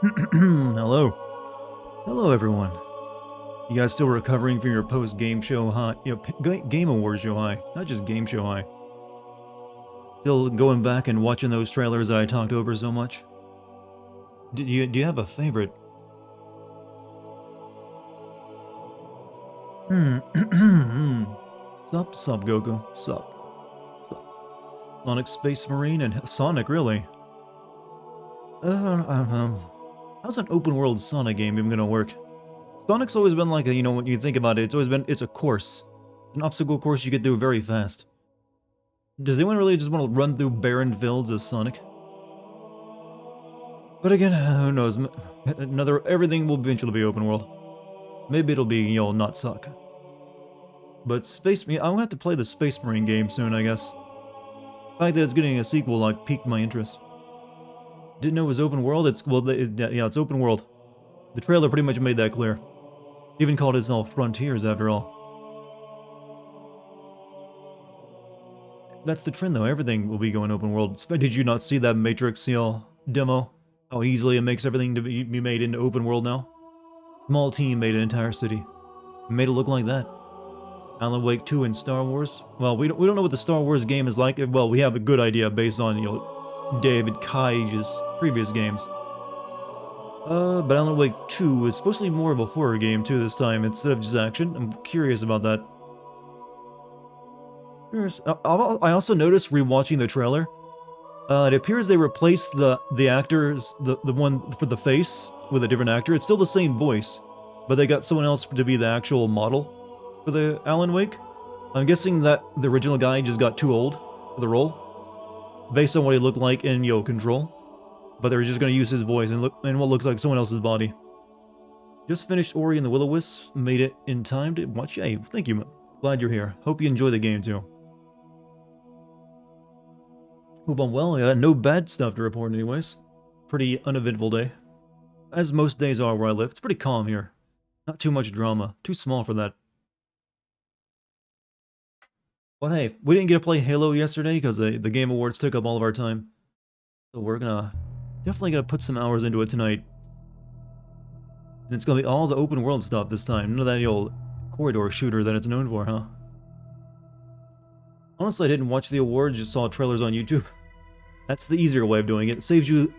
Hello. Hello, everyone. You guys still recovering from your post-game show high, Game Awards show high, not just game show high. Still going back and watching those trailers that I talked over so much? Do you have a favorite? Sup, Goku. Sup. Sonic Space Marine and Sonic, really? How's an open world Sonic game even gonna work? Sonic's always been like a, when you think about it, it's a course. An obstacle course you get through very fast. Does anyone really just want to run through barren fields as Sonic? But again, who knows? Everything will eventually be open world. Maybe it'll be, not suck. But I'm gonna have to play the Space Marine game soon, I guess. The fact that it's getting a sequel, piqued my interest. Didn't know it was open world? It's open world. The trailer pretty much made that clear. Even called itself Frontiers, after all. That's the trend, though. Everything will be going open world. Did you not see that Matrix demo? How easily it makes everything to be made into open world now? Small team made an entire city. Made it look like that. Alan Wake 2 and Star Wars. Well, we don't know what the Star Wars game is like. Well, we have a good idea based on, David Cage's previous games. But Alan Wake 2 is supposed to be more of a horror game too this time instead of just action. I'm curious about that. I also noticed rewatching the trailer. It appears they replaced the actors, the one for the face with a different actor. It's still the same voice, but they got someone else to be the actual model for the Alan Wake. I'm guessing that the original guy just got too old for the role, based on what he looked like in Control. But they're just going to use his voice and what looks like someone else's body. Just finished Ori and the Will-O-Wisp. Made it in time to watch. Hey, thank you. Glad you're here. Hope you enjoy the game too. Hope I'm well. I got no bad stuff to report anyways. Pretty uneventful day. As most days are where I live. It's pretty calm here. Not too much drama. Too small for that. Well, hey, we didn't get to play Halo yesterday because the Game Awards took up all of our time. So we're definitely gonna put some hours into it tonight. And it's gonna be all the open world stuff this time. None of that old corridor shooter that it's known for, huh? Honestly, I didn't watch the awards, just saw trailers on YouTube. That's the easier way of doing it. It saves you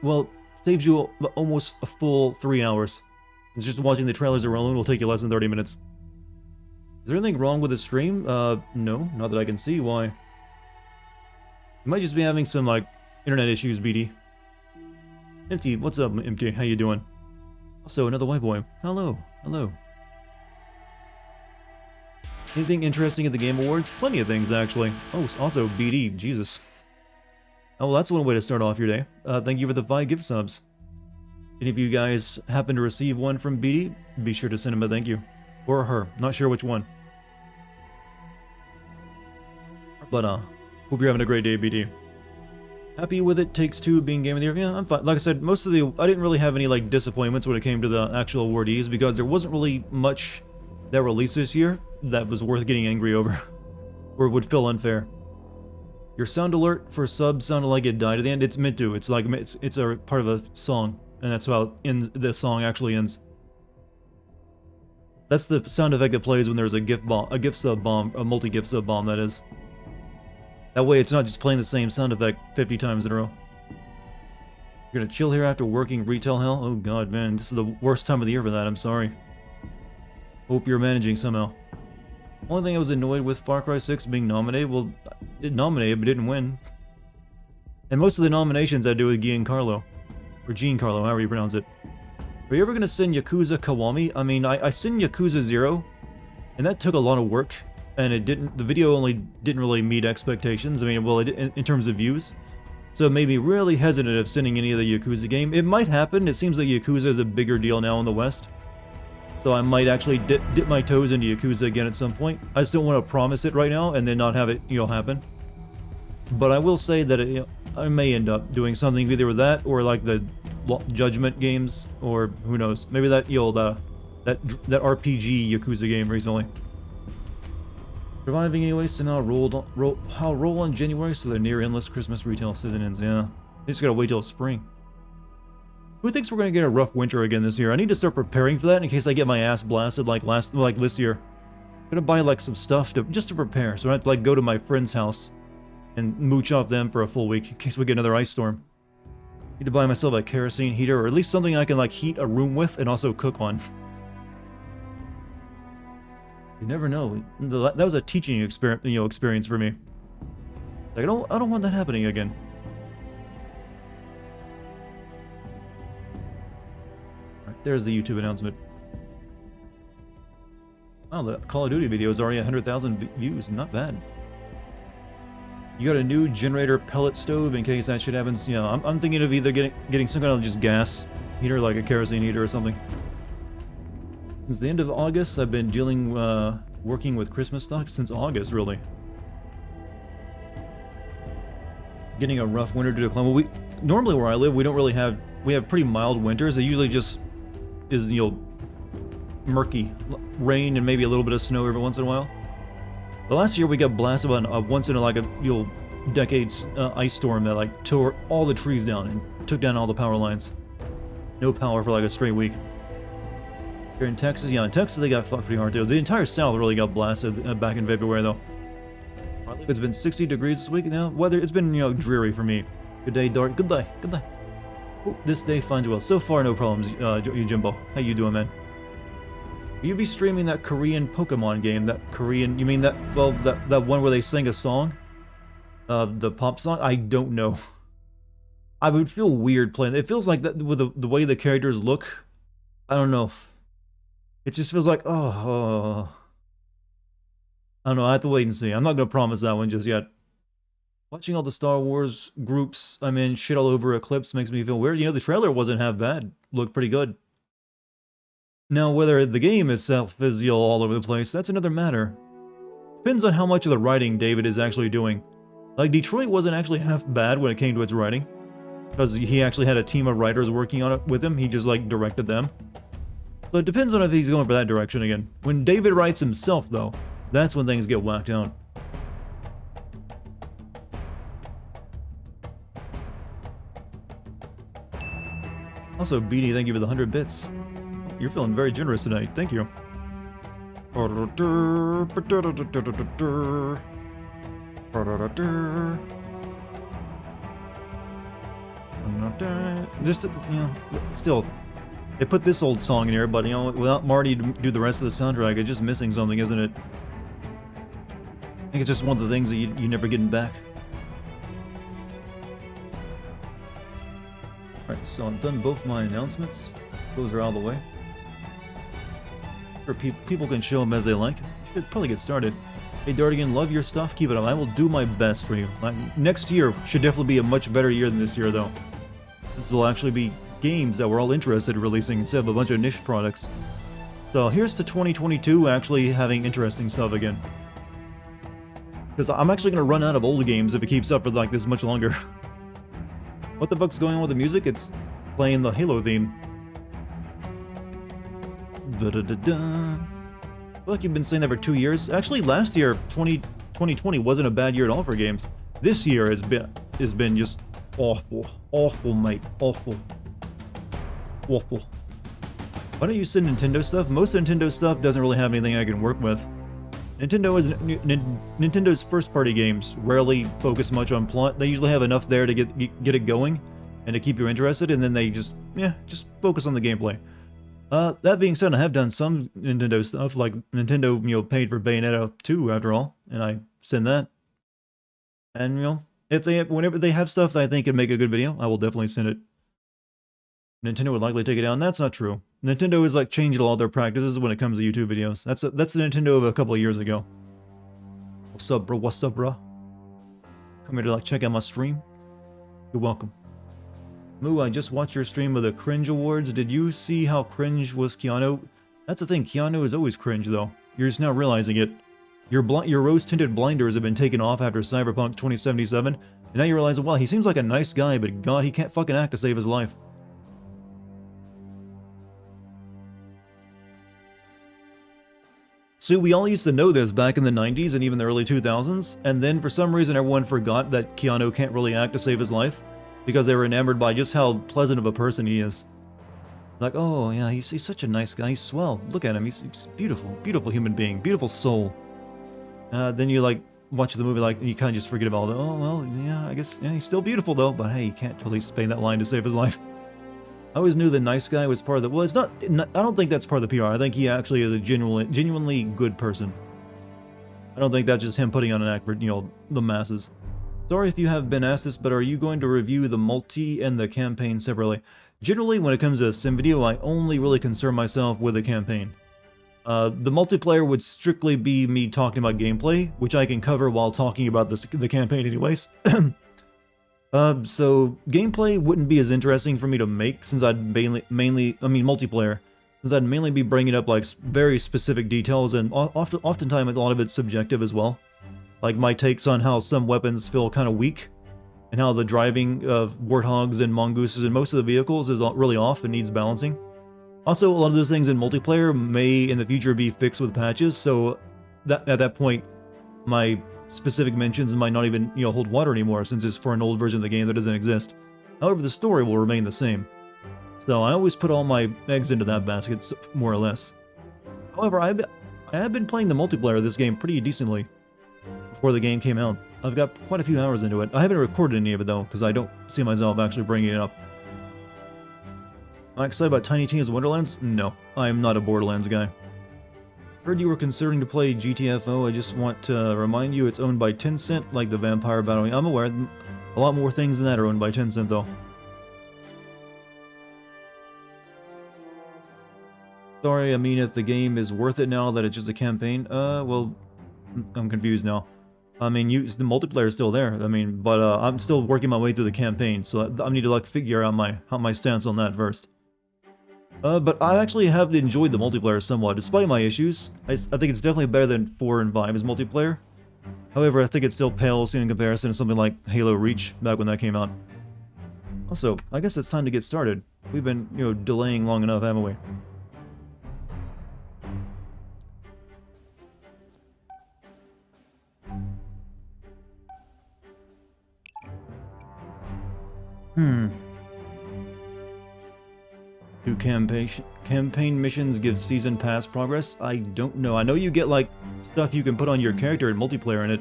almost a full 3 hours. It's just watching the trailers alone will take you less than 30 minutes. Is there anything wrong with the stream? No, not that I can see. Why? You might just be having some, internet issues, BD. Empty, what's up, Empty? How you doing? Also, another white boy. Hello. Anything interesting at the Game Awards? Plenty of things, actually. Oh, also, BD. Jesus. Oh, well, that's one way to start off your day. Thank you for the 5 gift subs. Any of you guys happen to receive one from BD, be sure to send him a thank you. Or her. Not sure which one. But, hope you're having a great day, BD. Happy with It Takes Two being Game of the Year? Yeah, I'm fine. Like I said, I didn't really have any, disappointments when it came to the actual awardees, because there wasn't really much that released this year that was worth getting angry over, or would feel unfair. Your sound alert for subs sounded like it died at the end. It's meant to. It's like it's a part of a song, and that's how the song actually ends. That's the sound effect that plays when there's a gift sub bomb, a multi-gift sub bomb, that is. That way it's not just playing the same sound effect 50 times in a row. You're gonna chill here after working retail hell? Oh god, man, this is the worst time of the year for that, I'm sorry. Hope you're managing somehow. Only thing I was annoyed with Far Cry 6 being nominated, well, it nominated but didn't win. And most of the nominations had to do with Giancarlo. Or Giancarlo, however you pronounce it. Are you ever gonna send Yakuza Kiwami? I mean, I sent Yakuza 0, and that took a lot of work. And the video only didn't really meet expectations. I mean, well, in terms of views. So it made me really hesitant of sending any of the Yakuza game. It might happen. It seems like Yakuza is a bigger deal now in the West. So I might actually dip my toes into Yakuza again at some point. I just don't want to promise it right now and then not have it, happen. But I will say that I may end up doing something either with that or the Judgment games, or who knows. Maybe that RPG Yakuza game recently. Surviving anyway, so now roll on January, so the near endless Christmas retail season ends, yeah. They just gotta wait till spring. Who thinks we're gonna get a rough winter again this year? I need to start preparing for that in case I get my ass blasted like this year. I'm gonna buy like some stuff just to prepare, so I have to like go to my friend's house and mooch off them for a full week in case we get another ice storm. Need to buy myself a kerosene heater, or at least something I can like heat a room with and also cook on. You never know. That was a teaching experience for me. Like, I don't want that happening again. Alright, there's the YouTube announcement. Oh, the Call of Duty video is already 100,000 views. Not bad. You got a new generator pellet stove in case that shit happens. You know, I'm thinking of either getting some kind of just gas heater, like a kerosene heater or something. Since the end of August, I've been working with Christmas stock since August, really. Getting a rough winter due to climate. Normally where I live, we have pretty mild winters. It usually just is, you know, murky, rain and maybe a little bit of snow every once in a while. But last year we got blasted by once in like a decades ice storm that like tore all the trees down and took down all the power lines. No power for like a straight week. Here in Texas, yeah, in Texas they got fucked pretty hard too. The entire South really got blasted back in February though. It's been 60 degrees this week now. Weather, it's been, you know, dreary for me. Good day, Dart. Good day. Good day. Oh, this day finds you well. So far, no problems, Jimbo. How you doing, man? You be streaming that Korean Pokemon game? That Korean? You mean that? Well, that one where they sing a song? The pop song? I don't know. I would feel weird playing. It feels like that with the way the characters look. I don't know. It just feels like oh. I don't know, I have to wait and see. I'm not going to promise that one just yet. Watching all the Star Wars groups I'm in shit all over Eclipse makes me feel weird. You know, the trailer wasn't half bad. Looked pretty good. Now, whether the game itself is, you know, all over the place, that's another matter. Depends on how much of the writing David is actually doing. Like, Detroit wasn't actually half bad when it came to its writing. Because he actually had a team of writers working on it with him. He just, like, directed them. So it depends on if he's going for that direction again. When David writes himself, though, that's when things get whacked out. Also, Beanie, thank you for the 100 bits. You're feeling very generous tonight. Thank you. Just, you know, still, they put this old song in here, but, you know, without Marty to do the rest of the soundtrack, it's just missing something, isn't it? I think it's just one of the things that you never getting back. Alright, so I've done both my announcements. Those are out of the way. Or people can show them as they like. Should probably get started. Hey Dartigan, love your stuff. Keep it up. I will do my best for you. Next year should definitely be a much better year than this year, though. This will actually be games that we're all interested in releasing instead of a bunch of niche products. So here's to 2022 actually having interesting stuff again. Because I'm actually going to run out of old games if it keeps up for like this much longer. What the fuck's going on with the music? It's playing the Halo theme. Da-da-da-da. I feel like you've been saying that for 2 years. Actually, last year, 2020 wasn't a bad year at all for games. This year has been just awful. Awful, mate. Awful. Awful. Why don't you send Nintendo stuff? Most Nintendo stuff doesn't really have anything I can work with. Nintendo's first-party games rarely focus much on plot. They usually have enough there to get it going and to keep you interested, and then they just focus on the gameplay. That being said, I have done some Nintendo stuff, like Nintendo, you know, paid for Bayonetta 2 after all, and I send that. And, you know, whenever they have stuff that I think could make a good video, I will definitely send it. Nintendo would likely take it down. That's not true. Nintendo has like changed all their practices when it comes to YouTube videos. That's the Nintendo of a couple of years ago. What's up, bro? What's up, bro? Come here to like check out my stream. You're welcome. Moo, I just watched your stream of the Cringe Awards. Did you see how cringe was Keanu? That's the thing. Keanu is always cringe, though. You're just now realizing it. Your rose-tinted blinders have been taken off after Cyberpunk 2077, and now you realize, well, he seems like a nice guy, but God, he can't fucking act to save his life. So we all used to know this back in the 90s and even the early 2000s, and then for some reason everyone forgot that Keanu can't really act to save his life. because they were enamored by just how pleasant of a person he is. Like, oh yeah, he's such a nice guy. He's swell. Look at him. He's beautiful, beautiful human being, beautiful soul. Then you like watch the movie, like, and you kind of just forget about oh well, yeah, I guess yeah, he's still beautiful though. But hey, you can't totally spay that line to save his life. I always knew the nice guy was part of the. Well, it's not. I don't think that's part of the PR. I think he actually is a genuinely good person. I don't think that's just him putting on an act for the masses. Sorry if you have been asked this, but are you going to review the multi and the campaign separately? Generally, when it comes to a sim video, I only really concern myself with the campaign. The multiplayer would strictly be me talking about gameplay, which I can cover while talking about the campaign anyways. So gameplay wouldn't be as interesting for me to make since I'd multiplayer, since I'd mainly be bringing up like very specific details, and oftentimes a lot of it's subjective as well. Like my takes on how some weapons feel kind of weak, and how the driving of warthogs and mongooses and most of the vehicles is really off and needs balancing. Also, a lot of those things in multiplayer may in the future be fixed with patches, so that at that point, my specific mentions might not even hold water anymore, since it's for an old version of the game that doesn't exist. However, the story will remain the same. So I always put all my eggs into that basket, more or less. However, I have been playing the multiplayer of this game pretty decently before the game came out. I've got quite a few hours into it. I haven't recorded any of it though, because I don't see myself actually bringing it up. Am I excited about Tiny Tina's Wonderlands? No, I am not a Borderlands guy. Heard you were considering to play GTFO. I just want to remind you it's owned by Tencent, like the Vampire Battle. I'm aware. A lot more things than that are owned by Tencent, though. Sorry, I mean, if the game is worth it now that it's just a campaign, well, I'm confused now. I mean, the multiplayer is still there. I mean, but I'm still working my way through the campaign, so I need to like figure out my stance on that first. But I actually have enjoyed the multiplayer somewhat, despite my issues. I think it's definitely better than 4 and 5's multiplayer. However, I think it still pales in comparison to something like Halo Reach back when that came out. Also, I guess it's time to get started. We've been, delaying long enough, haven't we? Do campaign missions give season pass progress? I don't know. I know you get like stuff you can put on your character in multiplayer in it.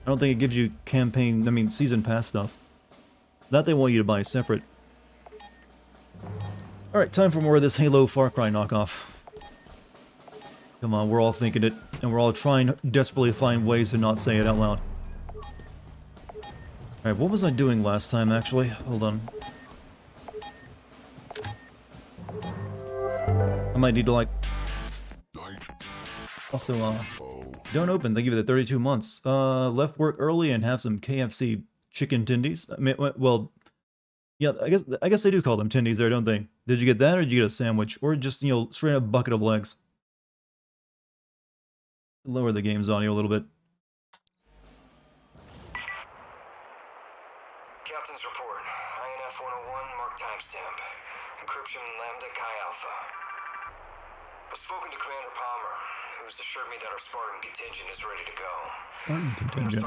I don't think it gives you season pass stuff. That they want you to buy separate. Alright, time for more of this Halo Far Cry knockoff. Come on, we're all thinking it, and we're all trying desperately to find ways to not say it out loud. Alright, what was I doing last time actually? Hold on. I might need to like... Also, don't open, thank you for the 32 months. Left work early and have some KFC chicken tendies. I mean, well, yeah, I guess they do call them tendies there, don't they? Did you get that, or did you get a sandwich? Or just, straight up bucket of legs? Lower the game's audio a little bit. Captain's report. INF 101, mark timestamp. Encryption Lambda Chi Alpha. I've spoken to Commander Palmer, who's assured me that our Spartan contingent is ready to go. Spartan contingent.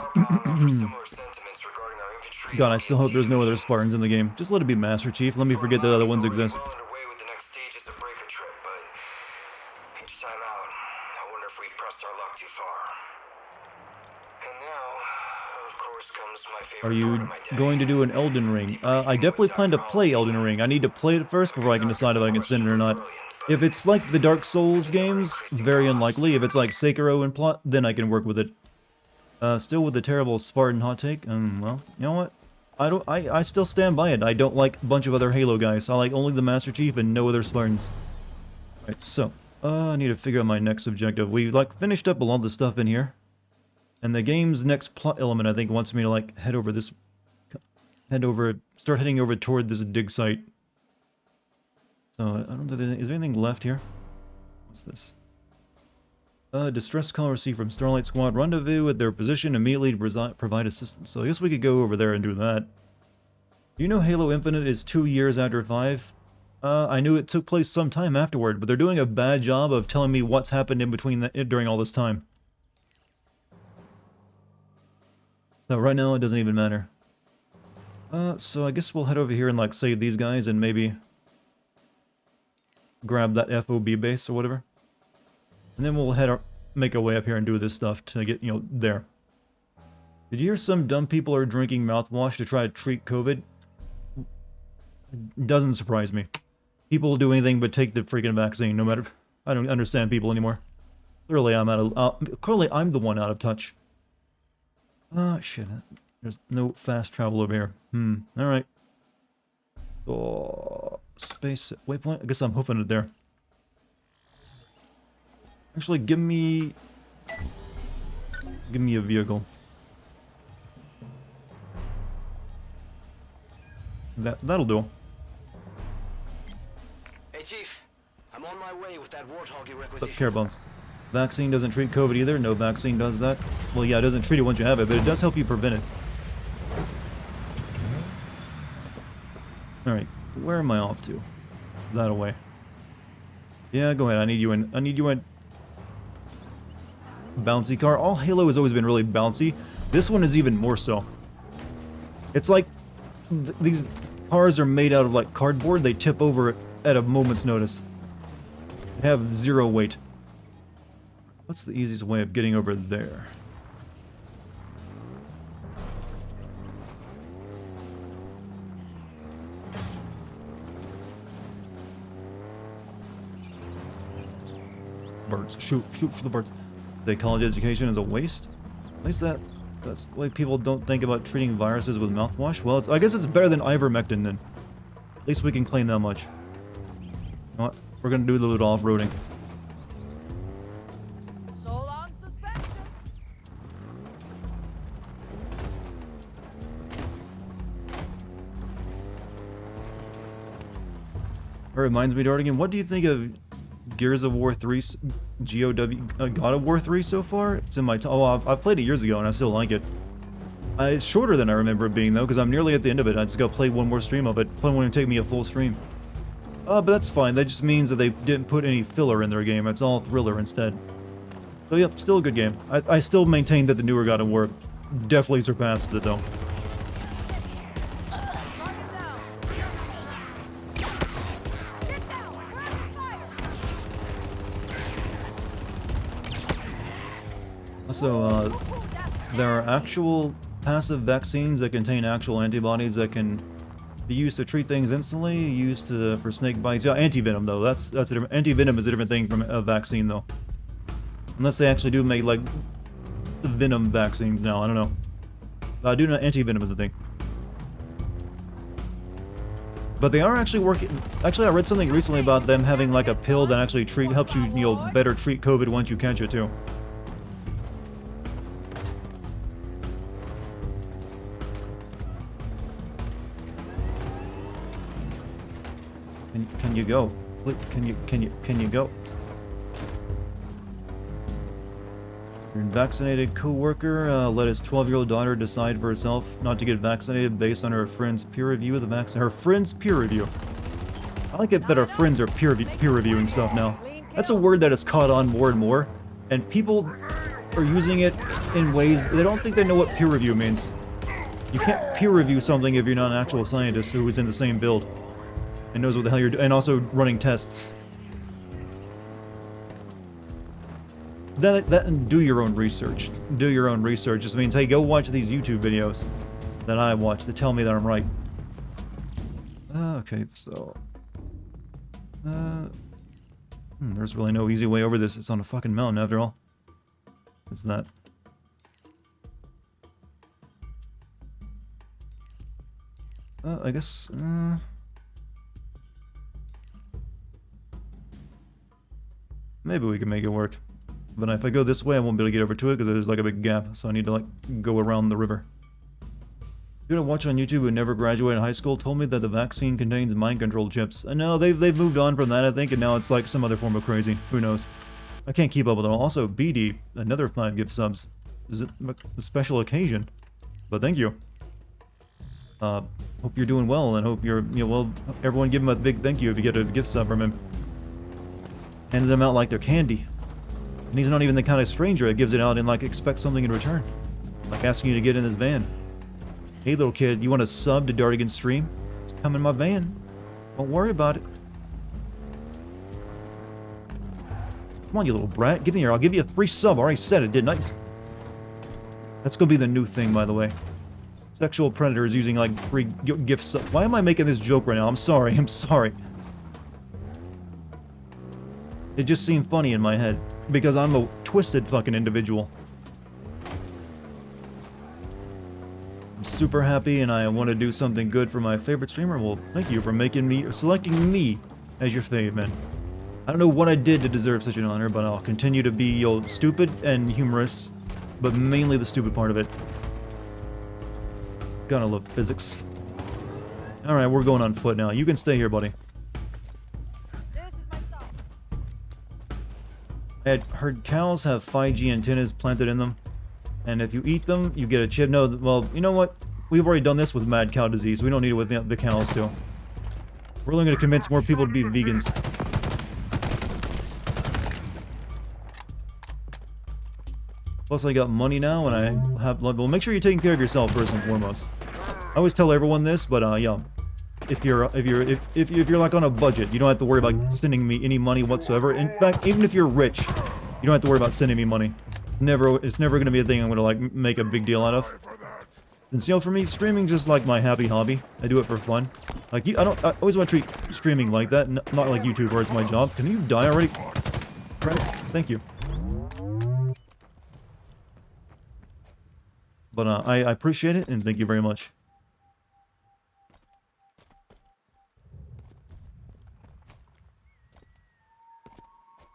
Similar sentiments regarding our infantry. God, I still hope there's no other Spartans in the game. Just let it be Master Chief. Let me forget that other ones exist. Well underway with the next stages of Breaker Trip, but each time out, I wonder if we pressed our luck too far. And now, of course, comes my favorite Are you part of my day. going to do an Elden Ring? I definitely plan to play Elden Ring. I need to play it first before I can decide if I can send it or not. If it's like the Dark Souls games, very unlikely. If it's like Sekiro in plot, then I can work with it. Still with the terrible Spartan hot take? Well, you know what? I still stand by it. I don't like a bunch of other Halo guys. I like only the Master Chief and no other Spartans. Alright, so, I need to figure out my next objective. We, like, finished up a lot of the stuff in here. And the game's next plot element, I think, wants me to, like, start heading over toward this dig site. So, I don't know, is there anything left here? What's this? Distress call received from Starlight Squad. Rendezvous at their position immediately to provide assistance. So I guess we could go over there and do that. Do you know Halo Infinite is 2 years after 5? I knew it took place some time afterward, but they're doing a bad job of telling me what's happened in between during all this time. So right now it doesn't even matter. So I guess we'll head over here and, like, save these guys and maybe grab that FOB base or whatever. And then we'll make our way up here and do this stuff to get, there. Did you hear some dumb people are drinking mouthwash to try to treat COVID? Doesn't surprise me. People will do anything but take the freaking vaccine, no matter... I don't understand people anymore. Clearly I'm the one out of touch. Oh, shit. There's no fast travel over here. Alright. Oh, space waypoint? I guess I'm hoofing it there. Actually, give me a vehicle. That'll do. Hey, Chief. I'm on my way with that warthog requisition. Care bones. Vaccine doesn't treat COVID either. No vaccine does that. Well, yeah, it doesn't treat it once you have it, but it does help you prevent it. Alright, where am I off to? That away. Yeah, go ahead. I need you in. Bouncy car. All Halo has always been really bouncy. This one is even more so. It's like these cars are made out of like cardboard. They tip over at a moment's notice. They have zero weight. What's the easiest way of getting over there? Birds. Shoot for the birds. Say college education is a waste? At least that's the way people don't think about treating viruses with mouthwash. Well, I guess it's better than ivermectin then. At least we can claim that much. You know what? We're gonna do a little off-roading. So long suspension. It reminds me, Dartigan, what do you think of Gears of War 3's God of War 3 so far? It's in my I've played it years ago and I still like it. It's shorter than I remember it being though, because I'm nearly at the end of it. I just gotta play one more stream of it. Probably won't take me a full stream. But that's fine. That just means that they didn't put any filler in their game. It's all thriller instead. So yep, still a good game. I still maintain that the newer God of War definitely surpasses it though. Also, there are actual passive vaccines that contain actual antibodies that can be used to treat things instantly, used for snake bites. Yeah, anti-venom though. That's a different... Anti-venom is a different thing from a vaccine though. Unless they actually do make like venom vaccines now. I don't know. I do know anti-venom is a thing. But they are actually working... Actually, I read something recently about them having like a pill that actually helps you, better treat COVID once you catch it too. Can you go? Can you go? Your vaccinated co-worker let his 12-year-old daughter decide for herself not to get vaccinated based on her friend's peer review of the vaccine. Her friend's peer review. I like it that our friends are peer reviewing stuff now. That's a word that has caught on more and more, and people are using it in ways they don't think they know what peer review means. You can't peer review something if you're not an actual scientist who is in the same build and knows what the hell you're doing, and also running tests. That and do your own research. Do your own research just means, hey, go watch these YouTube videos that I watch that tell me that I'm right. Okay, so... there's really no easy way over this. It's on a fucking mountain after all. What's that? I guess... maybe we can make it work. But if I go this way, I won't be able to get over to it because there's like a big gap, so I need to like go around the river. Dude I watch on YouTube who never graduated high school told me that the vaccine contains mind control chips. And no, they've moved on from that, I think, and now it's like some other form of crazy. Who knows? I can't keep up with it all. Also, BD, another 5 gift subs. Is it a special occasion? But thank you. Hope you're doing well, and hope you're, well, everyone give him a big thank you if you get a gift sub from him. Handed them out like they're candy. And he's not even the kind of stranger that gives it out and like expects something in return. Like asking you to get in his van. Hey, little kid, you want to sub to Dartigan stream? Just come in my van. Don't worry about it. Come on, you little brat. Get in here. I'll give you a free sub. I already said it, didn't I? That's gonna be the new thing, by the way. Sexual predators using, like, free gift sub. Why am I making this joke right now? I'm sorry. I'm sorry. It just seemed funny in my head. Because I'm a twisted fucking individual. I'm super happy and I want to do something good for my favorite streamer. Well, thank you for selecting me as your fave, man. I don't know what I did to deserve such an honor, but I'll continue to be, stupid and humorous. But mainly the stupid part of it. Gotta love physics. Alright, we're going on foot now. You can stay here, buddy. This is my stop. I had heard cows have 5G antennas planted in them. And if you eat them, you get a chip. No, well, you know what? We've already done this with mad cow disease. We don't need it with the cows, too. We're only going to convince more people to be vegans. Plus, I got money now, and I have... Well, make sure you're taking care of yourself first and foremost. I always tell everyone this, but yeah, if you're like on a budget, you don't have to worry about sending me any money whatsoever. In fact, even if you're rich, you don't have to worry about sending me money. It's never gonna be a thing I'm gonna like make a big deal out of. And for me, streaming's just like my happy hobby. I do it for fun. Like I always want to treat streaming like that, not like YouTube where it's my job. Can you die already? Right. Thank you. But I appreciate it and thank you very much.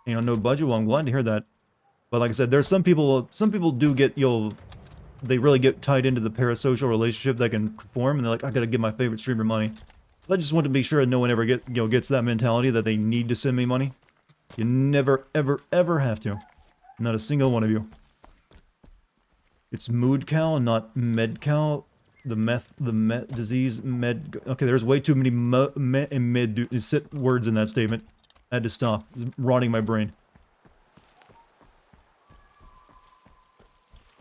You know, no budget. Well, I'm glad to hear that. But like I said, there's some people do get, they really get tied into the parasocial relationship that can form, and they're like, I gotta give my favorite streamer money. So I just want to be sure no one ever gets that mentality that they need to send me money. You never, ever, ever have to. Not a single one of you. It's mood cow, not med cow. The meth disease, med... Okay, there's way too many med words in that statement. I had to stop. It's rotting my brain.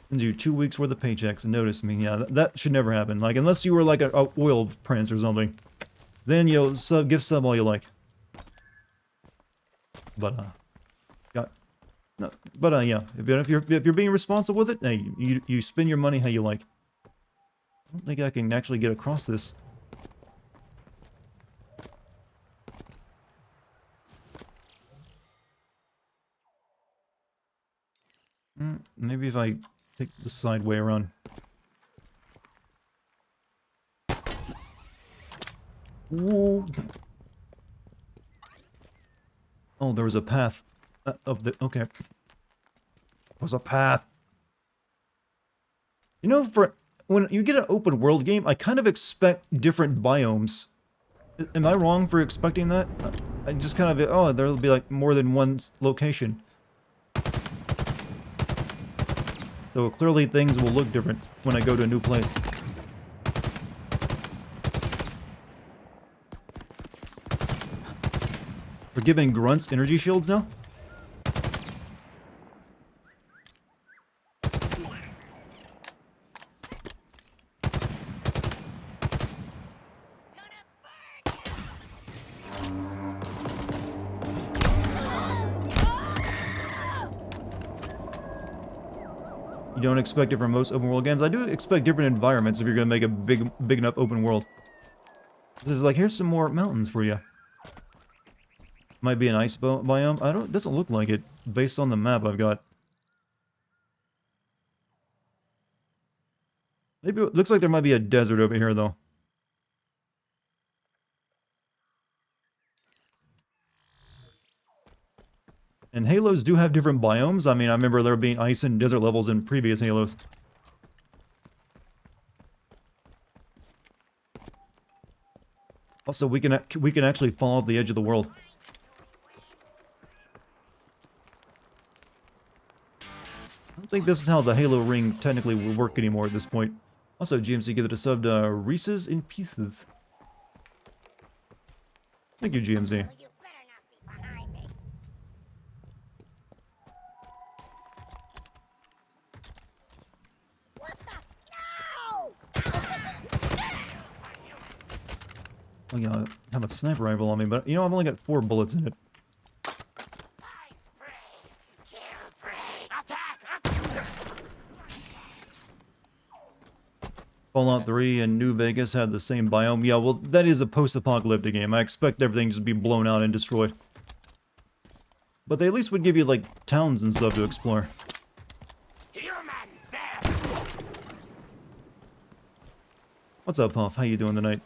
Sends you 2 weeks worth of paychecks and notice me. Yeah, that should never happen. Like, unless you were like an oil prince or something. Then, give sub all you like. But, yeah. If you're being responsible with it, hey, you spend your money how you like. I don't think I can actually get across this. Maybe if I take the side way around. Whoa. Oh, there was a path okay. Was a path. You know, when you get an open world game, I kind of expect different biomes. Am I wrong for expecting that? I just kind of, oh, there'll be like more than one location. So clearly things will look different when I go to a new place. We're giving grunts energy shields now? You don't expect it from most open world games. I do expect different environments if you're gonna make a big enough open world. Like, here's some more mountains for you. Might be an ice biome. It doesn't look like it based on the map I've got. Maybe it looks like there might be a desert over here though. And Halos do have different biomes. I mean, I remember there being ice and desert levels in previous Halos. Also, we can actually fall off the edge of the world. I don't think this is how the Halo ring technically will work anymore at this point. Also, GMC, give it a sub to Reese's in Pieces. Thank you, GMC. Oh yeah, I have a sniper rifle on me, but you know, I've only got 4 bullets in it. Fallout 3 and New Vegas had the same biome. Yeah, well, that is a post-apocalyptic game. I expect everything just to be blown out and destroyed. But they at least would give you, like, towns and stuff to explore. What's up, Puff? How you doing tonight?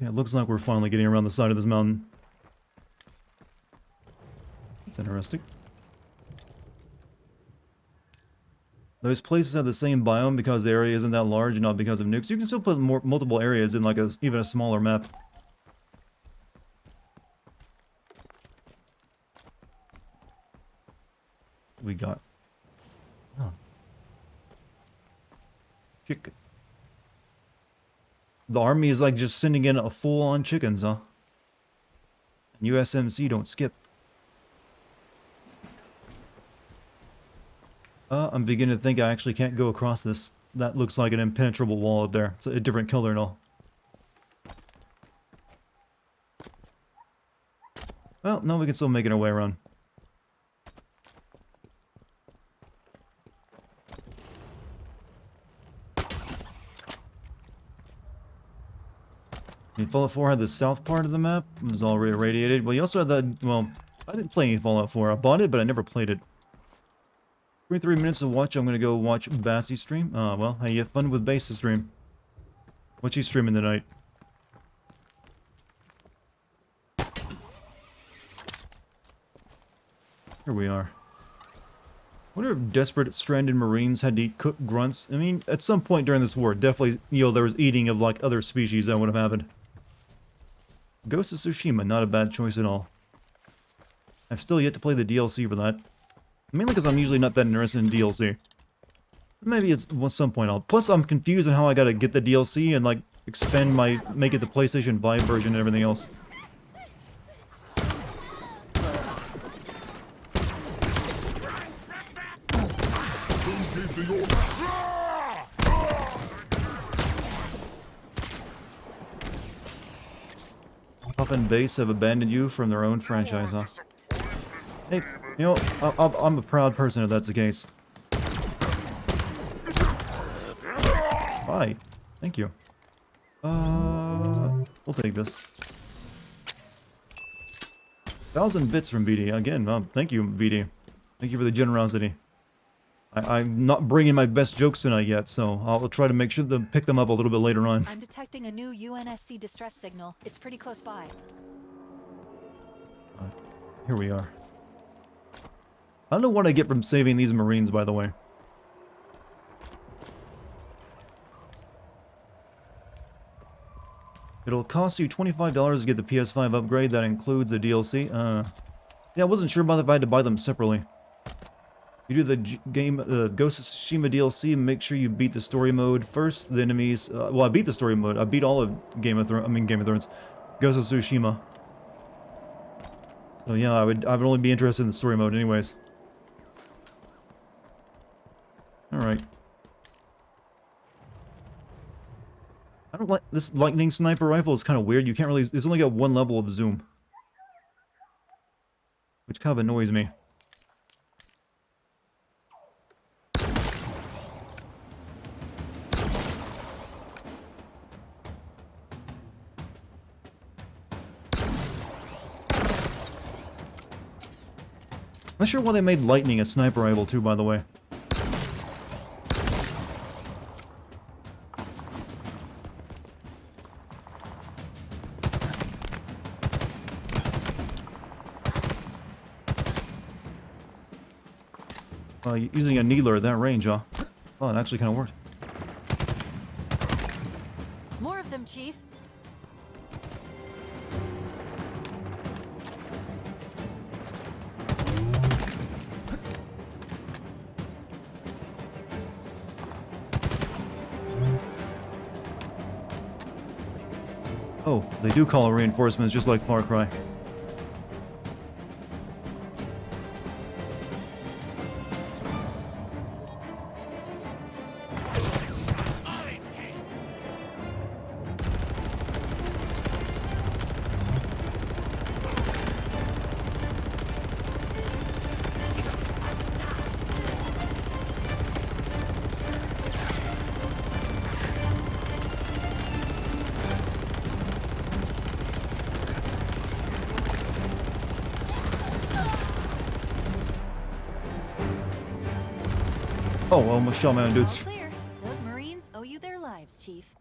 Yeah, it looks like we're finally getting around the side of this mountain. That's interesting. Those places have the same biome because the area isn't that large and not because of nukes. You can still put multiple areas in like even a smaller map. We got... Oh. Chicken. The army is like just sending in a full-on chickens, huh? And USMC don't skip. I'm beginning to think I actually can't go across this. That looks like an impenetrable wall up there. It's a different color and all. Well, no, we can still make it our way around. Fallout 4 had the south part of the map. It was all irradiated. Well, you also had the... Well, I didn't play any Fallout 4. I bought it, but I never played it. 23 minutes to watch. I'm going to go watch Bassy stream. Well, hey, you have fun with Bass's stream. What's he streaming tonight? Here we are. I wonder if desperate stranded Marines had to eat cooked grunts. I mean, at some point during this war, definitely, you know, there was eating of, like, other species that would have happened. Ghost of Tsushima, not a bad choice at all. I've still yet to play the DLC for that. Mainly because I'm usually not that interested in DLC. Maybe it's at some point I'll... Plus, I'm confused on how I gotta get the DLC and, like, expand my... Make it the PlayStation 5 version and everything else. Puff and Bass have abandoned you from their own franchise, huh? Hey, you know, I'm a proud person if that's the case. Bye. Thank you. We'll take this. 1,000 bits from BD. Again, thank you, BD. Thank you for the generosity. I'm not bringing my best jokes tonight yet, so I'll try to make sure to pick them up a little bit later on. I'm detecting a new UNSC distress signal. It's pretty close by. Here we are. I don't know what I get from saving these Marines, by the way. It'll cost you $25 to get the PS5 upgrade. That includes the DLC. Yeah, I wasn't sure about if I had to buy them separately. You do the Ghost of Tsushima DLC, make sure you beat the story mode first. The enemies... well, I beat the story mode. I beat all of Game of Thrones. Ghost of Tsushima. So yeah, I would only be interested in the story mode anyways. Alright. I don't like... This lightning sniper rifle is kind of weird. You can't really... It's only got one level of zoom. Which kind of annoys me. Not sure why they made lightning a sniper rifle too, by the way. Using a needler at that range, huh? Oh, it actually kind of worked. More of them, Chief. Oh, they do call reinforcements just like Far Cry. Oh, I almost shot my own All dudes. clear. Those Marines owe you their lives, Chief.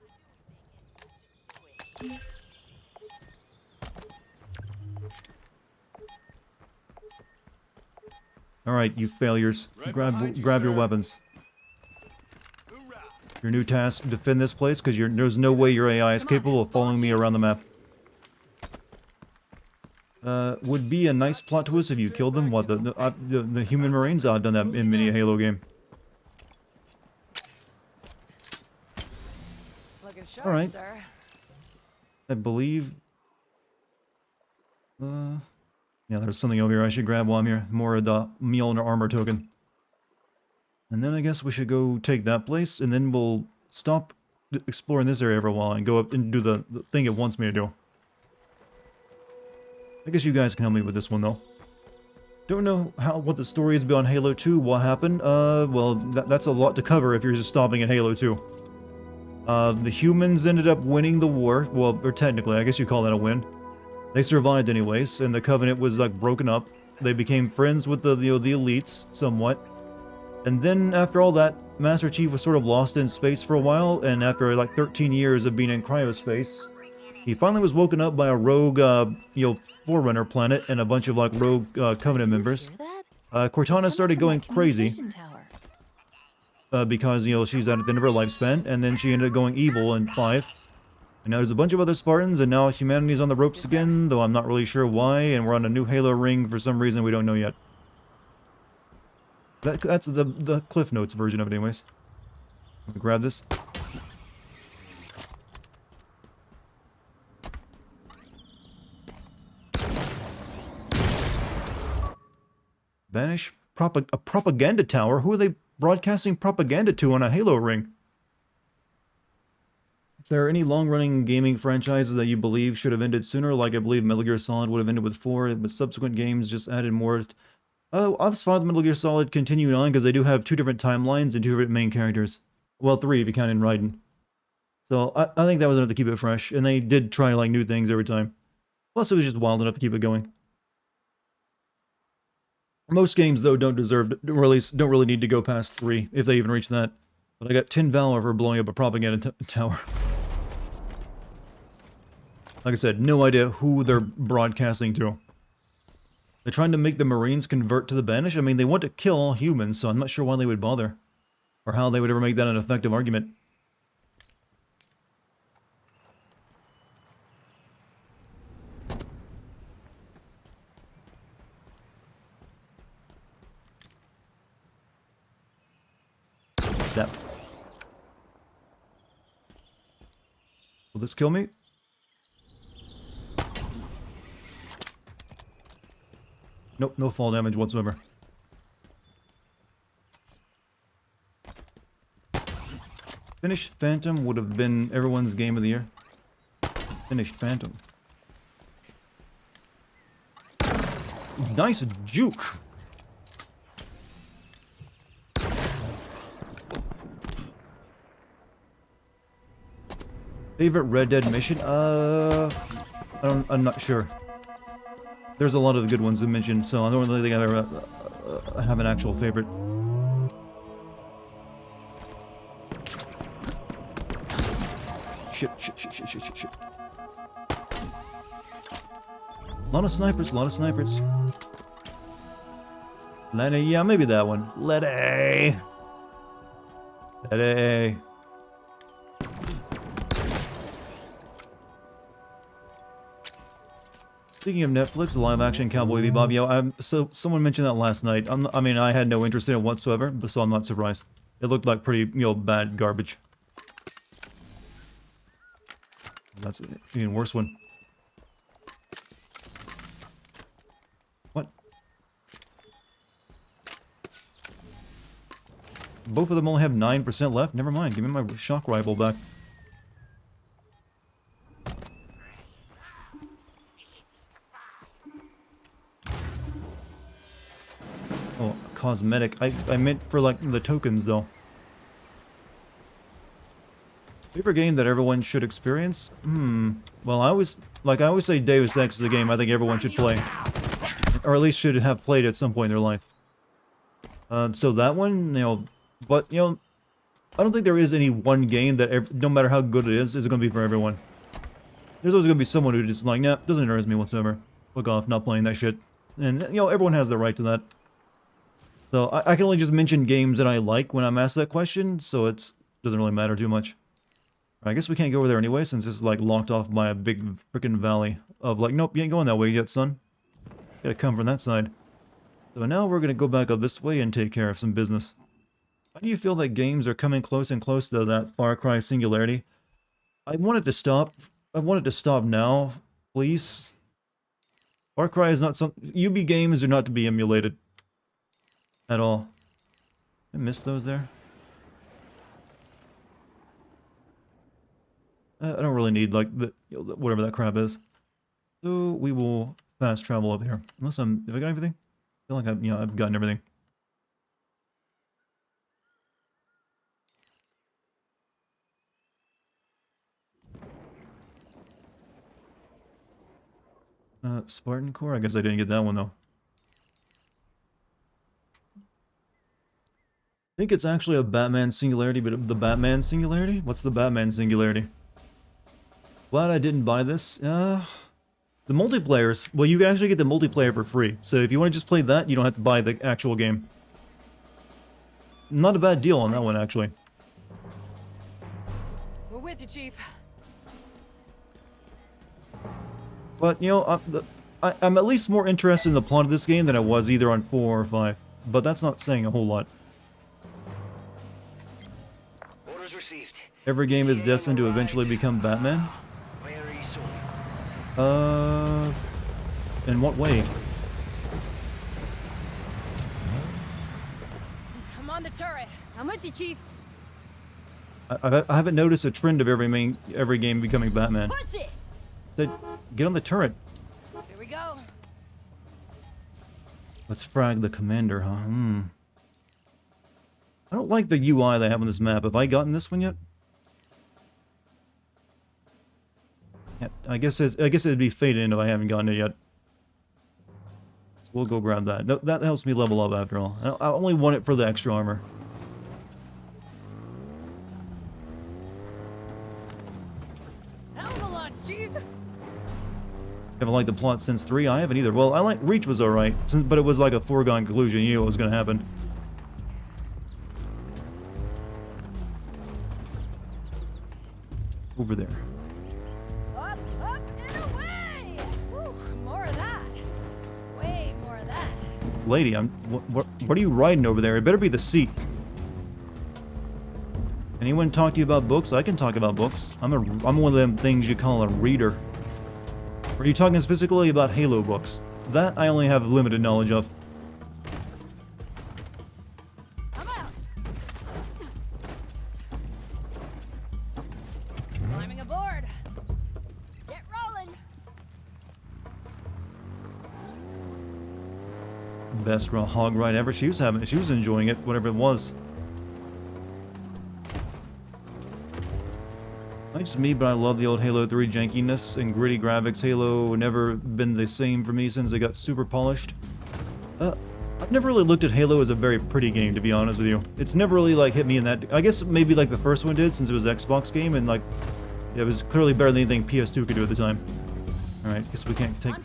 Alright, you failures. Grab your weapons. Your new task, defend this place, because there's no way your AI is capable of following me around the map. Would be a nice plot twist if you killed them. What, the human Marines? I've done that in many a Halo game. Looking sharp, Alright. sir. I believe... yeah, there's something over here I should grab while I'm here. More of the Mjolnir armor token. And then I guess we should go take that place, and then we'll stop exploring this area for a while and go up and do the thing it wants me to do. I guess you guys can help me with this one, though. Don't know what the story is beyond Halo 2, what happened. Well, that's a lot to cover if you're just stopping at Halo 2. The humans ended up winning the war. Well, or technically, I guess you call that a win. They survived anyways, and the Covenant was, like, broken up. They became friends with the elites, somewhat. And then, after all that, Master Chief was sort of lost in space for a while, and after, like, 13 years of being in cryospace, he finally was woken up by a rogue, Forerunner planet and a bunch of, like, rogue, Covenant members. Hear that? Cortana started going crazy, Communication tower. because, she's at the end of her lifespan, and then she ended up going evil in 5. And now there's a bunch of other Spartans, and now humanity's on the ropes again, though I'm not really sure why, and we're on a new Halo ring for some reason we don't know yet. That's the Cliff Notes version of it anyways. Let me grab this. Banish a propaganda tower? Who are they broadcasting propaganda to on a Halo ring? If there are any long-running gaming franchises that you believe should have ended sooner, like I believe Metal Gear Solid would have ended with 4, but subsequent games just added more... I've thought Metal Gear Solid continuing on because they do have 2 different timelines and 2 different main characters. Well, 3 if you count in Raiden. So I think that was enough to keep it fresh, and they did try like new things every time. Plus, it was just wild enough to keep it going. Most games, though, don't really need to go past 3 if they even reach that. But I got 10 Valor for blowing up a propaganda tower. Like I said, no idea who they're broadcasting to. They're trying to make the Marines convert to the Banish? I mean, they want to kill all humans, so I'm not sure why they would bother. Or how they would ever make that an effective argument. That. Will this kill me? Nope, no fall damage whatsoever. Finished Phantom would have been everyone's game of the year. Finished Phantom. Nice juke! Favorite Red Dead mission? I'm not sure. There's a lot of good ones to mention, so I don't really think I ever have an actual favorite. Shit. A lot of snipers. Lenny, yeah, maybe that one. Letty. Speaking of Netflix, live-action Cowboy Bebop, so someone mentioned that last night. I mean, I had no interest in it whatsoever, so I'm not surprised. It looked like pretty, bad garbage. That's an even worse one. What? Both of them only have 9% left? Never mind, give me my shock rifle back. Oh, cosmetic. I meant for, like, the tokens, though. Favorite game that everyone should experience? Well, I always say Deus Ex is a game I think everyone should play. Or at least should have played at some point in their life. So that one, you know, but, you know, I don't think there is any one game that, no matter how good it is going to be for everyone. There's always going to be someone who just like, nah, doesn't interest me whatsoever. Fuck off, not playing that shit. And, you know, everyone has the right to that. So, I can only just mention games that I like when I'm asked that question, so it doesn't really matter too much. I guess we can't go over there anyway, since this is, like, locked off by a big freaking valley of, like, nope, you ain't going that way yet, son. Gotta come from that side. So now we're gonna go back up this way and take care of some business. How do you feel that games are coming close and close to that Far Cry singularity? I want it to stop. I want it to stop now, please. Far Cry is not something... UB games are not to be emulated. At all. I missed those there. I don't really need, like, the whatever that crap is. So, we will fast travel up here. Unless have I got everything? I feel like I've gotten everything. Spartan Core? I guess I didn't get that one, though. I think it's actually a Batman Singularity, but the Batman Singularity? What's the Batman Singularity? Glad I didn't buy this. The multiplayers, well, you can actually get the multiplayer for free. So if you want to just play that, you don't have to buy the actual game. Not a bad deal on that one, actually. We're with you, Chief. But, you know, I'm at least more interested in the plot of this game than I was either on 4 or 5. But that's not saying a whole lot. Orders received. Every game is destined to eventually become Batman? Very soon. In what way? I'm on the turret. I'm with you, Chief. I haven't noticed a trend of every game becoming Batman. Punch it! Said, get on the turret. Here we go. Let's frag the commander, huh? I don't like the UI they have on this map. Have I gotten this one yet? Yeah, I guess it'd be faded in if I haven't gotten it yet. So we'll go grab that. No, that helps me level up after all. I only want it for the extra armor. Hell of a lot, Chief. Haven't liked the plot since 3. I haven't either. Well, I like Reach was alright, but it was like a foregone conclusion. You knew what was going to happen. Over there. Up, and away! Whew, more of that. Way more of that. Lady, what are you riding over there? It better be the seat. Anyone talk to you about books? I can talk about books. I'm one of them things you call a reader. Are you talking specifically about Halo books? That I only have limited knowledge of. I'm out. Climbing aboard. Get rolling. Best raw hog ride ever. She was enjoying it, whatever it was. Not just me, but I love the old Halo 3 jankiness and gritty graphics. Halo never been the same for me since it got super polished. I've never really looked at Halo as a very pretty game, to be honest with you. It's never really like hit me in that. I guess maybe like the first one did, since it was an Xbox game, and like yeah, it was clearly better than anything PS2 could do at the time. All right, guess we can't take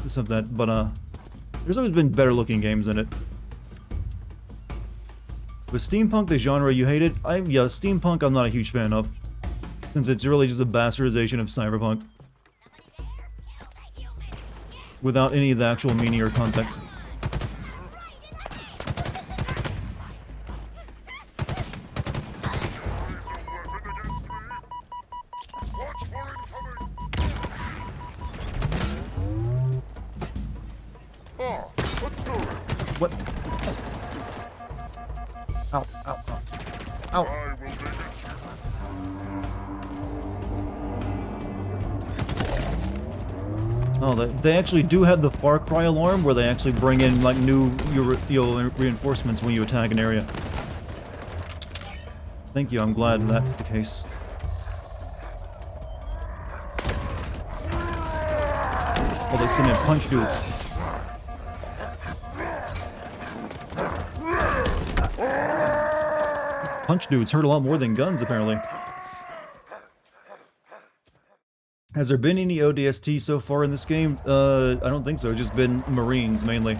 this of that, but there's always been better looking games in it. Was steampunk the genre you hated? Yeah, steampunk I'm not a huge fan of, since it's really just a bastardization of cyberpunk without any of the actual meaning or context. Watch for What? Ow, ow, ow. Ow. Oh, they actually do have the Far Cry alarm where they actually bring in like new reinforcements when you attack an area. Thank you, I'm glad that's the case. Oh, they send in punch dudes. Punch dudes hurt a lot more than guns, apparently. Has there been any ODST so far in this game? I don't think so. It's just been Marines, mainly.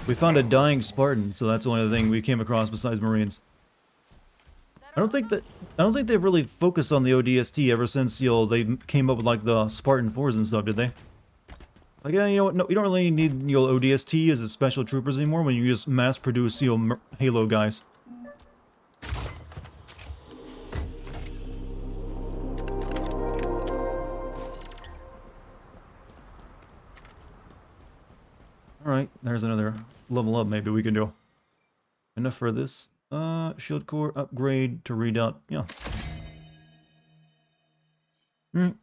We found a dying Spartan, so that's the only other thing we came across besides Marines. I don't think they've really focused on the ODST ever since, they came up with like the Spartan 4s and stuff, did they? Like, yeah, you know what? No, you don't really need, ODST as a special troopers anymore when you just mass produce, Halo guys. Alright, there's another level up maybe we can do. Enough for this. Shield core upgrade to redoubt. Yeah. Alright,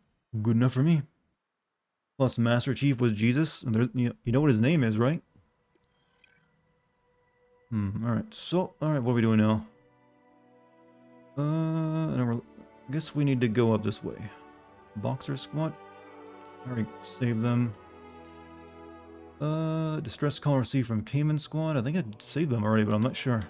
good enough for me. Plus Master Chief was Jesus. And there's, you know what his name is, right? Alright, so, alright, what are we doing now? I guess we need to go up this way. Boxer squad. Alright, save them. Distress call received from Cayman squad. I think I saved them already, but I'm not sure.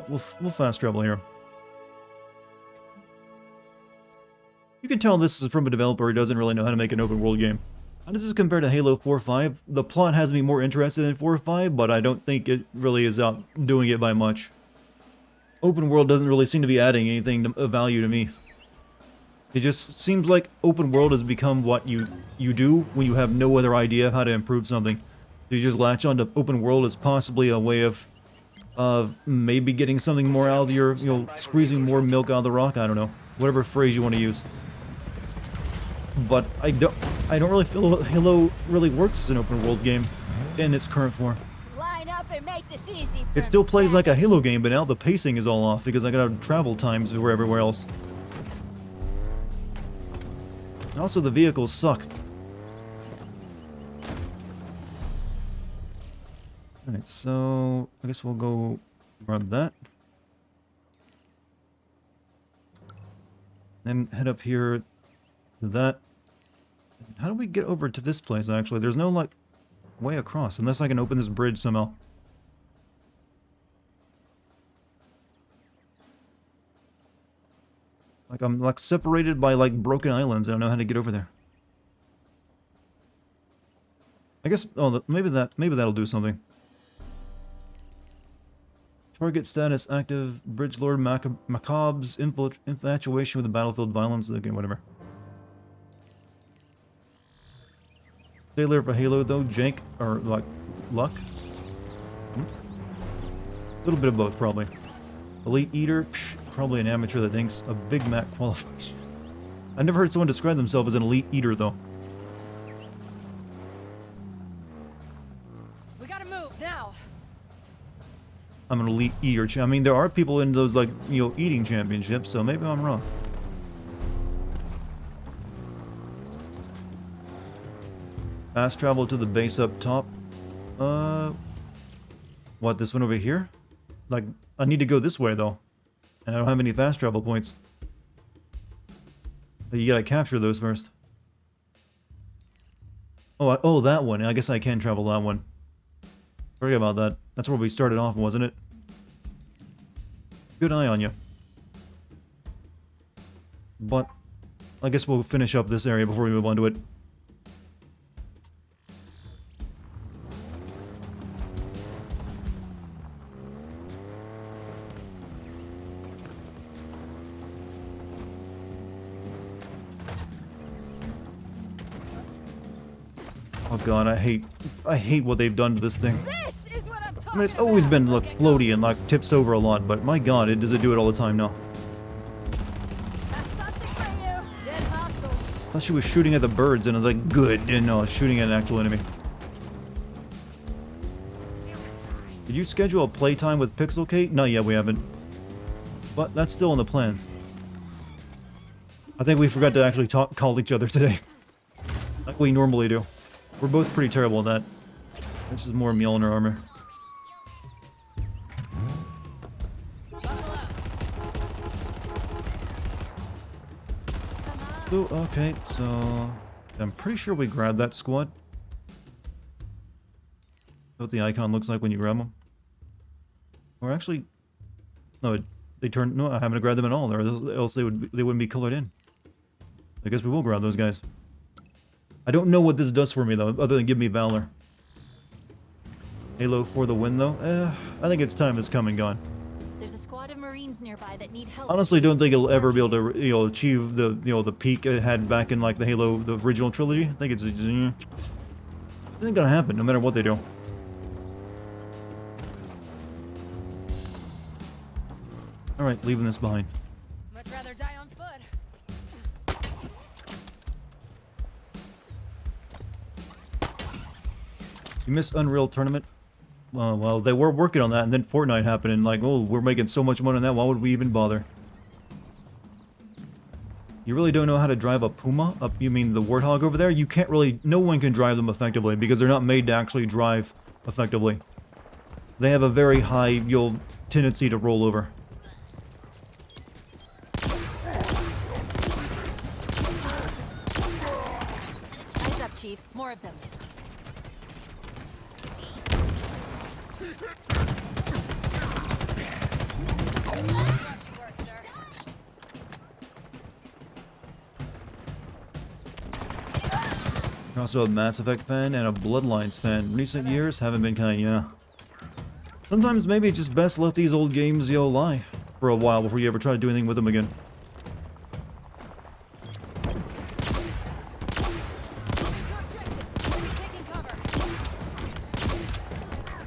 We'll fast travel here. You can tell this is from a developer who doesn't really know how to make an open world game. How does this compare to Halo 4.5? The plot has me more interested in 4.5, but I don't think it really is outdoing it by much. Open world doesn't really seem to be adding anything of value to me. It just seems like open world has become what you do when you have no other idea of how to improve something. So you just latch onto open world as possibly a way of maybe getting something more out of your, squeezing more milk out of the rock. I don't know, whatever phrase you want to use. But I don't really feel Halo really works as an open world game in its current form. Line up and make this easy. It still plays like a Halo game, but now the pacing is all off because I gotta travel times where everywhere else. And also, the vehicles suck. Alright, so I guess we'll go grab that. Then head up here to that. How do we get over to this place, actually? There's no, like, way across, unless I can open this bridge somehow. Like, I'm, like, separated by, like, broken islands. I don't know how to get over there. I guess, oh, maybe that'll do something. Target status active. Bridge Lord Macabre's infatuation with the battlefield violence. Okay, whatever. Stay there for Halo, though. Jank, or, like, luck? A little bit of both, probably. Elite Eater? Psh, probably an amateur that thinks a Big Mac qualifies. I never heard someone describe themselves as an Elite Eater, though. We gotta move now. I'm an Elite Eater. I mean, there are people in those, like, eating championships, so maybe I'm wrong. Fast travel to the base up top. What, this one over here? Like, I need to go this way, though. And I don't have any fast travel points. But you gotta capture those first. Oh, oh, that one. I guess I can travel that one. Forget about that. That's where we started off, wasn't it? Good eye on you. But I guess we'll finish up this area before we move on to it. Oh god, I hate what they've done to this thing. This is what I'm talking I mean, it's always about. been Let's like get going. floaty and like tips over a lot, but my god, does it do it all the time now? Got something for you. Dead hostile. I thought she was shooting at the birds, and I was like, good. And no, shooting at an actual enemy. Did you schedule a playtime with Pixel Kate? Not yet, we haven't. But that's still in the plans. I think we forgot to actually call each other today. Like we normally do. We're both pretty terrible at that. This is more Mjolnir armor. So, okay, so... I'm pretty sure we grabbed that squad. What the icon looks like when you grab them. Or actually... No, they turned... No, I haven't grabbed them at all, or else they wouldn't be colored in. I guess we will grab those guys. I don't know what this does for me, though, other than give me Valor. Halo for the win, though? I think its time has come and gone. There's a squad of Marines nearby that need help. Honestly, don't think it'll ever be able to, achieve the, the peak it had back in, like, the Halo, the original trilogy. I think it's, it isn't gonna happen, no matter what they do. Alright, leaving this behind. Much rather die on foot. You missed Unreal Tournament? Well, they were working on that, and then Fortnite happened, and like, oh, we're making so much money on that, why would we even bother? You really don't know how to drive a Puma? You mean the Warthog over there? You can't really... No one can drive them effectively, because they're not made to actually drive effectively. They have a very high, tendency to roll over. Eyes up, Chief. More of them. You're also a Mass Effect fan and a Bloodlines fan. Recent years haven't been kind, yeah. Sometimes maybe it's just best let these old games, lie for a while before you ever try to do anything with them again.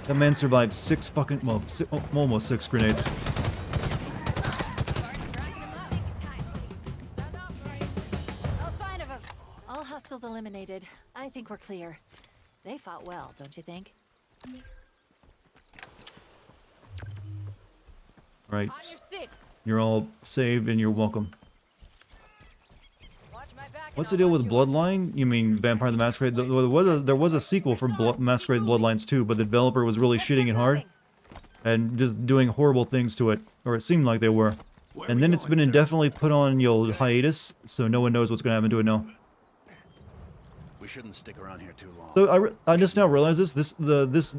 That man survived almost 6 grenades. All hostiles eliminated. I think we're clear. They fought well, don't you think? Right. On your six. You're all saved and you're welcome. Watch my back. What's the deal with Bloodline? You mean Vampire the Masquerade? There was a sequel for Masquerade Bloodlines 2, but the developer was really shitting it hard. And just doing horrible things to it. Or it seemed like they were. And then it's been indefinitely put on hiatus, so no one knows what's going to happen to it now. We shouldn't stick around here too long. So I just now realized this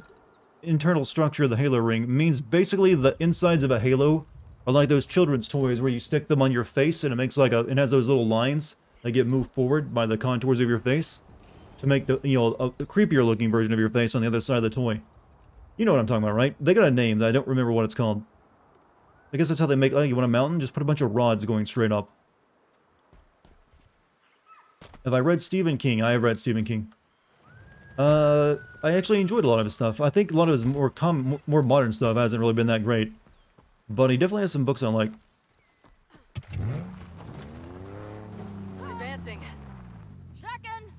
internal structure of the Halo ring means basically the insides of a Halo are like those children's toys where you stick them on your face and it makes like it has those little lines that get moved forward by the contours of your face to make the a creepier looking version of your face on the other side of the toy. You know what I'm talking about, right? They got a name that I don't remember what it's called. I guess that's how they make, like, you want a mountain? Just put a bunch of rods going straight up. Have I read Stephen King? I have read Stephen King. I actually enjoyed a lot of his stuff. I think a lot of his more modern stuff hasn't really been that great. But he definitely has some books I like. Advancing. Shotgun.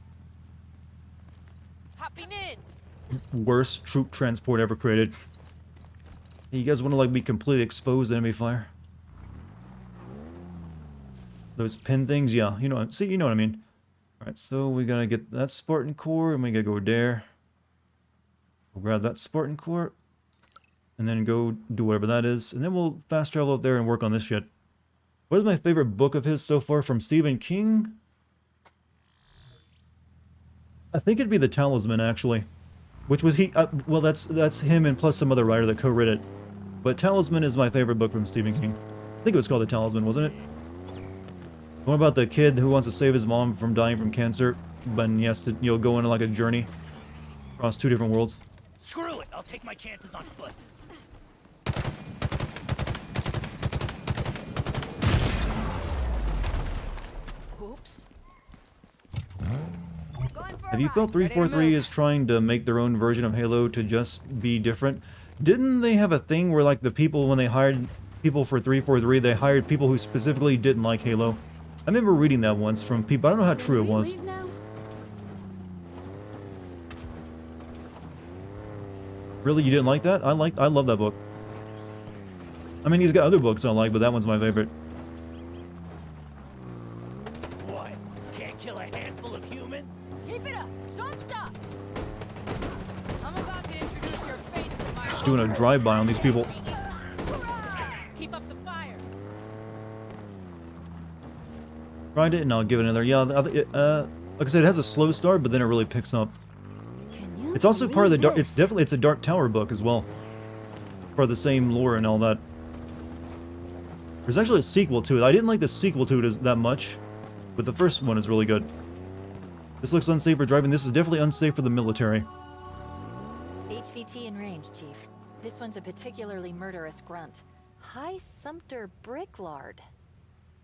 Hopping in. Worst troop transport ever created. Hey, you guys want to like be completely exposed to enemy fire? Those pin things, yeah. You know, see, you know what I mean. All right, so we gotta get that Spartan core, and we gotta go there. We'll grab that Spartan core, and then go do whatever that is, and then we'll fast travel up there and work on this shit. What is my favorite book of his so far from Stephen King? I think it'd be The Talisman, actually. Which was well, that's him and plus some other writer that co-wrote it. But Talisman is my favorite book from Stephen King. I think it was called The Talisman, wasn't it? The one about the kid who wants to save his mom from dying from cancer, but he has to, go on like a journey across 2 different worlds. Screw it! I'll take my chances on foot. Oops. Going for Have you felt 343 is trying to make their own version of Halo to just be different? Didn't they have a thing where, like, the people, when they hired people for 343, they hired people who specifically didn't like Halo? I remember reading that once from people. I don't know how true it was. Really, you didn't like that? I love that book. I mean, he's got other books I like, but that one's my favorite. What? Can't kill a handful of humans? Keep it up! Don't stop! I'm about to introduce your face to my... Just doing a drive-by on these people. Keep up the fire! Tried it, and I'll give it another. Yeah, like I said, it has a slow start, but then it really picks up. It's also part of the dark. It's a Dark Tower book as well, for the same lore and all that. There's actually a sequel to it. I didn't like the sequel to it that much, but the first one is really good. This looks unsafe for driving. This is definitely unsafe for the military. HVT in range, Chief. This one's a particularly murderous grunt. High Sumter Bricklard.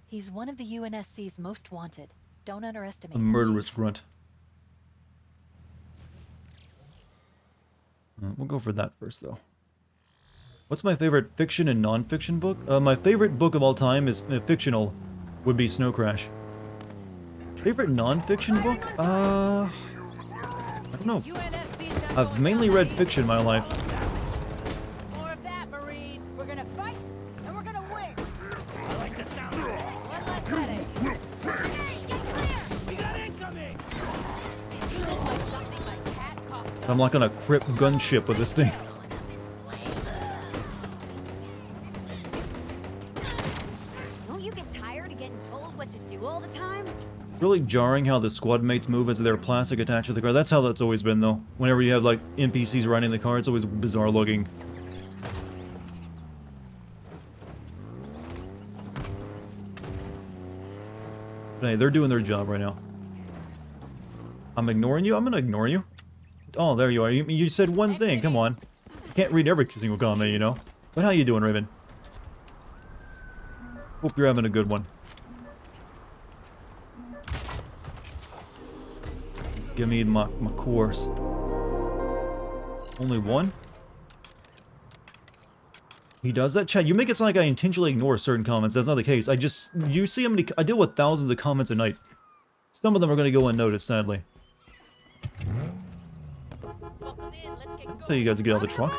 He's one of the UNSC's most wanted. Don't underestimate A him, murderous Chief. grunt. We'll go for that first, though. What's my favorite fiction and non-fiction book? My favorite book of all time is fictional. Would be Snow Crash. Favorite non-fiction book? I don't know. I've mainly read fiction in my life. More of that, Marine! We're gonna fight, and we're gonna win! I like the sound of it. One less headache. Hey, get clear! We got incoming! You look like something my cat caught. I'm like on a Crip gunship with this thing. Don't you get tired of getting told what to do all the time? Really jarring how the squad mates move as they're plastic attached to the car. That's how that's always been, though. Whenever you have, like, NPCs riding the car, it's always bizarre looking. But hey, they're doing their job right now. I'm ignoring you? I'm gonna ignore you. Oh, there you are. You said one thing. Come on. Can't read every single comment, you know. But how you doing, Raven? Hope you're having a good one. Give me my course. Only one? He does that? Chat, you make it sound like I intentionally ignore certain comments. That's not the case. You see how many... I deal with thousands of comments a night. Some of them are going to go unnoticed, sadly. Tell you guys to get out of the truck.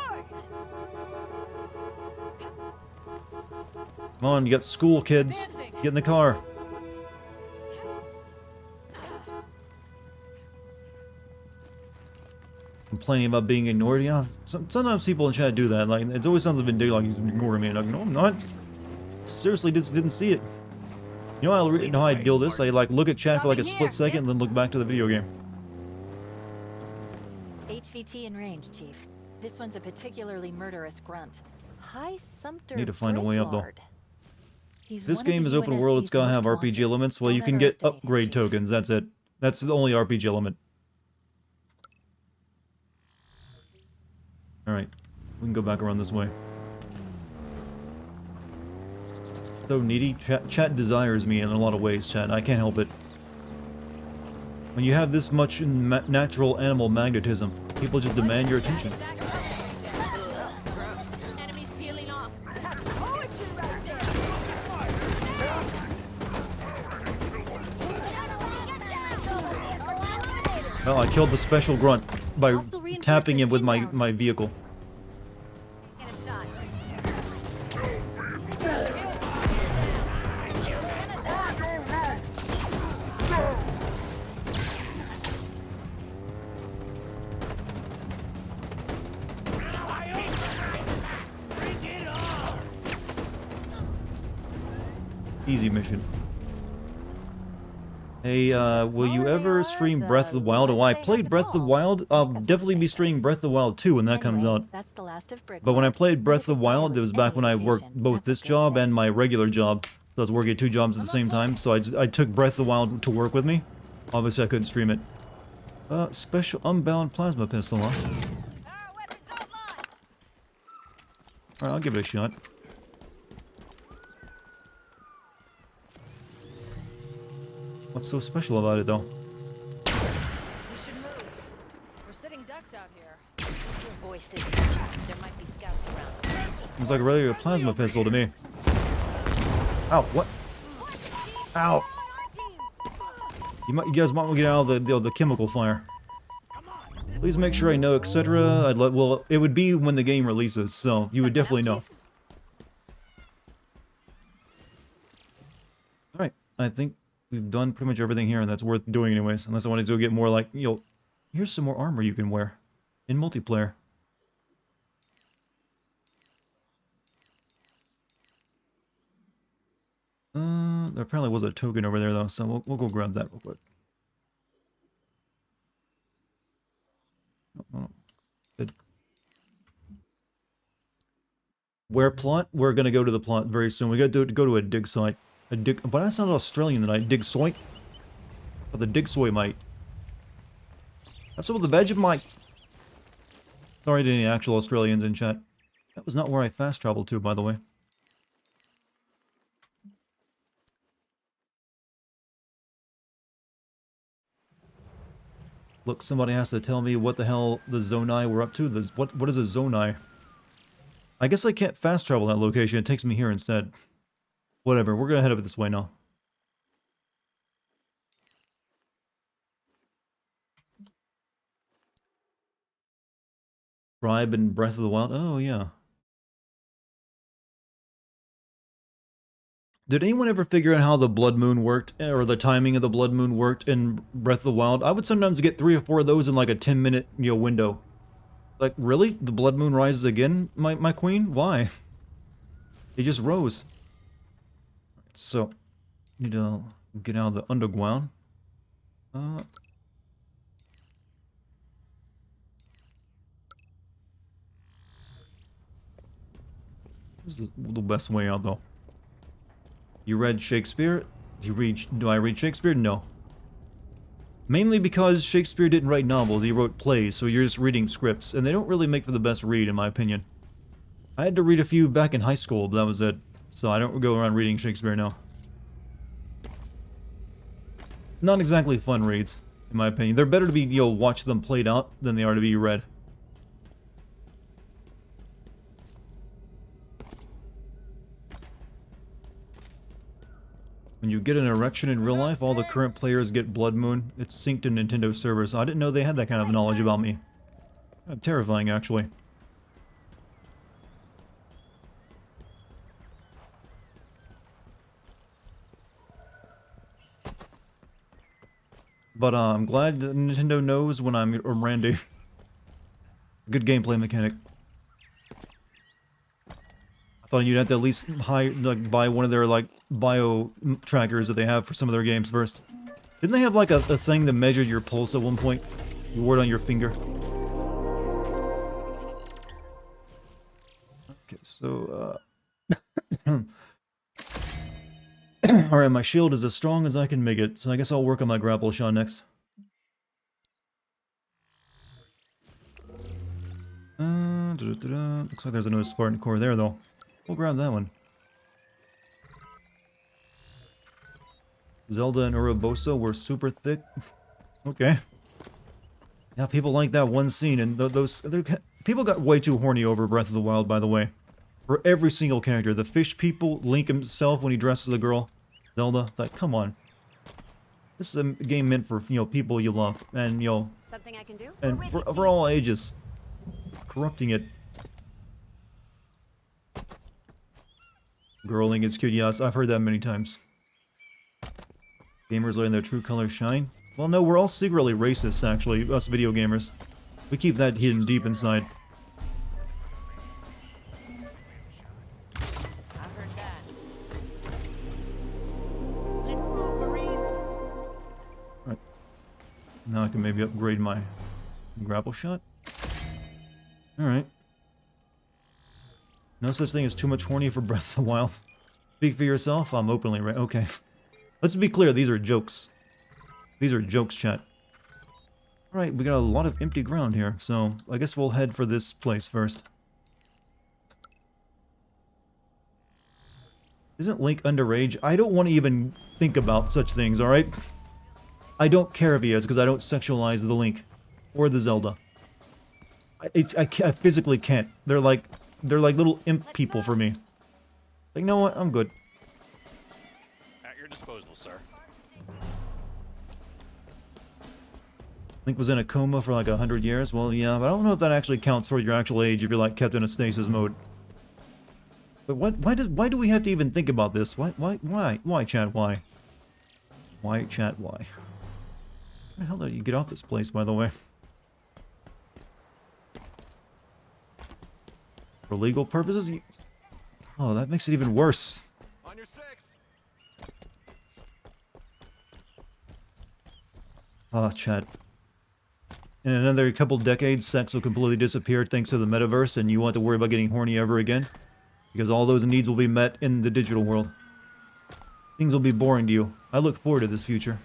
Come on, you got school kids. Get in the car. Complaining about being ignored. Yeah, sometimes people in chat do that. Like, it always sounds like like he's ignoring me. Like, no, I'm not. Seriously, didn't see it. You know how I deal with this? I like look at chat for like a split second, and then look back to the video game. HVT in range, Chief. This one's a particularly murderous grunt. High Sumter Need to find a way up, though. Bricklard. He's This one of the game is open world. It's gotta UNSC's have most RPG wanted. elements. Well, you Don't can get underestimate him, upgrade Chief. tokens. That's it. That's the only RPG element. Alright. We can go back around this way. So needy. Chat desires me in a lot of ways, chat. I can't help it. When you have this much natural animal magnetism, people just demand your attention. Enemies peeling off. Well, I killed the special grunt by Hostile reinforcements tapping him with inbound. my vehicle. Get a shot. Easy mission. Hey, will you ever stream Breath of the Wild? Oh, I played Breath of the Wild. I'll definitely be streaming Breath of the Wild 2 when that comes Anyway, out. That's the last of Bricklard. But when I played Breath What of if the his goal Wild, it was was back when I worked education? both That's a this good job thing. and my regular job. So I was working 2 jobs at the same time, so I took Breath of the Wild to work with me. Obviously, I couldn't stream it. Special unbound plasma pistol, huh? Our weapons online. Alright, I'll give it a shot. What's so special about it, though? We should voices. There might be scouts around. It's like a regular plasma pistol to me. Ow, what? Ow! You guys might want to get out of the chemical fire. Please make sure I know, etc. Well, it would be when the game releases, so you would definitely know. Alright, I think we've done pretty much everything here, and that's worth doing anyways. Unless I wanted to get more like, you know, here's some more armor you can wear in multiplayer. There apparently was a token over there though, so we'll go grab that real quick. Oh, good. Where plot? We're gonna go to the plot very soon. We got to go to a dig site. But that's not Australian tonight. Dig site? Oh, the dig soy mate. That's all the Vegemite. Sorry to any actual Australians in chat. That was not where I fast traveled to, by the way. Look, somebody has to tell me what the hell the Zonai were up to. What is a Zonai? I guess I can't fast travel that location. It takes me here instead. Whatever, we're gonna head up this way now. Tribe and Breath of the Wild. Oh, yeah. Did anyone ever figure out how the blood moon worked, or the timing of the blood moon worked in Breath of the Wild? I would sometimes get 3 or 4 of those in like a 10-minute, you know, window. Like, really? The blood moon rises again, my queen? Why? It just rose. So, need to get out of the underground. Where's the best way out, though? You read Shakespeare? Do I read Shakespeare? No. Mainly because Shakespeare didn't write novels, he wrote plays, so you're just reading scripts, and they don't really make for the best read, in my opinion. I had to read a few back in high school, but that was it. So I don't go around reading Shakespeare now. Not exactly fun reads, in my opinion. They're better to be, you know, watch them played out than they are to be read. When you get an erection in real life, all the current players get Blood Moon. It's synced to Nintendo servers. I didn't know they had that kind of knowledge about me. Terrifying, actually. But I'm glad that Nintendo knows when I'm Randy. Good gameplay mechanic. I thought you'd have to at least buy one of their like bio trackers that they have for some of their games first. Didn't they have like a thing that measured your pulse at one point? You wore it on your finger. Okay, so alright, my shield is as strong as I can make it, so I guess I'll work on my grapple shot next. Looks like there's another Spartan core there, though. We'll grab that one. Zelda and Urobosa were super thick. Okay. Yeah, people like that one scene, and people got way too horny over Breath of the Wild, by the way. For every single character. The fish people, Link himself when he dresses a girl, Zelda, like, come on. This is a game meant for, you know, people you love, and, you know, Something I can do? and for all ages. Corrupting it. Girl Link is cute, yes, I've heard that many times. Gamers letting their true colors shine? Well, no, we're all secretly racist, actually, us video gamers. We keep that hidden deep inside. I heard that. Let's move, Marines. Right. Now I can maybe upgrade my grapple shot. Alright. No such thing as too much horny for Breath of the Wild. Speak for yourself, I'm openly right. Okay. Let's be clear, these are jokes. These are jokes, chat. Alright, we got a lot of empty ground here, so I guess we'll head for this place first. Isn't Link underage? I don't want to even think about such things, alright? I don't care if he is, because I don't sexualize the Link. Or the Zelda. I physically can't. They're like little imp people for me. Like, you know what? I'm good. At your disposal, sir. Link was in a coma for like 100 years. Well, yeah, but I don't know if that actually counts for your actual age if you're like kept in a stasis mode. But why do we have to even think about this? Why, chat, why? Why, chat, why? How the hell did you get off this place, by the way? For legal purposes? Oh, that makes it even worse. On your six. Ah, chat. In another couple decades, sex will completely disappear thanks to the metaverse, and you won't have to worry about getting horny ever again. Because all those needs will be met in the digital world. Things will be boring to you. I look forward to this future.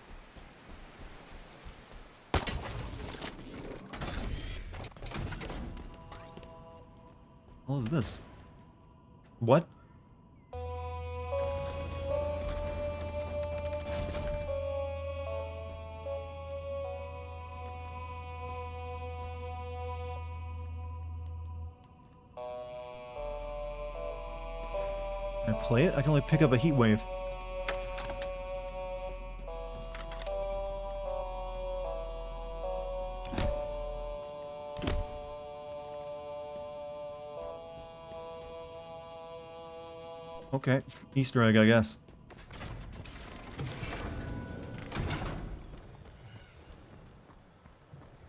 What is this? What? Can I play it? I can only pick up a heat wave. Okay, Easter egg, I guess.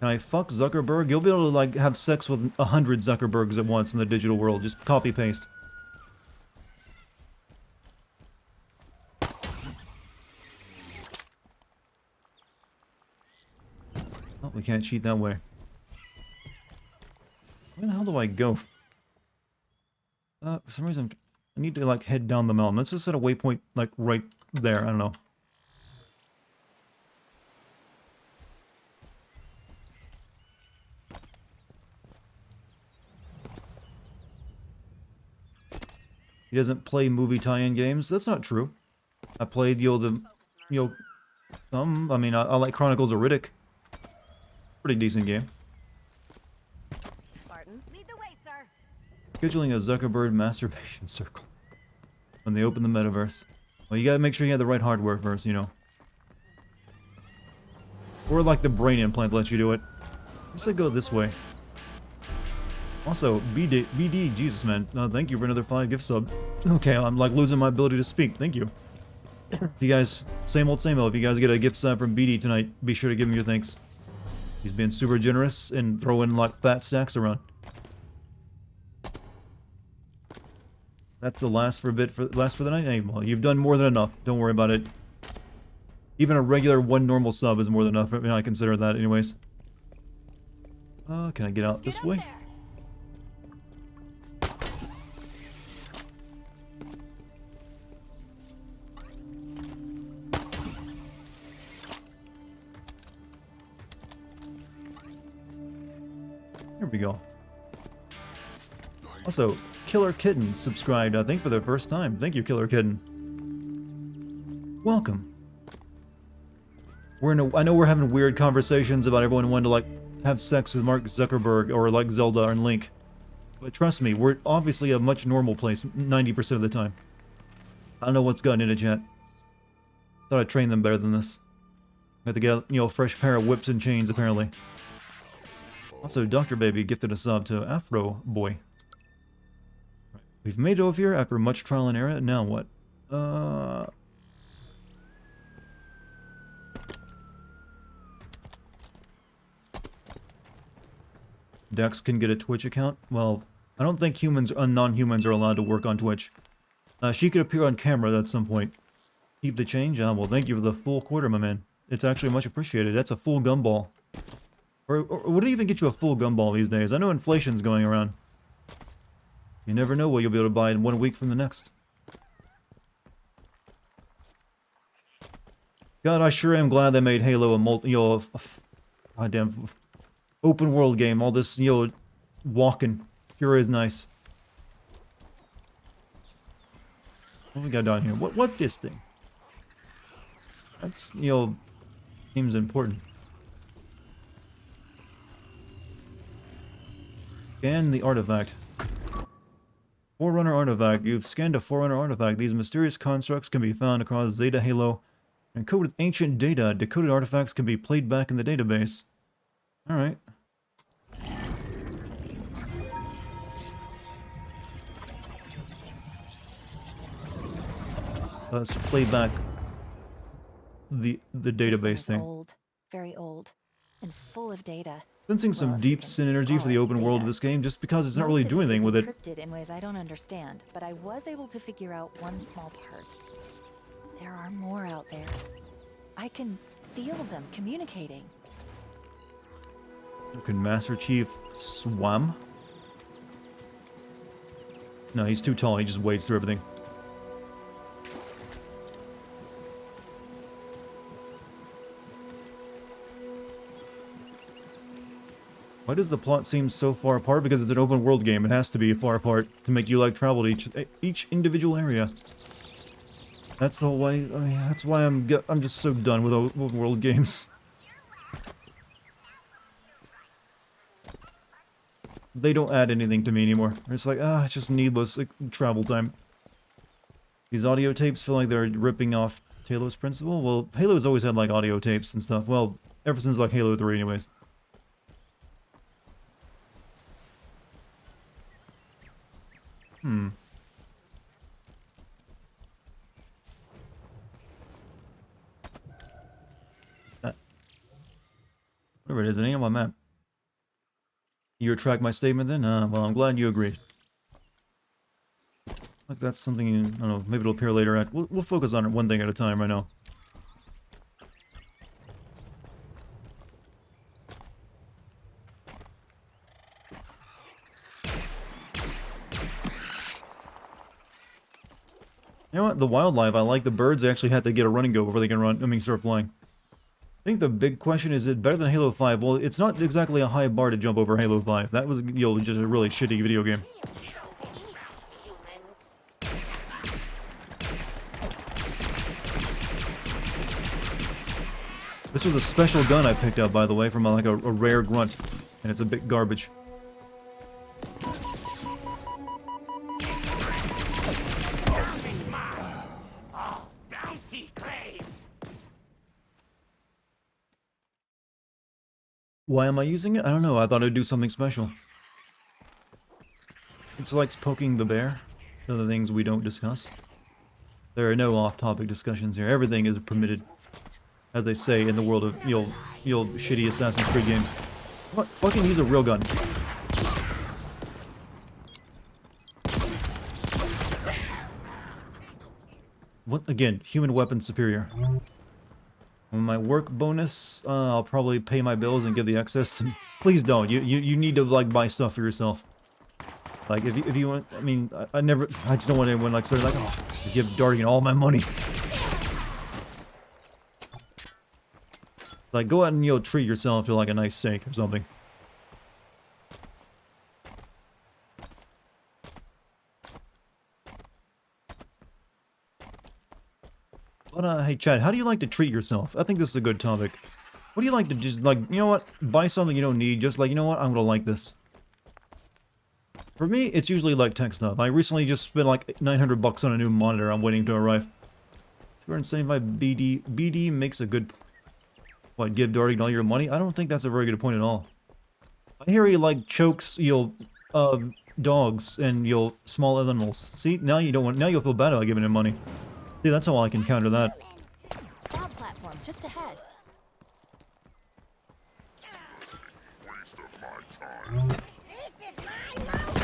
Can I fuck Zuckerberg? You'll be able to, like, have sex with 100 Zuckerbergs at once in the digital world. Just copy-paste. Oh, we can't cheat that way. Where the hell do I go? For some reason, I need to, like, head down the mountain. Let's just set a waypoint, like, right there. I don't know. He doesn't play movie tie-in games. That's not true. I played, some. I mean, I like Chronicles of Riddick. Pretty decent game. Spartan, lead the way, sir. Scheduling a Zuckerberg masturbation circle. When they open the metaverse. Well, you gotta make sure you have the right hardware first, you know. Or like the brain implant lets you do it. Let's go this way. Also, BD, Jesus man, thank you for another 5 gift sub. Okay, I'm like losing my ability to speak, thank you. If you guys, same old, if you guys get a gift sub from BD tonight, be sure to give him your thanks. He's been super generous and throwing like fat stacks around. That's the last for the night? Hey, well, you've done more than enough, don't worry about it. Even a regular one normal sub is more than enough, I mean, I consider that anyways. Can I get out this way? Here we go. Also, Killer Kitten subscribed, I think, for the first time. Thank you, Killer Kitten. Welcome. I know we're having weird conversations about everyone wanting to, like, have sex with Mark Zuckerberg or, like, Zelda and Link. But trust me, we're obviously a much normal place 90% of the time. I don't know what's gotten into chat. Thought I'd train them better than this. Have to get a, fresh pair of whips and chains, apparently. Also, Dr. Baby gifted a sub to Afro Boy. We've made it over here after much trial and error. Now what? Dex can get a Twitch account? Well, I don't think humans and non-humans are allowed to work on Twitch. She could appear on camera at some point. Keep the change? Well, thank you for the full quarter, my man. It's actually much appreciated. That's a full gumball. Or would it even get you a full gumball these days? I know inflation's going around. You never know what you'll be able to buy in 1 week from the next. God, I sure am glad they made Halo a goddamn open world game. All this, walking sure is nice. What we got down here? What this thing? That's, seems important. Scan the artifact. Forerunner artifact. You've scanned a Forerunner artifact. These mysterious constructs can be found across Zeta Halo. Encoded with ancient data. Decoded artifacts can be played back in the database. Alright. Let's play back the database thing. Old, very old, and full of data. Sensing some Well, if deep you can synergy for call the it open world of data. this game, just because it's not Most really of doing anything is with it. encrypted in ways I don't understand, but I was able to figure out one small part. There are more out there. I can feel them communicating. Can Master Chief swim? No, he's too tall. He just wades through everything. Why does the plot seem so far apart? Because it's an open world game. It has to be far apart to make you like travel to each individual area. That's the way. I mean, that's why I'm just so done with open world games. They don't add anything to me anymore. It's like, it's just needless like, travel time. These audio tapes feel like they're ripping off Halo's principle. Well, Halo's always had like audio tapes and stuff. Well, ever since like Halo 3 anyways. Whatever it is, it ain't on my map. You retract my statement then? Well, I'm glad you agreed. Like that's something, I don't know, maybe it'll appear later. We'll focus on it one thing at a time right now. You know what? The wildlife, I like the birds. They actually have to get a run and go before they can run. I mean, start flying. I think the big question is it better than Halo 5? Well, it's not exactly a high bar to jump over Halo 5. That was, just a really shitty video game. This was a special gun I picked up, by the way, from like a rare grunt, and it's a bit garbage. Why am I using it? I don't know. I thought it'd do something special. It's like poking the bear. They're the things we don't discuss. There are no off-topic discussions here. Everything is permitted, as they say in the world of the old shitty Assassin's Creed games. What? Fucking use a real gun. What? Again, human weapon superior. On my work bonus, I'll probably pay my bills and give the excess. Please don't. You need to like buy stuff for yourself. Like if you want, I mean, I just don't want anyone like sort of like, oh, give Dartigan all my money. Like go out and treat yourself to like a nice steak or something. But hey Chad, how do you like to treat yourself? I think this is a good topic. What do you like to just like, you know what? Buy something you don't need, just like, you know what? I'm gonna like this. For me, it's usually like tech stuff. I recently just spent like 900 bucks on a new monitor. I'm waiting to arrive. 275 BD makes a good... What, give Dartigan all your money? I don't think that's a very good point at all. I hear he like chokes, dogs and small animals. See, now you don't want, now you'll feel bad about giving him money. See, that's how I can counter that. Sound platform just ahead. This is my moment.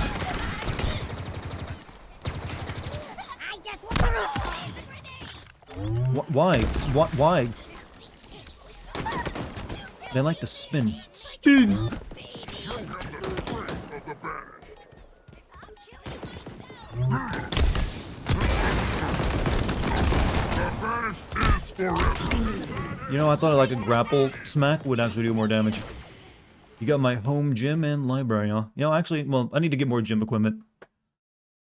I just want Why? Why? They like to spin. Spin! You know, I thought like a grapple smack would actually do more damage. You got my home gym and library, huh? You know, actually, well, I need to get more gym equipment.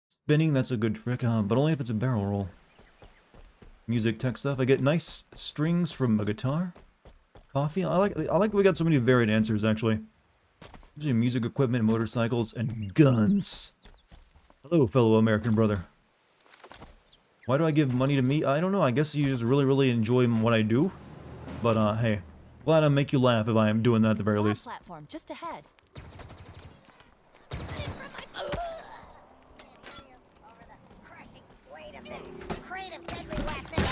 Spinning, that's a good trick, but only if it's a barrel roll. Music, tech stuff. I get nice strings from a guitar. Coffee. I like we got so many varied answers, actually. Usually music equipment, motorcycles, and guns. Hello, fellow American brother. Why do I give money to me? I don't know. I guess you just really enjoy what I do. But, hey. Glad I make you laugh if I am doing that at the very least. Platform just ahead. Over the crushing weight of this crate of deadly weapons.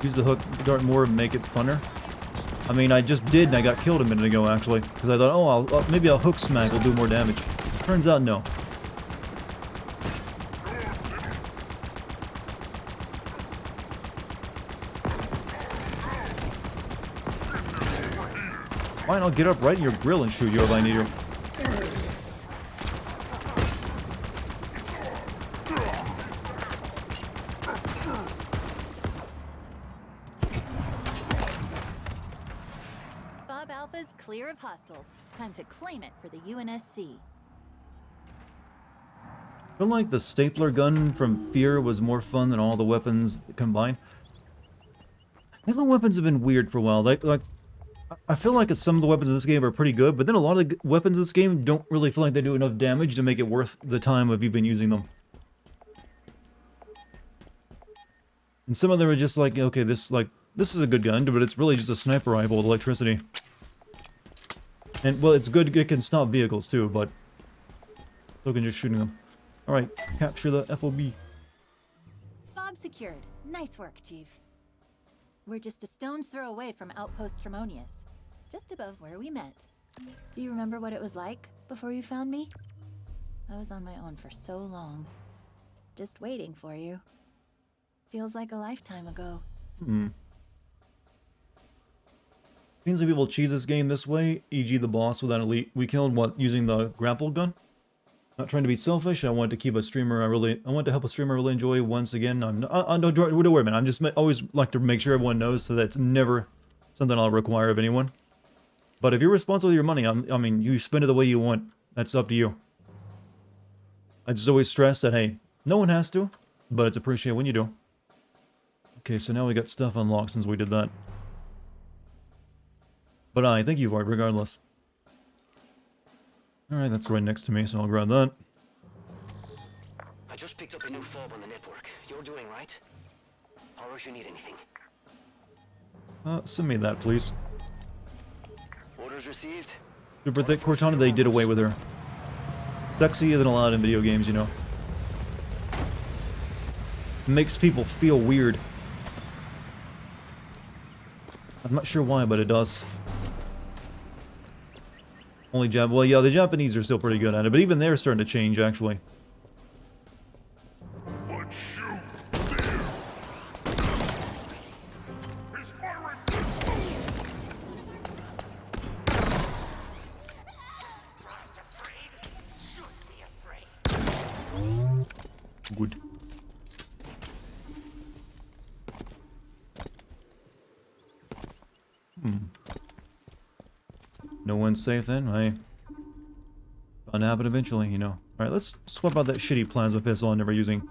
Use the hook, dart more, make it funner. I mean, I just did, and I got killed a minute ago, actually. Because I thought, oh, maybe a hook smack will do more damage. Turns out, no. Fine, I'll get up right in your grill and shoot you if I need to. Fob Alpha's clear of hostiles. Time to claim it for the UNSC. I feel like the stapler gun from Fear was more fun than all the weapons combined. Halo weapons have been weird for a while. I feel like some of the weapons in this game are pretty good, but then a lot of the weapons in this game don't really feel like they do enough damage to make it worth the time of you been using them. And some of them are just like, okay, this is a good gun, but it's really just a sniper rifle with electricity. And, well, it's good, it can stop vehicles too, but still can just shooting them. Alright, capture the FOB. Fob secured. Nice work, Chief. We're just a stone's throw away from Outpost Tremonius. Just above where we met. Do you remember what it was like before you found me? I was on my own for so long. Just waiting for you. Feels like a lifetime ago. Seems like people cheese this game this way, e.g. the boss with that elite we killed, using the grapple gun? Not trying to be selfish, I wanted to keep a streamer I want to help a streamer I really enjoy once again. Don't worry, man. I'm just always like to make sure everyone knows so that it's never something I'll require of anyone. But if you're responsible with your money, I mean, you spend it the way you want. That's up to you. I just always stress that, hey, no one has to, but it's appreciated when you do. Okay, so now we got stuff unlocked since we did that. But I thank you for it regardless. Alright, that's right next to me, so I'll grab that. I just picked up a new fob on the network. You're doing right? Or if you need anything. Send me that, please. Orders received. Super thick Cortana, they did away with her. Sexy isn't allowed in video games, you know. Makes people feel weird. I'm not sure why, but it does. Only well, yeah, the Japanese are still pretty good at it, but even they're starting to change, actually. Good. No one's safe then? Gonna happen eventually, you know. Alright, let's swap out that shitty plasma pistol I'm never using.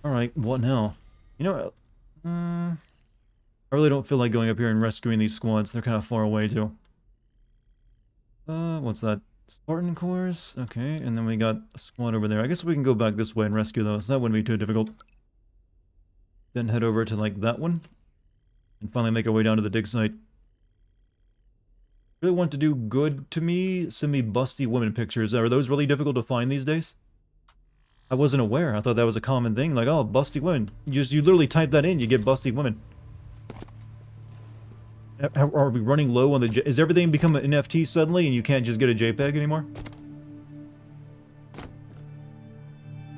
Alright, what now? You know, I really don't feel like going up here and rescuing these squads. They're kind of far away, too. What's that? Spartan cores? Okay, and then we got a squad over there. I guess we can go back this way and rescue those. That wouldn't be too difficult. Then head over to, like, that one. And finally make our way down to the dig site. Really want to do good to me? Send me busty women pictures. Are those really difficult to find these days? I wasn't aware. I thought that was a common thing. Like, oh, busty women. You literally type that in, you get busty women. Are we running low on the... Is everything become an NFT suddenly and you can't just get a JPEG anymore?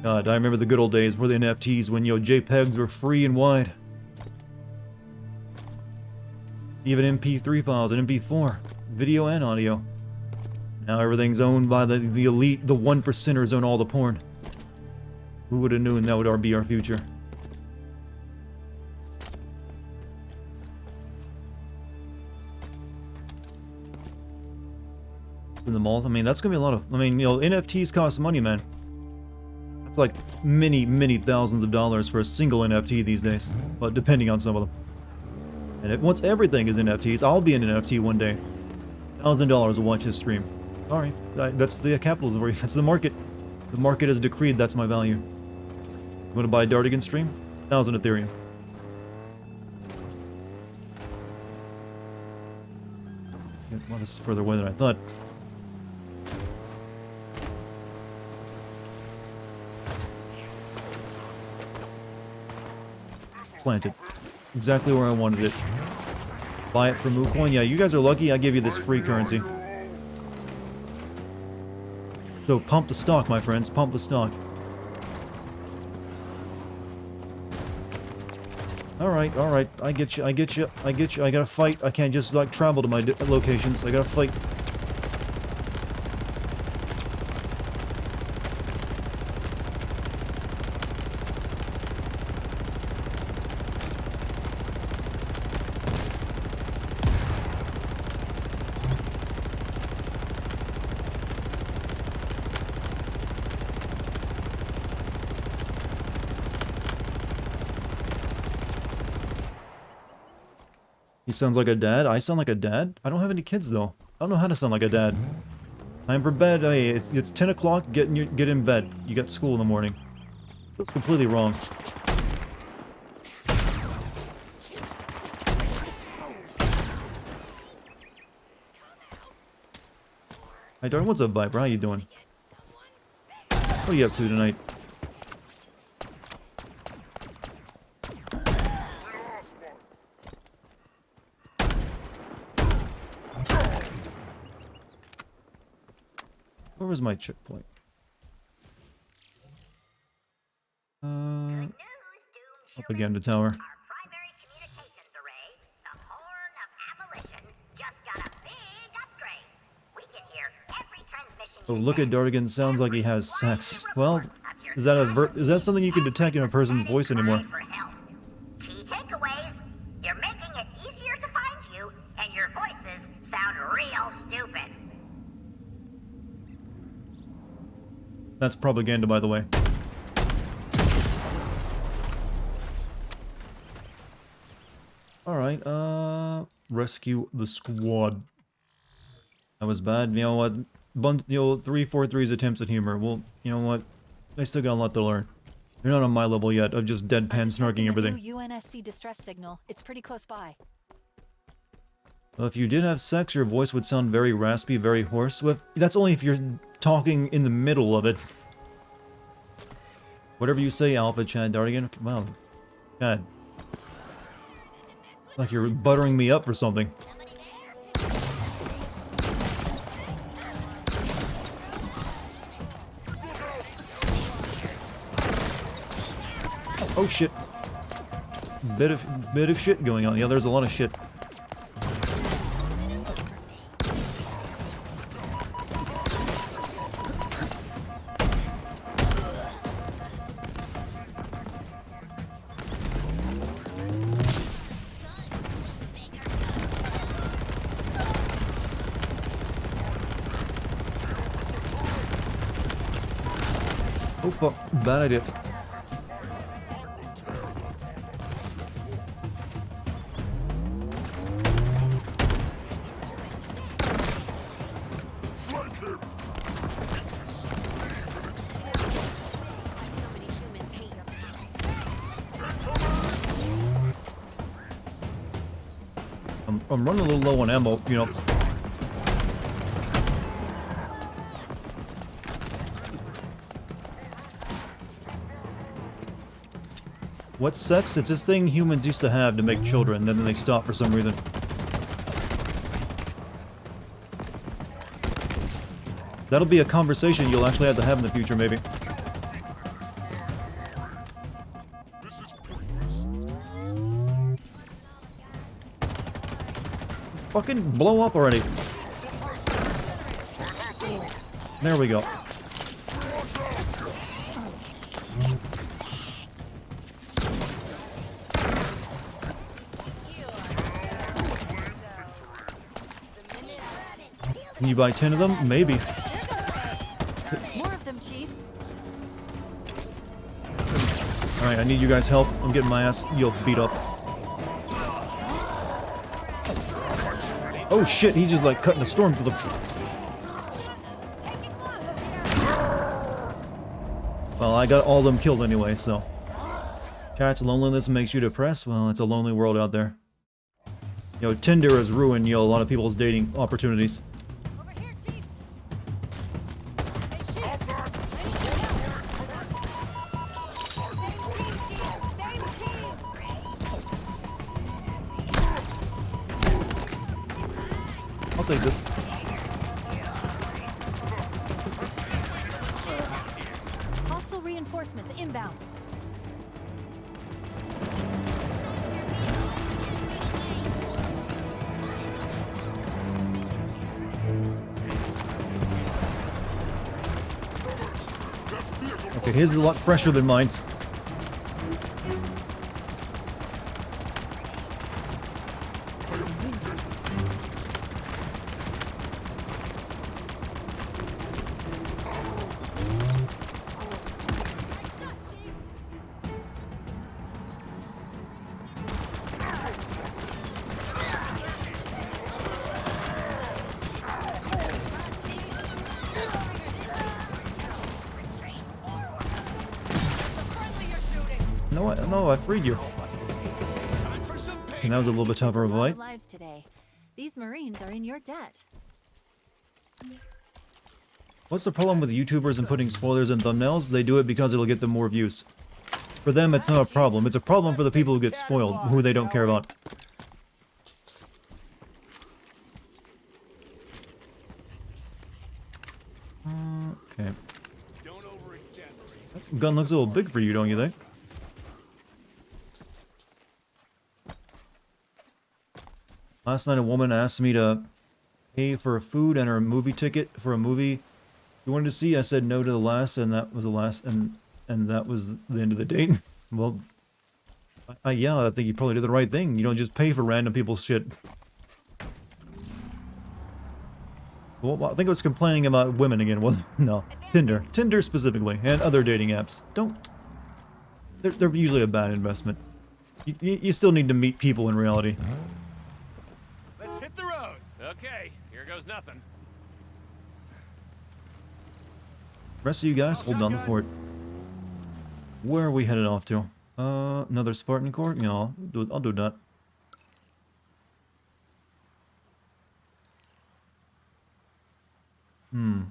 God, I remember the good old days where the NFTs when, JPEGs were free and wide. Even MP3 files and MP4. Video and audio. Now everything's owned by the elite. The 1%ers own all the porn. Who would have known that would be our future? in the mall. I mean, that's gonna be a lot of. I mean, you know, NFTs cost money, man. It's like many thousands of dollars for a single NFT these days, but depending on some of them. And once everything is NFTs, I'll be an NFT one day. $1,000 to watch his stream. Sorry, that's the capitalism for you. That's the market. The market has decreed that's my value. You want to buy a Dartigan stream? 1,000 Ethereum. Well, this is further away than I thought. Planted. Exactly where I wanted it. Buy it for MooCoin. Yeah, you guys are lucky I give you this free currency. So pump the stock, my friends. Pump the stock. Alright, alright. I get you, I get you, I get you. I gotta fight. I can't just, like, travel to my locations. I gotta fight. He sounds like a dad. I sound like a dad? I don't have any kids, though. I don't know how to sound like a dad. Time for bed. Hey, it's 10 o'clock. Get in bed. You got school in the morning. That's completely wrong. Hi, Darwin. What's up, Viper? How you doing? What are you up to tonight? Where was my checkpoint? Up again the tower. Oh, look at Dartigan. Sounds like he has sex. Well, is that something you can detect in a person's voice anymore? Key takeaways: you're making it easier to find you, and your voices sound real stupid. That's propaganda, by the way. Alright, rescue the squad. That was bad. You know what? 343's attempts at humor. Well, you know what? I still got a lot to learn. You're not on my level yet of just deadpan snarking everything. New UNSC distress signal. It's pretty close by. Well, if you did have sex, your voice would sound very raspy, very hoarse. Well, that's only if you're talking in the middle of it. Whatever you say, Alpha Chad Dartigan. Wow. God. It's like you're buttering me up for something. Oh shit. Bit of shit going on. Yeah, there's a lot of shit. Oh fuck, bad idea. I'm running a little low on ammo, you know. What's sex? It's this thing humans used to have to make children, then they stopped for some reason. That'll be a conversation you'll actually have to have in the future, maybe. Fucking blow up already. There we go. Can you buy 10 of them? Maybe. More of them, Chief. Alright, I need you guys' help. I'm getting my ass beat up. Oh shit, he's just like cutting a storm through the... Well, I got all of them killed anyway, so... Chat's loneliness makes you depressed? Well, it's a lonely world out there. You know, Tinder has ruined, you know, a lot of people's dating opportunities. Over here, Chief. Hey, Chief. Same team. I'll take this. Hostile reinforcements inbound. Okay, his is a lot fresher than mine. No, I freed you. And that was a little bit tougher of a fight. Lives today. These Marines are in your debt. What's the problem with YouTubers and putting spoilers in thumbnails? They do it because it'll get them more views. For them, it's not a problem. It's a problem for the people who get spoiled, who they don't care about. Okay. Gun looks a little big for you, don't you think? Last night a woman asked me to pay for food and her movie ticket for a movie you wanted to see. I said no to the last, and that was the last, and that was the end of the date. Well, yeah, I think you probably did the right thing. You don't just pay for random people's shit. Well, I think I was complaining about women again, wasn't it? No. Tinder specifically, and other dating apps. They're usually a bad investment. You still need to meet people in reality. Let's hit the road. Okay, here goes nothing. Rest of you guys, hold down the fort. Where are we headed off to? Another Spartan Court? Yeah, I'll do that.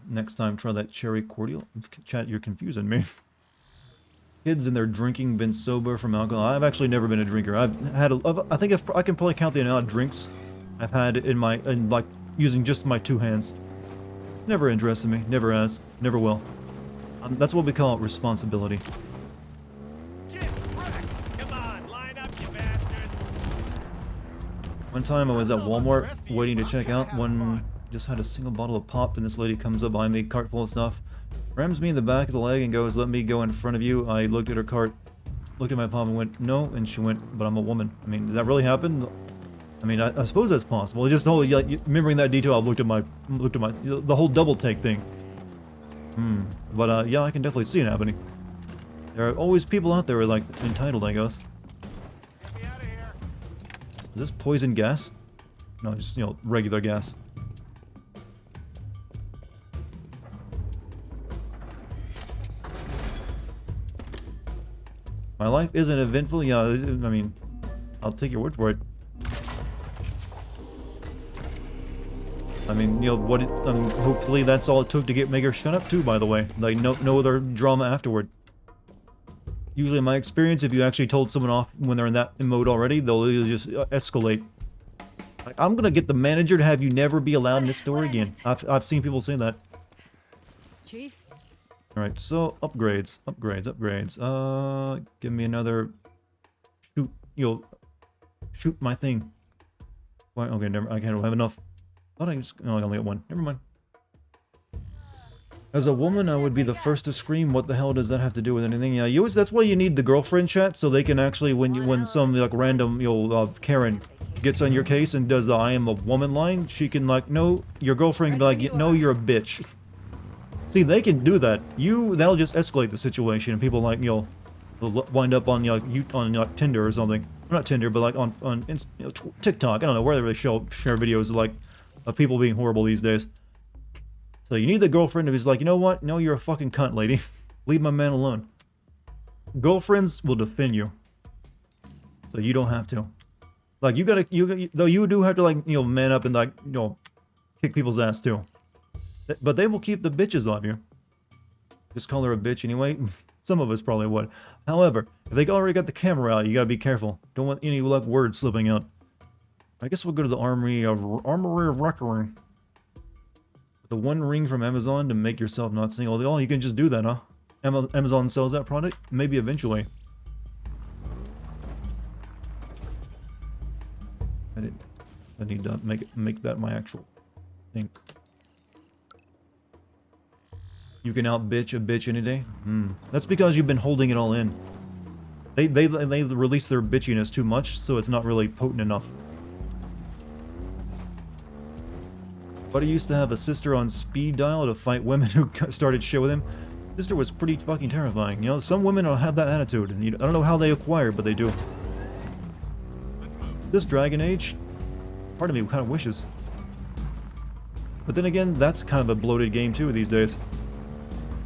Next time try that cherry cordial. Chat, you're confusing me. Kids and their drinking, been sober from alcohol. I've actually never been a drinker. I've had I think I can probably count the amount of drinks I've had in like using just my two hands. Never interested me. Never has. Never will. That's what we call responsibility. Get wrecked. Come on, line up, you bastard. One time I was at Walmart waiting to check out when just had a single bottle of pop, and this lady comes up behind me, cart full of stuff, rams me in the back of the leg and goes, "Let me go in front of you." I looked at her cart, looked at my pop and went, "No," and she went, "But I'm a woman." I mean, did that really happen? I mean, I suppose that's possible. Just whole, remembering that detail, I looked at the whole double take thing. But yeah, I can definitely see it happening. There are always people out there who are like entitled, I guess. Get me out of here. Is this poison gas? No, just regular gas. My life isn't eventful. Yeah, I mean, I'll take your word for it. I mean, hopefully that's all it took to make her shut up too, by the way. Like, no other drama afterward. Usually in my experience, if you actually told someone off when they're in that mode already, they'll just escalate. Like, I'm gonna get the manager to have you never be allowed in this store again. I've seen people say that. Chief? Alright, so upgrades. Give me another shoot my thing. Why? Okay, never. I can't have enough. I only got one. Never mind. As a woman, I would be the first to scream. What the hell does that have to do with anything? Yeah, that's why you need the girlfriend chat, so they can actually, when some like random Karen gets on your case and does the "I am a woman" line, she can like, no, your girlfriend can be like, no, you're a bitch. See, they can do that. That'll just escalate the situation, and people like, you know, wind up on on Tinder or something. Not Tinder, but like on TikTok. I don't know, wherever they share videos of like of people being horrible these days. So you need the girlfriend who's like, you know what? No, you're a fucking cunt, lady. Leave my man alone. Girlfriends will defend you, so you don't have to. Like you do have to, like, you know, man up and, like, you know, kick people's ass too. But they will keep the bitches on you. Just call her a bitch anyway. Some of us probably would. However, if they already got the camera out, you gotta be careful. Don't want any like words slipping out. I guess we'll go to the Armory of Record. The one ring from Amazon to make yourself not single. Oh, you can just do that, huh? Amazon sells that product? Maybe eventually. I need to make that my actual thing. You can out bitch a bitch any day? That's because you've been holding it all in. They release their bitchiness too much, so it's not really potent enough. Buddy used to have a sister on speed dial to fight women who started shit with him. Sister was pretty fucking terrifying. You know, some women have that attitude, and I don't know how they acquire it, but they do. This Dragon Age, part of me kind of wishes. But then again, that's kind of a bloated game too these days.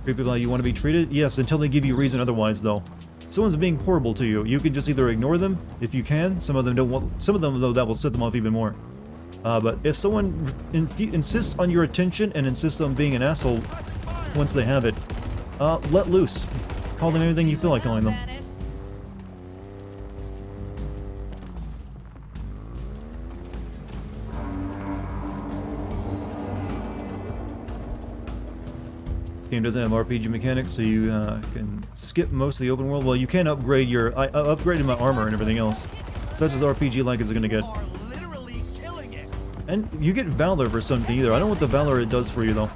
Treat people how you want to be treated? Yes, until they give you reason otherwise, though. If someone's being horrible to you, you can just either ignore them if you can. Some of them don't want. Some of them, though, that will set them off even more. But if someone insists on your attention and insists on being an asshole once they have it, let loose. Call them anything you feel like calling them. This game doesn't have RPG mechanics, so you can skip most of the open world. Well, you can upgrade your... I upgraded my armor and everything else. So that's as RPG-like as it's gonna get. And you get Valor for something either. I don't know what the Valor it does for you, though.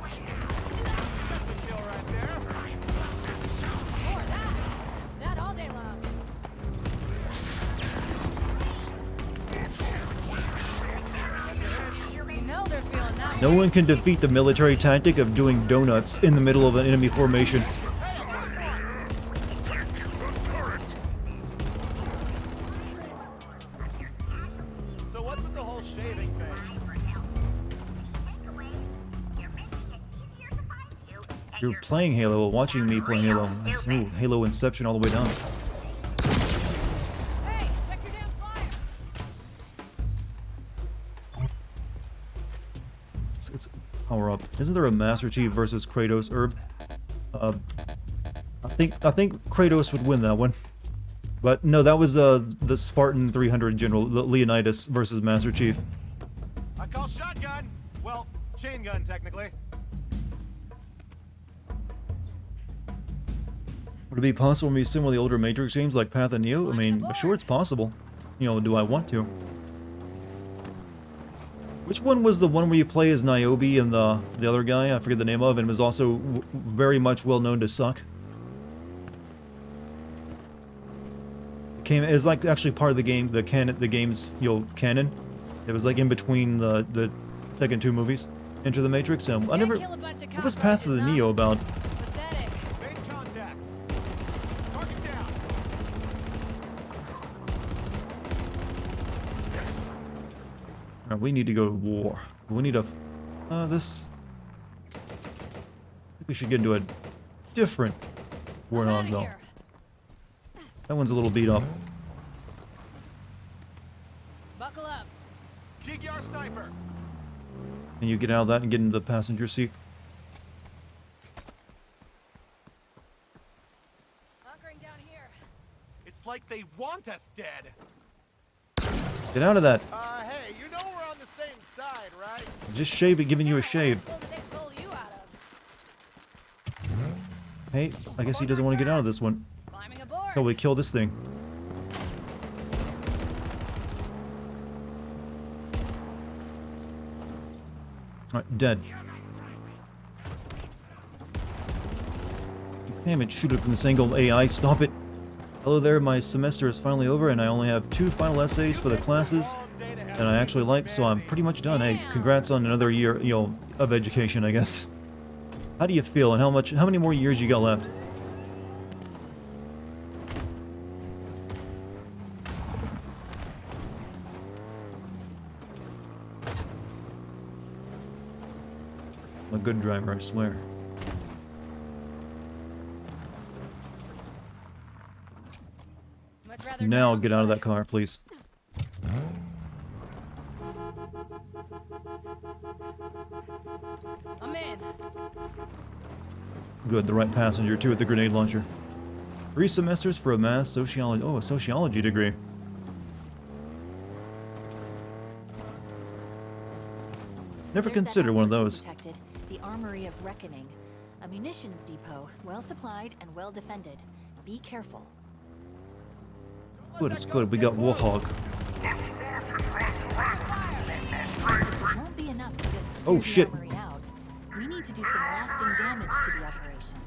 No one can defeat the military tactic of doing donuts in the middle of an enemy formation. So what's with the whole shaving thing? You're playing Halo, watching me play Halo. That's, ooh, Halo Inception all the way down. Hey, check your damn fire! It's power up. Isn't there a Master Chief versus Kratos herb? I think Kratos would win that one. But no, that was the Spartan 300 General Leonidas versus Master Chief. I call shotgun. Well, chain gun technically. Would it be possible to be similar to the older Matrix games like Path and Neo? I mean, sure, it's possible. You know, do I want to? Which one was the one where you play as Niobe and the other guy? I forget the name of, and was also very much well known to suck. It was like actually part of the game, the game's, you know, canon. It was like in between the second two movies, Enter the Matrix. I never. What was Path of the Neo about? Make contact. Target down. Alright, we need to go to war. We need a... this... I think we should get into a different warthog, though. That one's a little beat up. Buckle up. Kick your sniper. Can you get out of that and get into the passenger seat? Hunkering down here. It's like they want us dead. Get out of that! Hey, you know we're on the same side, right? Just shave it, giving you a shave. What did they pull you out of? Hey, I guess he doesn't want to get out of this one. Climbing aboard. Till we kill this thing. Alright, dead. Damn it, shoot it from this angle, AI, stop it! Hello there, my semester is finally over and I only have 2 final essays for the classes. and I actually like, so I'm pretty much done. Hey, congrats on another year, you know, of education, I guess. How do you feel, and how many more years you got left? I'm a good driver, I swear. Much rather Now die on get out of foot. that car, please. I'm in. Good, the right passenger too with the grenade launcher. 3 semesters for a mass sociology. Oh, a sociology degree. Never There's that considered one of outpost those. we protected, the Armory of Reckoning. A munitions depot, well supplied and well defended. Be careful. Good, it's good. We got Warhog. It won't be enough to just Oh, clear shit. the armory out. We need to do some lasting damage to the operation.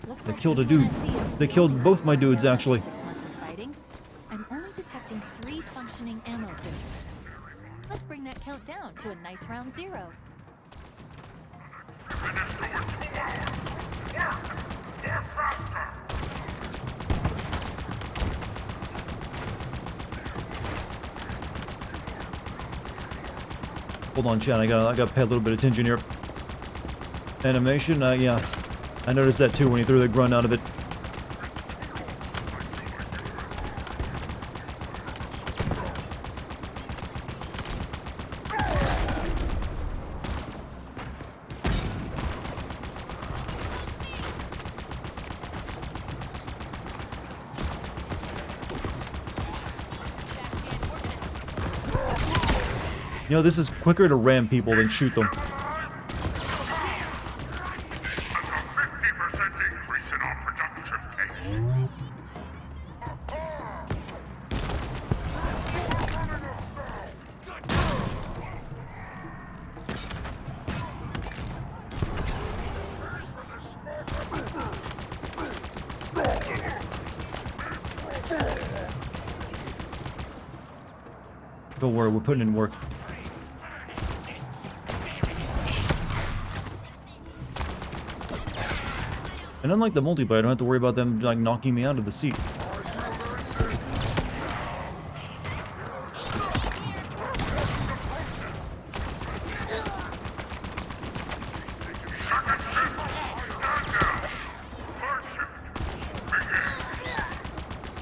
Looks They like killed the a dude. UNSC is They the killed only both my hardware dudes, after actually. 6 months of fighting. I'm only detecting 3 functioning ammo printers. Let's bring that count down to a nice round 0. Hold on, Chad. I gotta pay a little bit of attention here. Animation, yeah. I noticed that too when he threw the grunt out of it. You know, this is quicker to ram people than shoot them. 50% increase in our production pace. Don't worry, we're putting in work. And unlike the multiplayer, I don't have to worry about them like knocking me out of the seat.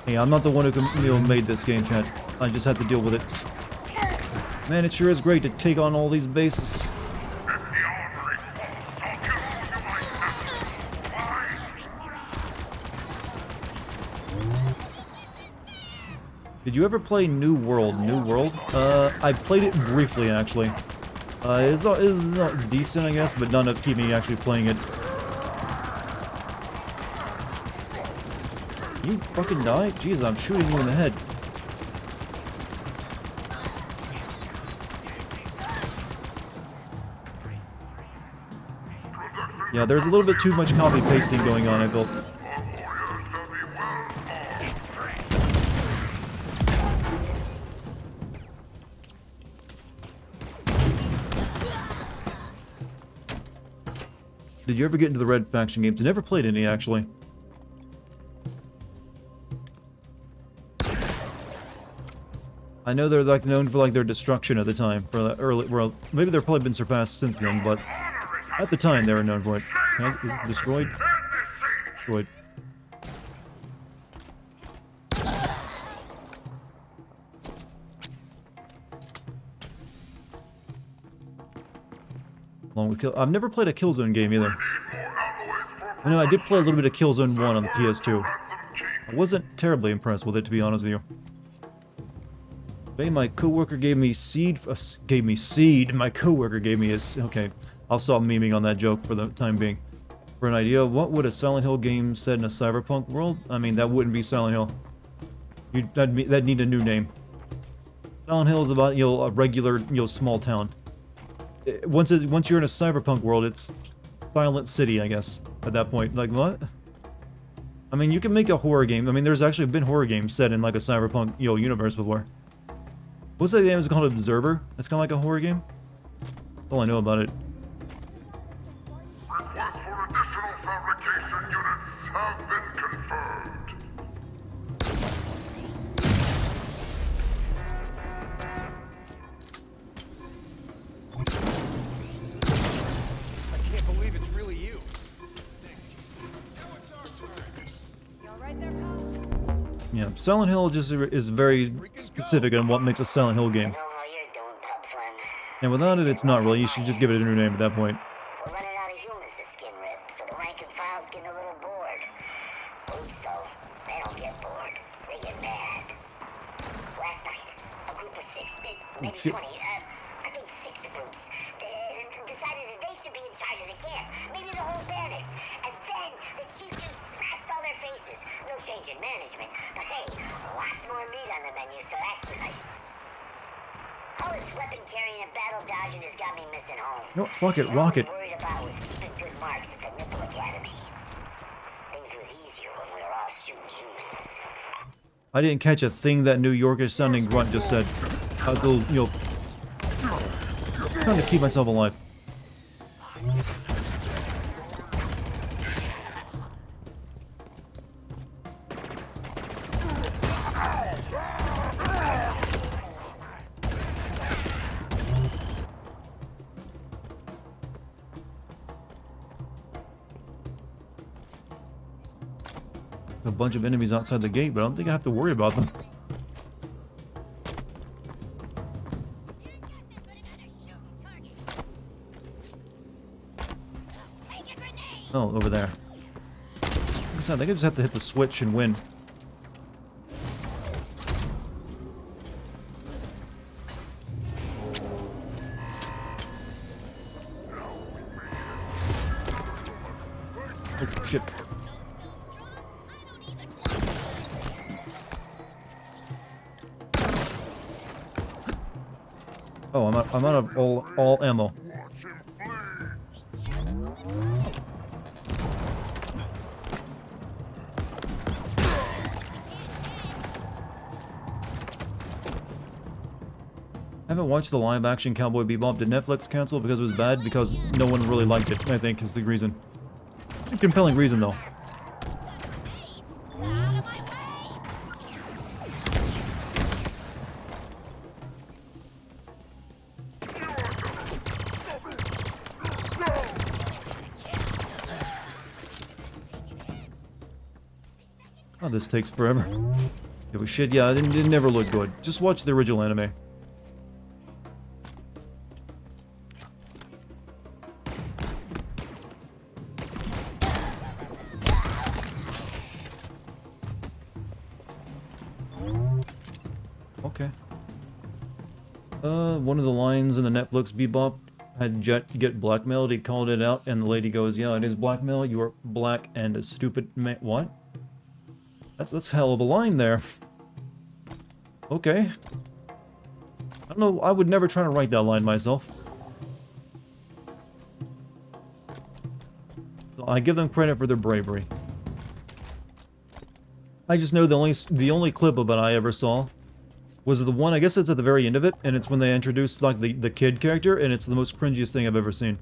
Hey, I'm not the one who made this game, chat. I just had to deal with it. Man, it sure is great to take on all these bases. Did you ever play New World? New World? I played it briefly, actually. It's not decent, I guess, but not enough to keep me actually playing it. You fucking die? Jeez, I'm shooting you in the head. Yeah, there's a little bit too much copy pasting going on, I feel. Did you ever get into the Red Faction games? I never played any, actually. I know they're like known for like their destruction at the time, for the early. Well, maybe they've probably been surpassed since then, but at the time they were known for it. Is it destroyed? Destroyed. Along with I've never played a Killzone game either. I know I did play a little bit of Killzone 1 on the PS2. I wasn't terribly impressed with it, to be honest with you. Hey, my coworker gave me seed. My coworker gave me his. Okay, I'll stop memeing on that joke for the time being. For an idea, what would a Silent Hill game set in a cyberpunk world? I mean, that wouldn't be Silent Hill. That'd need a new name. Silent Hill is about, you know, a regular, you know, small town. Once you're in a cyberpunk world, it's Silent City, I guess. At that point, like what? I mean, you can make a horror game. I mean, there's actually been horror games set in like a cyberpunk, you know, universe before. What's that game? It's called Observer. It's kind of like a horror game. That's all I know about it. Reports for additional fabrication units have been confirmed. I can't believe it's really you. You alright there, pal? Yeah, Silent Hill just is very specific on what makes a Silent Hill game. Know how you're doing, pup friend. And without it, it's not really. You should just give it a new name at that point. We're running out of humans to skin rip, so the rank and file's getting a little bored. Brutes, though, they don't get bored. They get mad. Last night, a group of 6, maybe shit. 20, I think 6 groups, decided that they should be in charge of the camp. Maybe the whole banish. And then the chieftains smashed all their faces. No change in management, but hey, lots more meat on the menu, so that's nice. All this weapon carrying and battle dodging has got me missing home. No, fuck it, rock it. All I was worried about was keeping good marks at the Nipple Academy. Things was easier when we were all shooting humans. I didn't catch a thing that New Yorkish sounding grunt just said. I was a little, trying to keep myself alive. A bunch of enemies outside the gate, but I don't think I have to worry about them. Oh, over there. Like I said, I think I just have to hit the switch and win. Oh, shit. Oh, I'm out of all ammo. Watch him flee. I haven't watched the live-action Cowboy Bebop. Did Netflix cancel because it was bad? Because no one really liked it, I think, is the reason. A compelling reason, though. Oh, this takes forever. It was shit. Yeah, it never looked good. Just watch the original anime. Okay. One of the lines in the Netflix Bebop had Jet get blackmailed. He called it out, and the lady goes, "Yeah, it is blackmail. You are black and a stupid man." What? That's hell of a line there. Okay. I don't know. I would never try to write that line myself. So I give them credit for their bravery. I just know the only clip of it I ever saw was the one, I guess it's at the very end of it, and it's when they introduced like the kid character, and it's the most cringiest thing I've ever seen.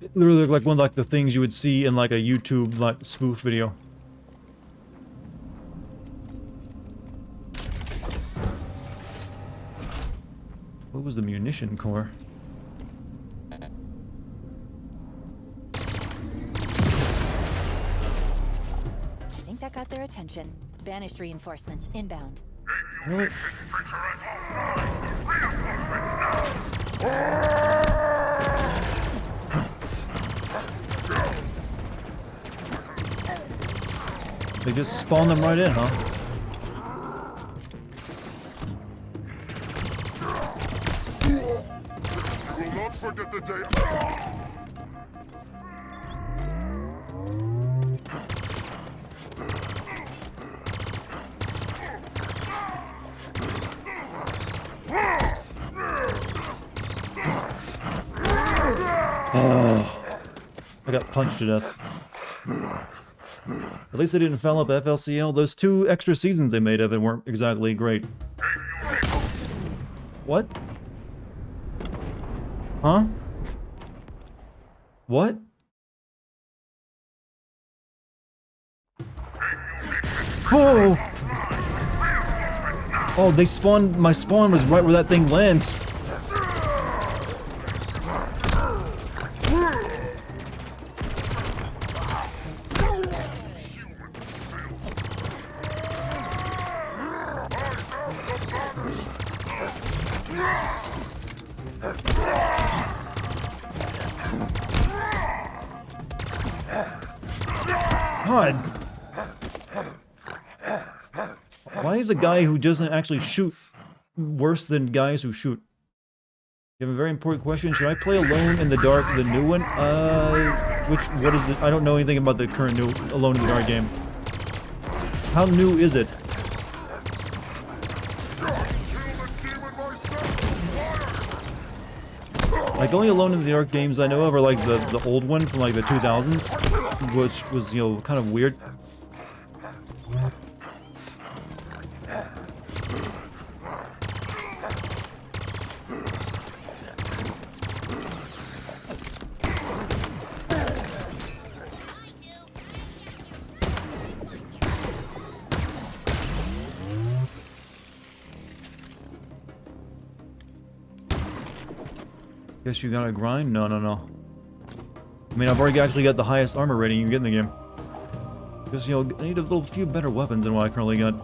It literally looked like one of like the things you would see in like a YouTube like spoof video. What was the munition core? I think that got their attention. Banished reinforcements inbound. Really? They just spawn them right in, huh? You will not forget the day. Oh, I got punched to death. At least they didn't foul up FLCL. Those 2 extra seasons they made of it weren't exactly great. A unit of What? Huh? What? Oh! Oh, they spawned. My spawn was right where that thing lands. God. Why is a guy who doesn't actually shoot worse than guys who shoot? You have a very important question. Should I play Alone in the Dark, the new one? What is the... I don't know anything about the current new Alone in the Dark game. How new is it? Like, the only Alone in the Dark games I know of are, like, the old one from, like, the 2000s, which was, you know, kind of weird. Guess you gotta grind? No, no, no. I mean, I've already actually got the highest armor rating you can get in the game. Because, you know, I need a little few better weapons than what I currently got.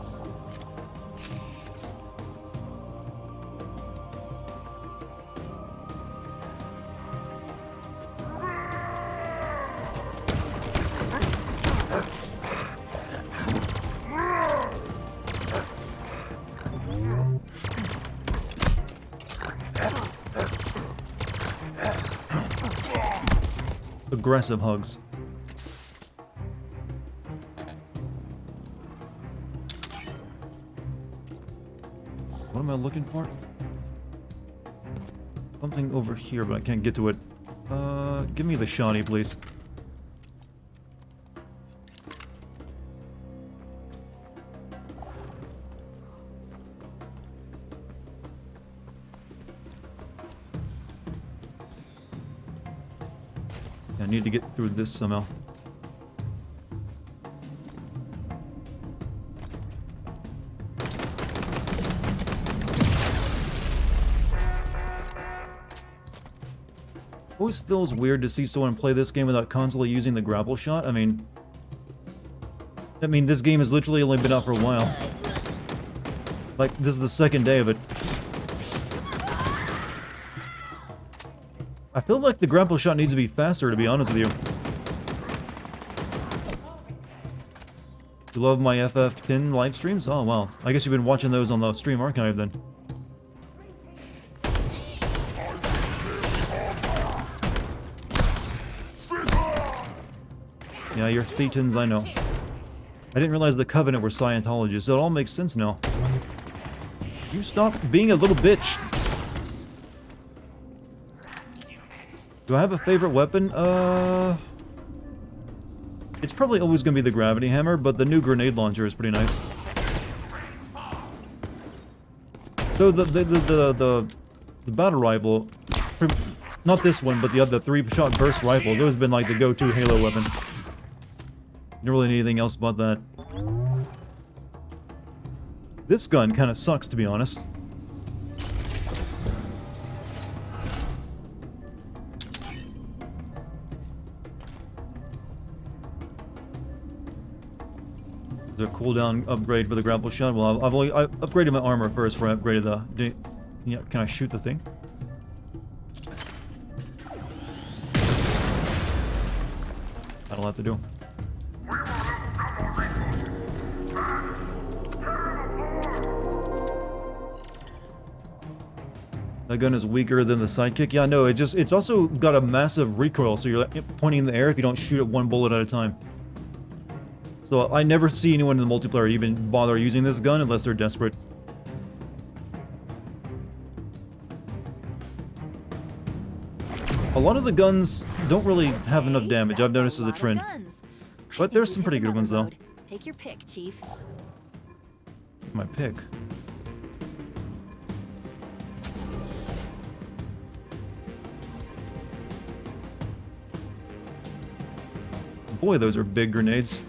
Aggressive hugs. What am I looking for? Something over here, but I can't get to it. Give me the shoddy, please. I need to get through this somehow. Always feels weird to see someone play this game without constantly using the grapple shot. I mean, this game has literally only been out for a while. Like, this is the second day of it. I feel like the grapple shot needs to be faster, to be honest with you. You love my FF10 live streams? Oh, wow. I guess you've been watching those on the stream archive, then. Yeah, you're Thetans, I know. I didn't realize the Covenant were Scientologists, so it all makes sense now. You stop being a little bitch. Do I have a favorite weapon? It's probably always gonna be the gravity hammer, but the new grenade launcher is pretty nice. So the battle rifle, not this one, but the other 3-shot burst rifle, those have been like the go-to Halo weapon. You don't really need anything else about that. This gun kind of sucks, to be honest. Is there a cooldown upgrade for the grapple shot? Well, I upgraded my armor first before I upgraded the... Yeah, can I shoot the thing? That'll have to do. That gun is weaker than the sidekick. Yeah, no, it's also got a massive recoil, so you're like pointing in the air if you don't shoot it one bullet at a time. So I never see anyone in the multiplayer even bother using this gun unless they're desperate. A lot of the guns don't really have enough damage. I've noticed as a trend. But there's some pretty good ones though. Take your pick, Chief. My pick. Boy, those are big grenades.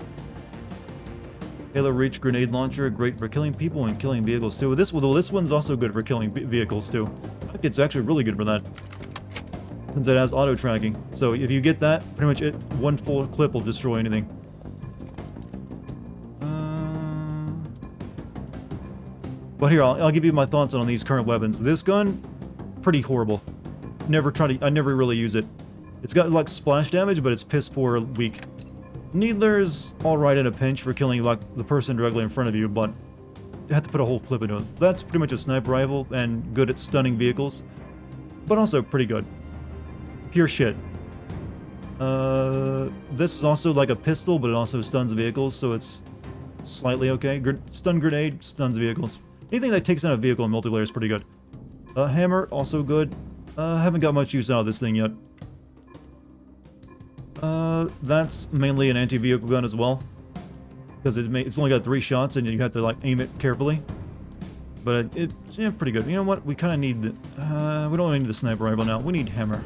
Halo Reach grenade launcher, great for killing people and killing vehicles too. This one's also good for killing vehicles too. I think it's actually really good for that, since it has auto tracking. So if you get that, pretty much one full clip will destroy anything. But here, I'll give you my thoughts on these current weapons. This gun, pretty horrible. I never really use it. It's got like splash damage, but it's piss poor weak. Needler's alright in a pinch for killing like the person directly in front of you, but you have to put a whole clip into it. That's pretty much a sniper rifle and good at stunning vehicles, but also pretty good. Pure shit. This is also like a pistol, but it also stuns vehicles, so it's slightly okay. Stun grenade stuns vehicles. Anything that takes down a vehicle in multiplayer is pretty good. Hammer, also good. Haven't got much use out of this thing yet. That's mainly an anti-vehicle gun as well, because it's only got 3 shots and you have to like aim it carefully. But it's yeah, pretty good. You know what? We kind of need we don't need the sniper rifle now. We need hammer.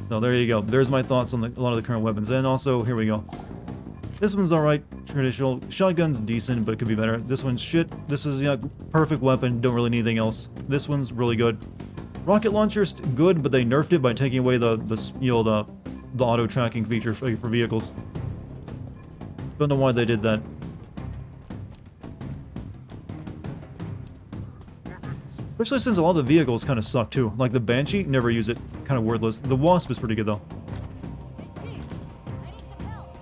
So there you go. There's my thoughts on a lot of the current weapons. And also, here we go. This one's alright. Traditional. Shotgun's decent, but it could be better. This one's shit. This is, yeah, perfect weapon. Don't really need anything else. This one's really good. Rocket launcher's good, but they nerfed it by taking away the auto tracking feature for vehicles. Don't know why they did that. Especially since a lot of the vehicles kind of suck too. Like the Banshee, never use it. Kind of worthless. The Wasp is pretty good though. Hey, Chief, I need some help.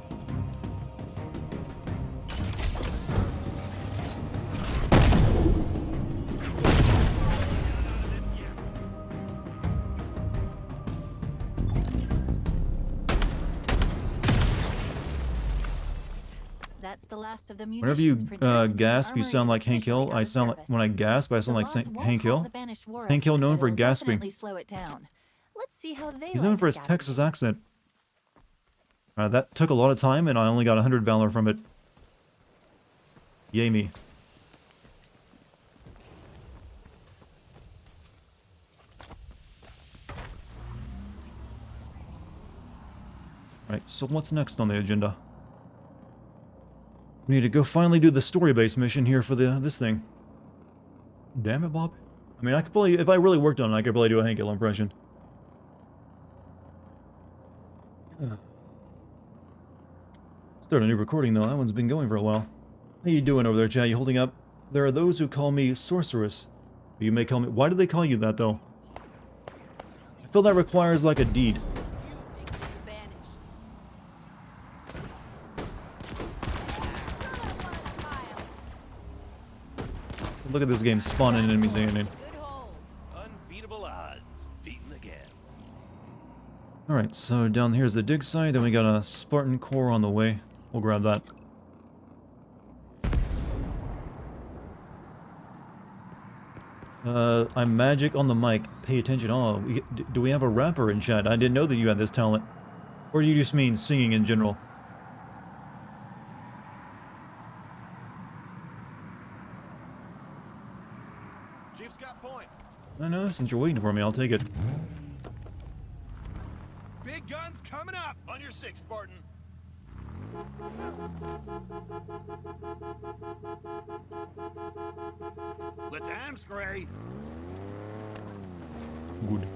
That's the last of the Whenever you munitions printers. gasp, you Armory sound is like Hank officially Hill. out I of sound like service. when I gasp, I sound The like boss won't Hank call Hill. the banished war Hank Hill effort, known but for it'll gasping. definitely slow it down. Let's see how they He's known for his scavenging. Texas accent. That took a lot of time, and I only got 100 valor from it. Yay me. Right, so what's next on the agenda? We need to go finally do the story-based mission here for this thing. Damn it, Bob. I mean, I could probably, if I really worked on it, I could probably do a Hank Hill impression. Start a new recording though, that one's been going for a while. How you doing over there, chat? You holding up? There are those who call me sorceress. You may call me... Why do they call you that though? I feel that requires like a deed. Look at this game spawning enemies in it. Unbeatable odds. Beaten again. Alright, so down here's the dig site, then we got a Spartan core on the way. We'll grab that. I'm magic on the mic. Pay attention. Oh, do we have a rapper in chat? I didn't know that you had this talent. Or do you just mean singing in general? Chief's got point. I know, since you're waiting for me, I'll take it. Big guns coming up. On your 6, Spartan. Let's Amscray. Good.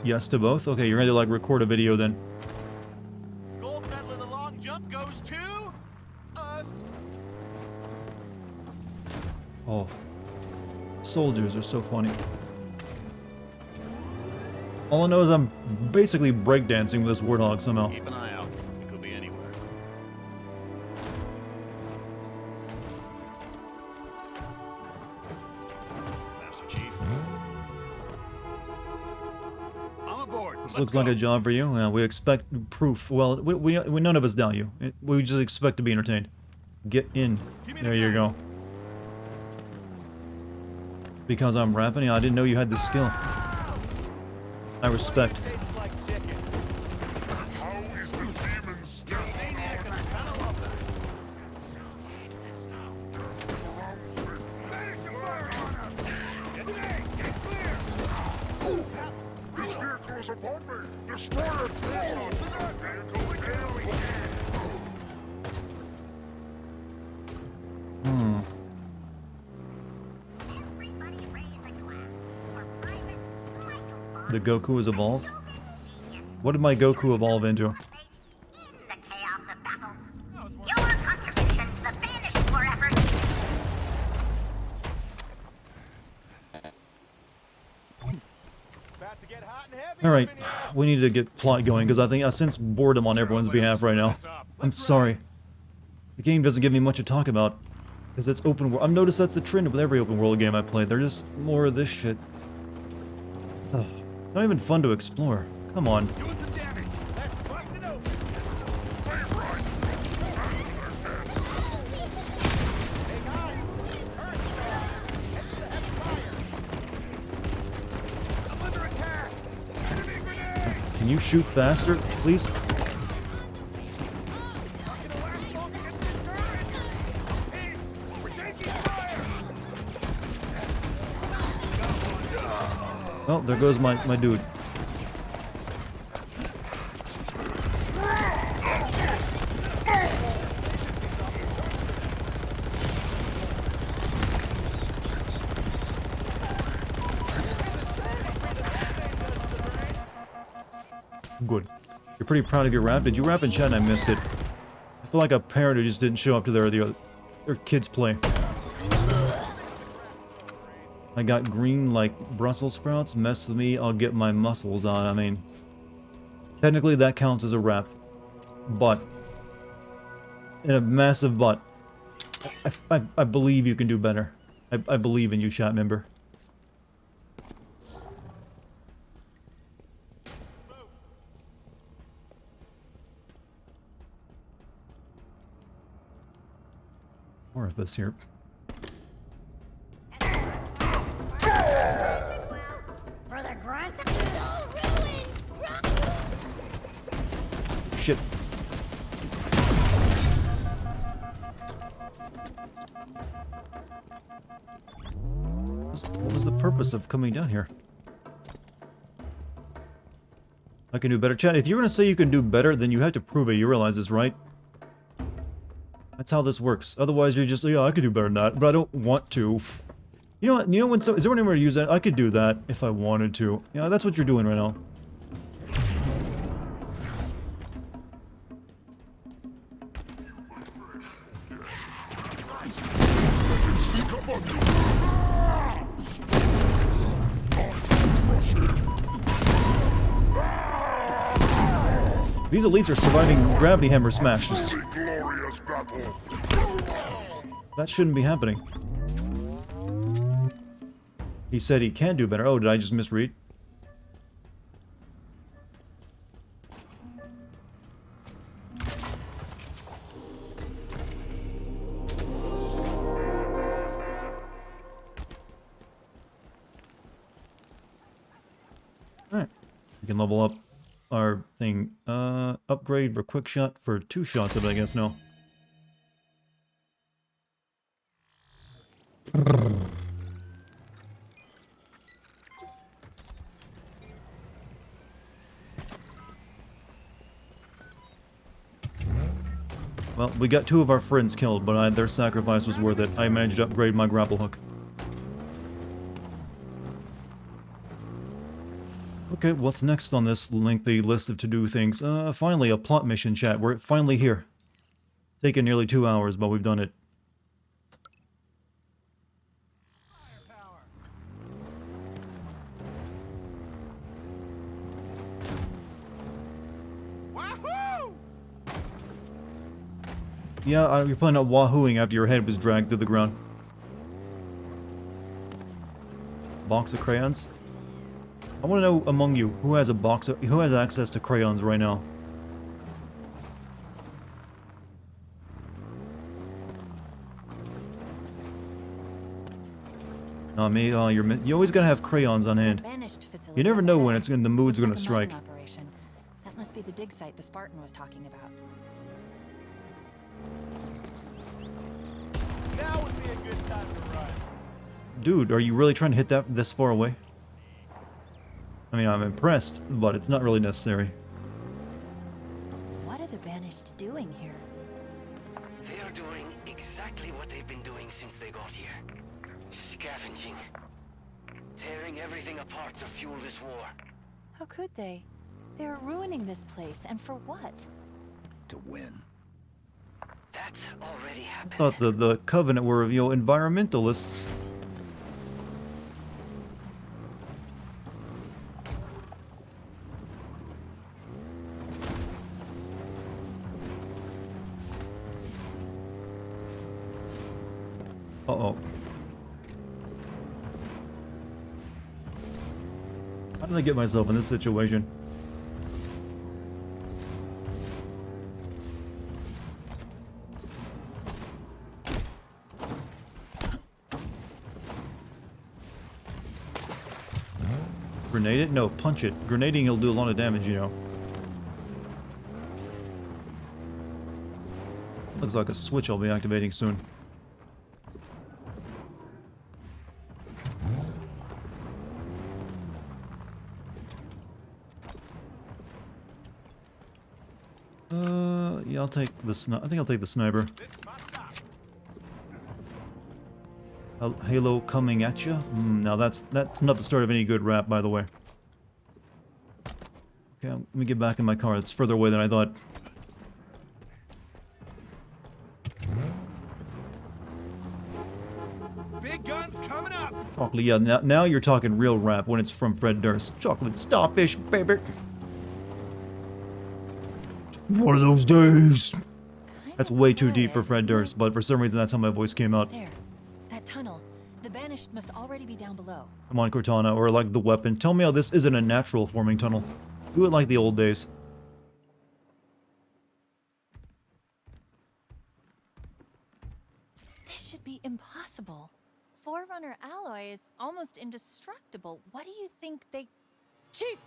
Yes to both? Okay, you're ready to like record a video then. Gold medal in the long jump goes to us. Oh. Soldiers are so funny. All I know is I'm basically breakdancing with this warthog somehow. Keep an eye out. It could be anywhere. Master Chief. I'm aboard. This looks like a job for you. We expect proof. Well, we none of us doubt you. We just expect to be entertained. Get in. There you go. Because I'm rapping, I didn't know you had this skill. I respect. How is the demon still alive? is upon me! Destroy it! The Goku has evolved? What did my Goku evolve into? In the chaos of battle, your contribution to the vanished forever. About to get hot and heavy. Alright, we need to get plot going, because I sense boredom on everyone's behalf right now. I'm sorry. The game doesn't give me much to talk about, because it's open world. I've noticed that's the trend with every open world game I play. They're just more of this shit. Ugh. It's not even fun to explore. Come on. Doing some damage. Let's bust it open. Hey guys, turret strike. Head to the heavy fire. I'm under attack. Enemy grenade. Can you shoot faster, please? Not gonna last long against this turret. Team, we're taking fire. Oh, there goes my dude. Good. You're pretty proud of your rap. Did you rap in chat and I missed it? I feel like a parent who just didn't show up to their kids' play. I got green like Brussels sprouts. Mess with me, I'll get my muscles on. I mean, technically that counts as a rap. But, in a massive but, I believe you can do better. I believe in you, chat member. More of this here. For the grunt, it's all ruined! Shit. What was the purpose of coming down here? I can do better. Chat, if you're gonna say you can do better, then you have to prove it. You realize this, right? That's how this works. Otherwise, you're just, yeah, I could do better than that, but I don't want to. You know what? You know when so is there anyone to use that? I could do that if I wanted to. Yeah, that's what you're doing right now. Sneak up on you! These elites are surviving gravity hammer smashes. Glorious battle! That shouldn't be happening. He said he can do better. Oh, did I just misread? Alright. We can level up our thing. Upgrade for quick shot for 2 shots of it, I guess, no. Well, we got 2 of our friends killed, but their sacrifice was worth it. I managed to upgrade my grapple hook. Okay, what's next on this lengthy list of to-do things? Finally, a plot mission, chat. We're finally here. Taken nearly 2 hours, but we've done it. Wahoo! Yeah, you're planning on wahooing after your head was dragged to the ground. Box of crayons? I want to know among you who has who has access to crayons right now. Me. You always gotta have crayons on hand. You never know when the mood's gonna strike. Operation. That must be the dig site the Spartan was talking about. Now would be a good time to run. Dude, are you really trying to hit that this far away? I mean, I'm impressed, but it's not really necessary. What are the Banished doing here? They are doing exactly what they've been doing since they got here. Scavenging. Tearing everything apart to fuel this war. How could they? They're ruining this place, and for what? To win. That already happened. Thought the Covenant were, you know, environmentalists. Uh-oh. How did I get myself in this situation? Grenade it? No, punch it. Grenading, he'll do a lot of damage, you know. Looks like a switch I'll be activating soon. Yeah, I'll take the I think I'll take the sniper. This must stop. Halo coming at you? Now that's not the start of any good rap, by the way. Okay, let me get back in my car. It's further away than I thought. Big guns coming up. Chocolate, yeah, now you're talking real rap when it's from Fred Durst. Chocolate starfish, baby. One of those days. That's way too deep for Fred Durst, but for some reason that's how my voice came out. There. That tunnel. The Banished must already be down below. Come on, Cortana, or like the weapon. Tell me how this isn't a natural forming tunnel. Do it like the old days. This should be impossible. Forerunner alloy is almost indestructible. What do you think they... Chief!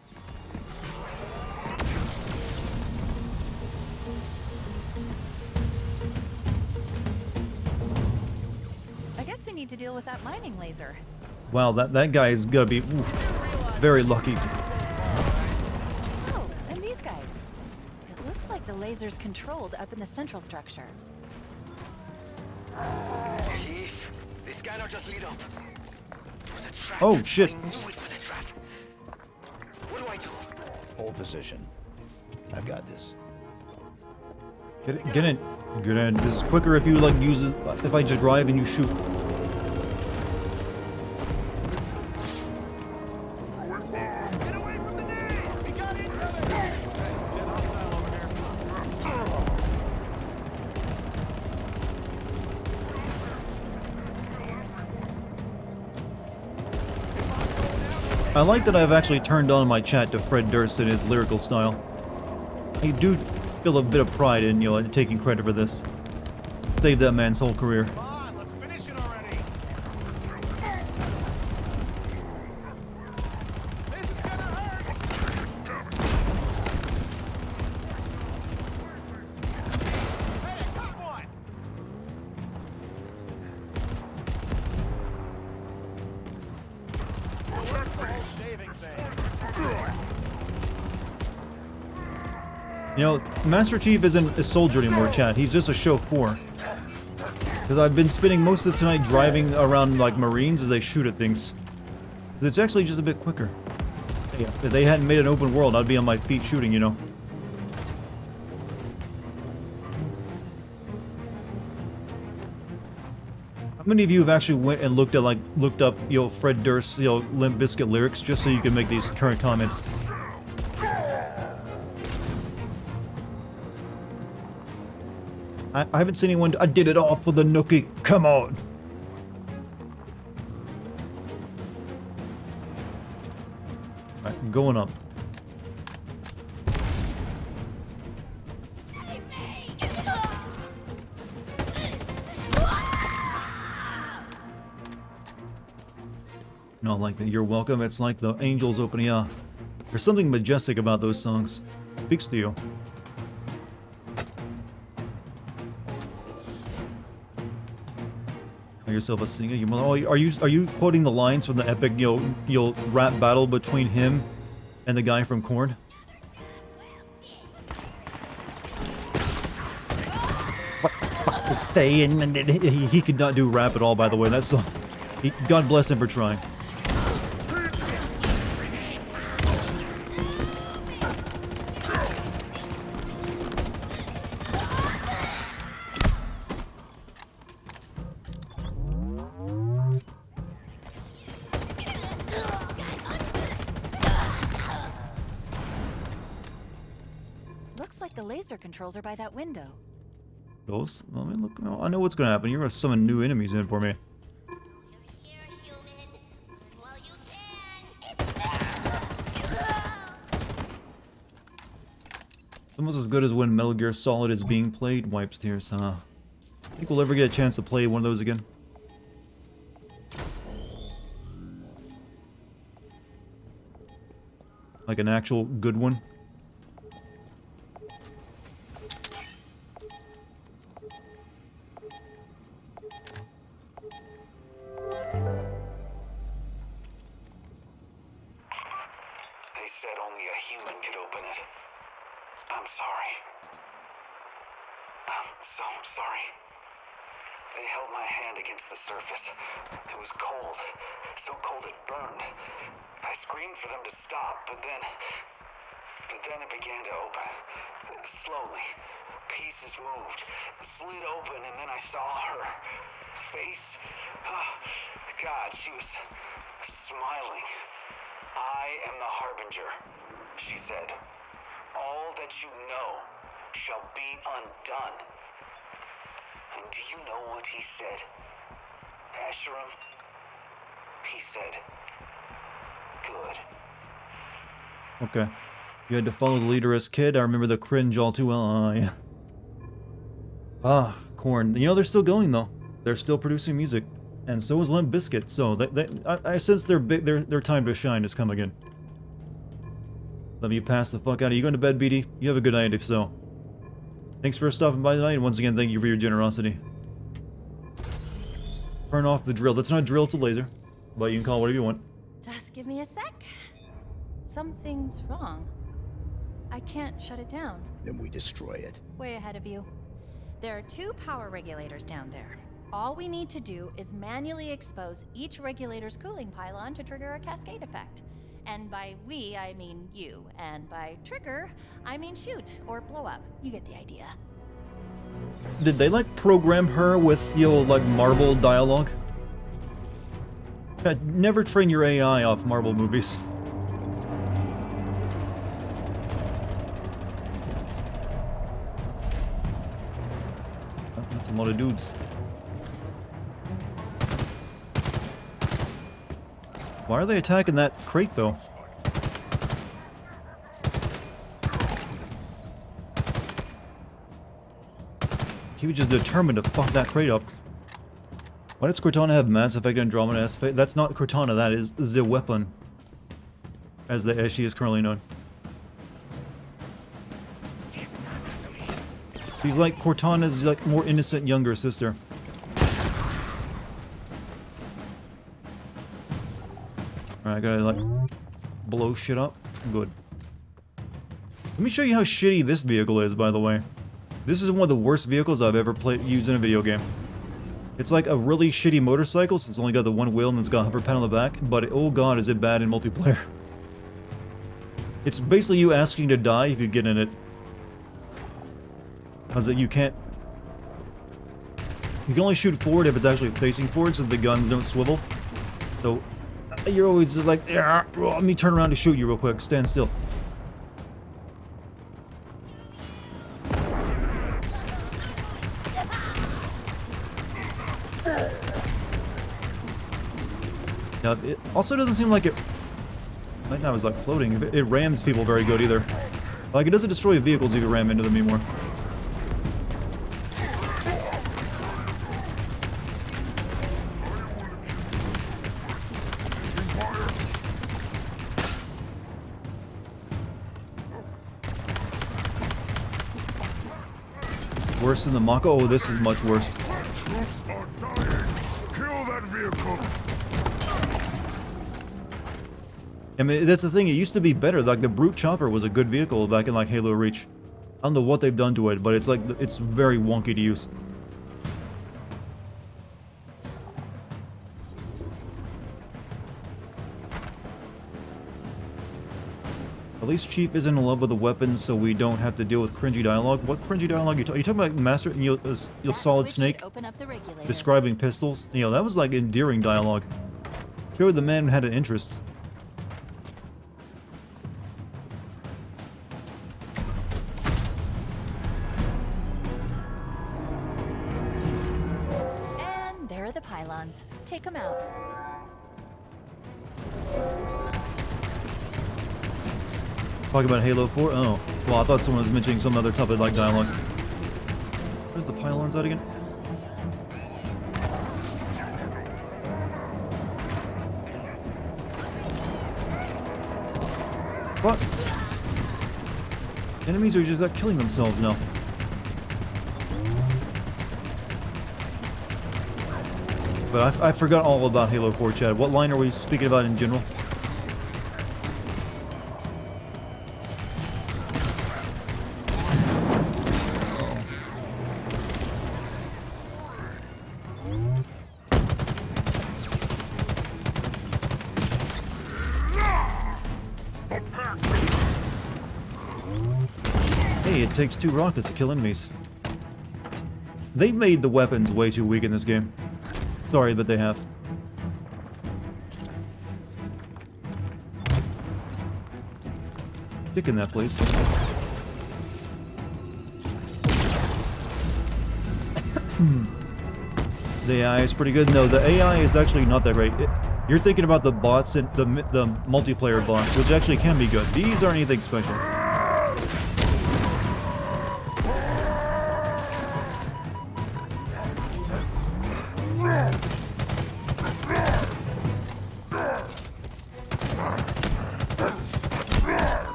I guess we need to deal with that mining laser. Wow, that guy is gonna be very lucky. Oh, and these guys. It looks like the laser's controlled up in the central structure. Chief, the scanner just lit up. It was a trap. Oh, shit. I knew it was a trap. What do I do? Hold position. I've got this. Get in. Get in. This is quicker if you like use it, if I just drive and you shoot. Get away from the nade. We got incoming. There's hostile over there. I like that I've actually turned on my chat to Fred Durst in his lyrical style. I do feel a bit of pride in, you know, taking credit for this. Saved that man's whole career. Come on, let's finish it already. This is gonna hurt. Hey, I got one. What's the whole shaving thing? You know, Master Chief isn't a soldier anymore, chat. He's just a chauffeur. Because I've been spending most of the tonight driving around like Marines as they shoot at things. It's actually just a bit quicker. Yeah, if they hadn't made an open world, I'd be on my feet shooting, you know. How many of you have actually went and looked up, you know, Fred Durst's, you know, Limp Bizkit lyrics just so you can make these current comments? I haven't seen anyone. I did it all for the nookie. Come on. Alright, I'm going up. No, like the You're Welcome. It's like the angels opening up. There's something majestic about those songs. Speaks to you. Yourself a singer. You, oh, are you quoting the lines from the epic, you know, rap battle between him And the guy from Korn. Saying he could not do rap at all, by the way. That's so. God bless him for trying. Looks like the laser controls are by that window. Those? Well, I mean, look, no, I know what's gonna happen. You're gonna summon new enemies in for me. Almost as good as when Metal Gear Solid is being played. Wipes tears, huh? Think we'll ever get a chance to play one of those again? Like an actual good one? They said only a human could open it. I'm sorry. I'm so sorry. They held my hand against the surface. It was cold. So cold it burned. I screamed for them to stop, but then it began to open. Slowly. Pieces moved. Slid open, and then I saw her face. Oh, God, she was smiling. I am the Harbinger, she said. All that you know shall be undone. And do you know what he said? Asherim? He said, good. Okay. You had to follow the leader as kid. I remember the cringe all too well. Yeah. Ah, Korn. You know, they're still going, though. They're still producing music. And so is Limp Bizkit. So I sense their time to shine is coming in. Let me pass the fuck out. Are you going to bed, BD? You have a good night if so. Thanks for stopping by tonight, and once again, thank you for your generosity. Turn off the drill. That's not a drill, it's a laser. But you can call it whatever you want. Just give me a sec. Something's wrong. I can't shut it down. Then we destroy it. Way ahead of you. There are 2 power regulators down there. All we need to do is manually expose each regulator's cooling pylon to trigger a cascade effect. And by we, I mean you. And by trigger, I mean shoot or blow up. You get the idea. Did they, like, program her with, you know, like, Marvel dialogue? Yeah, never train your AI off Marvel movies. Oh, that's a lot of dudes. Why are they attacking that crate, though? He was just determined to fuck that crate up. Why does Cortana have Mass Effect Andromeda as fate? That's not Cortana, that is the weapon. As she is currently known. She's like Cortana's like more innocent younger sister. Alright, I gotta like blow shit up. Good. Let me show you how shitty this vehicle is, by the way. This is one of the worst vehicles I've ever used in a video game. It's like a really shitty motorcycle, since it's only got the one wheel and it's got a hover pad on the back, but oh god is it bad in multiplayer. It's basically you asking to die if you get in it. Because you can't... You can only shoot forward if it's actually facing forward, so the guns don't swivel. So, you're always like, let me turn around to shoot you real quick, stand still. Now, it also doesn't seem like it... Right now it's like floating. It rams people very good either. Like, it doesn't destroy vehicles if you ram into them anymore. Worse than the Mako? Oh, this is much worse. Troops are dying. Kill that vehicle. I mean, that's the thing. It used to be better. Like, the Brute Chopper was a good vehicle back in, like, Halo Reach. I don't know what they've done to it, but it's, like, it's very wonky to use. At least Chief isn't in love with the weapons, so we don't have to deal with cringy dialogue. What cringy dialogue are you talking about? Master, Solid Snake Open up the regulator. describing pistols? You know, that was, like, endearing dialogue. Showed the man had an interest. And there are the pylons. Take them out. Talking about Halo 4? Oh. Well, I thought someone was mentioning some other type of, like, dialogue. Where's the pylons at again? What? Enemies are just not killing themselves now. But I forgot all about Halo 4, Chad. What line are we speaking about in general? Hey, it takes 2 rockets to kill enemies. They made the weapons way too weak in this game. Sorry, but they have. Stick in that, please. The AI is pretty good. No, the AI is actually not that great. You're thinking about the bots and the multiplayer bots, which actually can be good. These aren't anything special.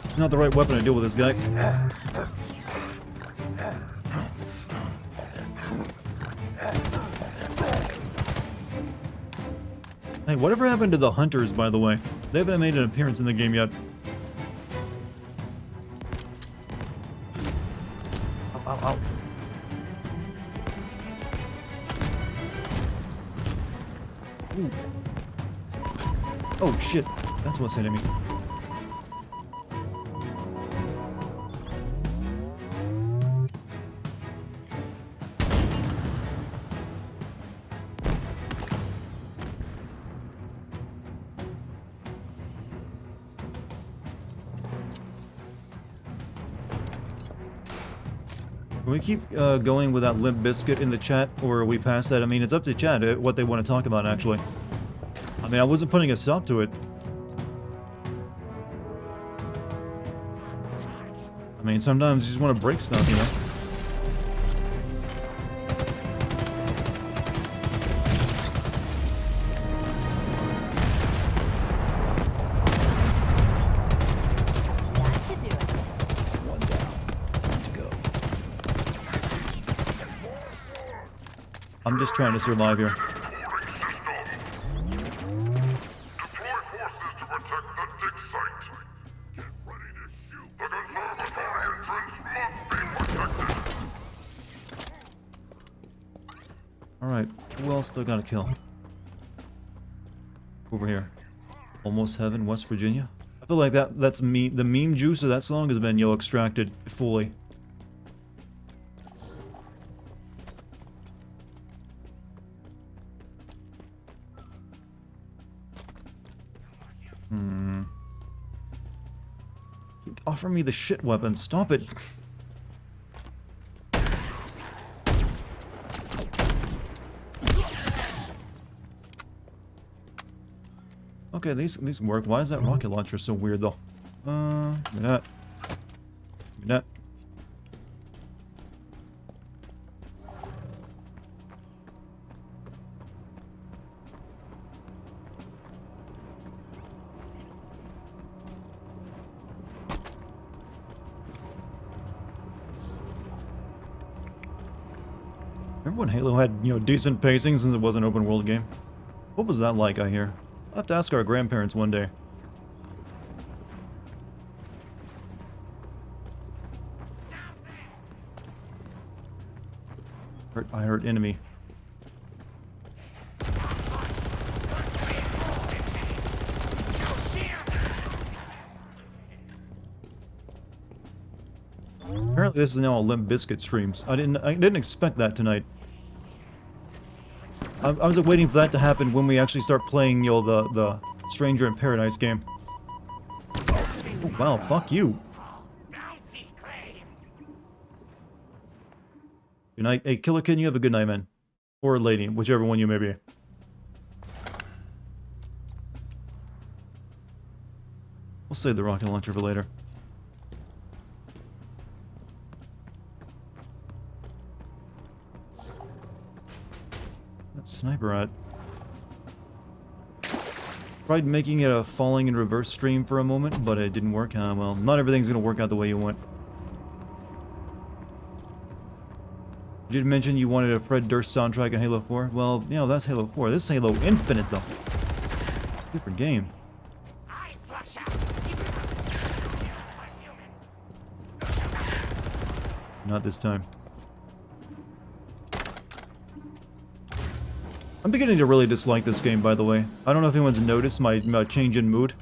It's not the right weapon to deal with this guy. Hey, whatever happened to the hunters, by the way? They haven't made an appearance in the game yet. Ow, ow, ow. Ooh. Oh shit, that's what's hitting me. Can we keep going with that Limp Biscuit in the chat, or are we past that? I mean, it's up to chat what they want to talk about, actually. I mean, I wasn't putting a stop to it. I mean, sometimes you just want to break stuff, you know? That should do it. One down. Time to go. I'm just trying to survive here. Deploy forces to protect the dig site. Get ready to shoot. The conservatory entrance must be protected. Alright, who else still got to kill? Over here. Almost Heaven, West Virginia. I feel like that's the meme juice of that song has been, extracted fully. Offer me the shit weapon. Stop it. Okay, these work. Why is that rocket launcher so weird though? Give me that. Give me that. Remember when Halo had, you know, decent pacing since it was an open world game? What was that like, I hear? I'll have to ask our grandparents one day. I heard enemy. Apparently this is now a Limp Bizkit streams. I didn't expect that tonight. I was waiting for that to happen when we actually start playing, you know, the Stranger in Paradise game. Oh, wow, fuck you. Good night. Hey, Killer Kid, you have a good night, man. Or lady, whichever one you may be. We'll save the rocket launcher for later. That sniper at. Tried making it a falling in reverse stream for a moment, but it didn't work. Well, not everything's gonna work out the way you want. You did mention you wanted a Fred Durst soundtrack in Halo 4. Well, you know, that's Halo 4. This is Halo Infinite, though. Different game. Not this time. I'm beginning to really dislike this game, by the way. I don't know if anyone's noticed my change in mood.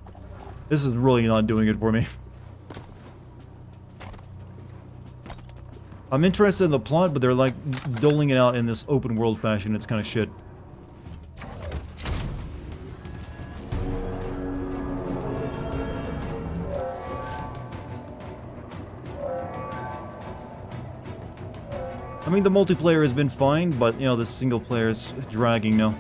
This is really not doing it for me. I'm interested in the plot, but they're like doling it out in this open world fashion. It's kind of shit. I mean, the multiplayer has been fine, but, you know, the single player is dragging now.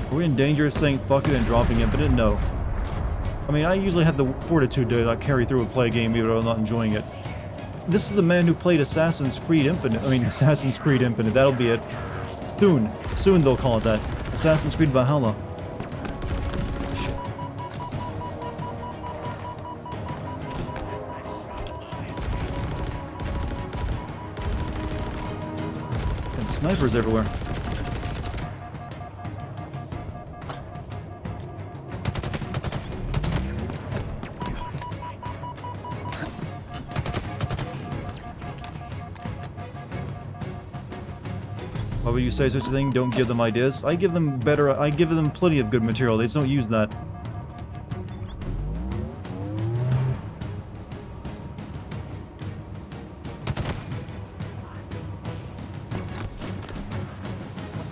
Are we in danger of saying fuck it and dropping Infinite? No. I mean, I usually have the fortitude to carry through and play a game even though I'm not enjoying it. This is the man who played Assassin's Creed Infinite. I mean, Assassin's Creed Infinite. That'll be it. Soon. Soon they'll call it that. Assassin's Creed Valhalla. Snipers everywhere. Why would you say such a thing? Don't give them ideas. I give them plenty of good material. They just don't use that.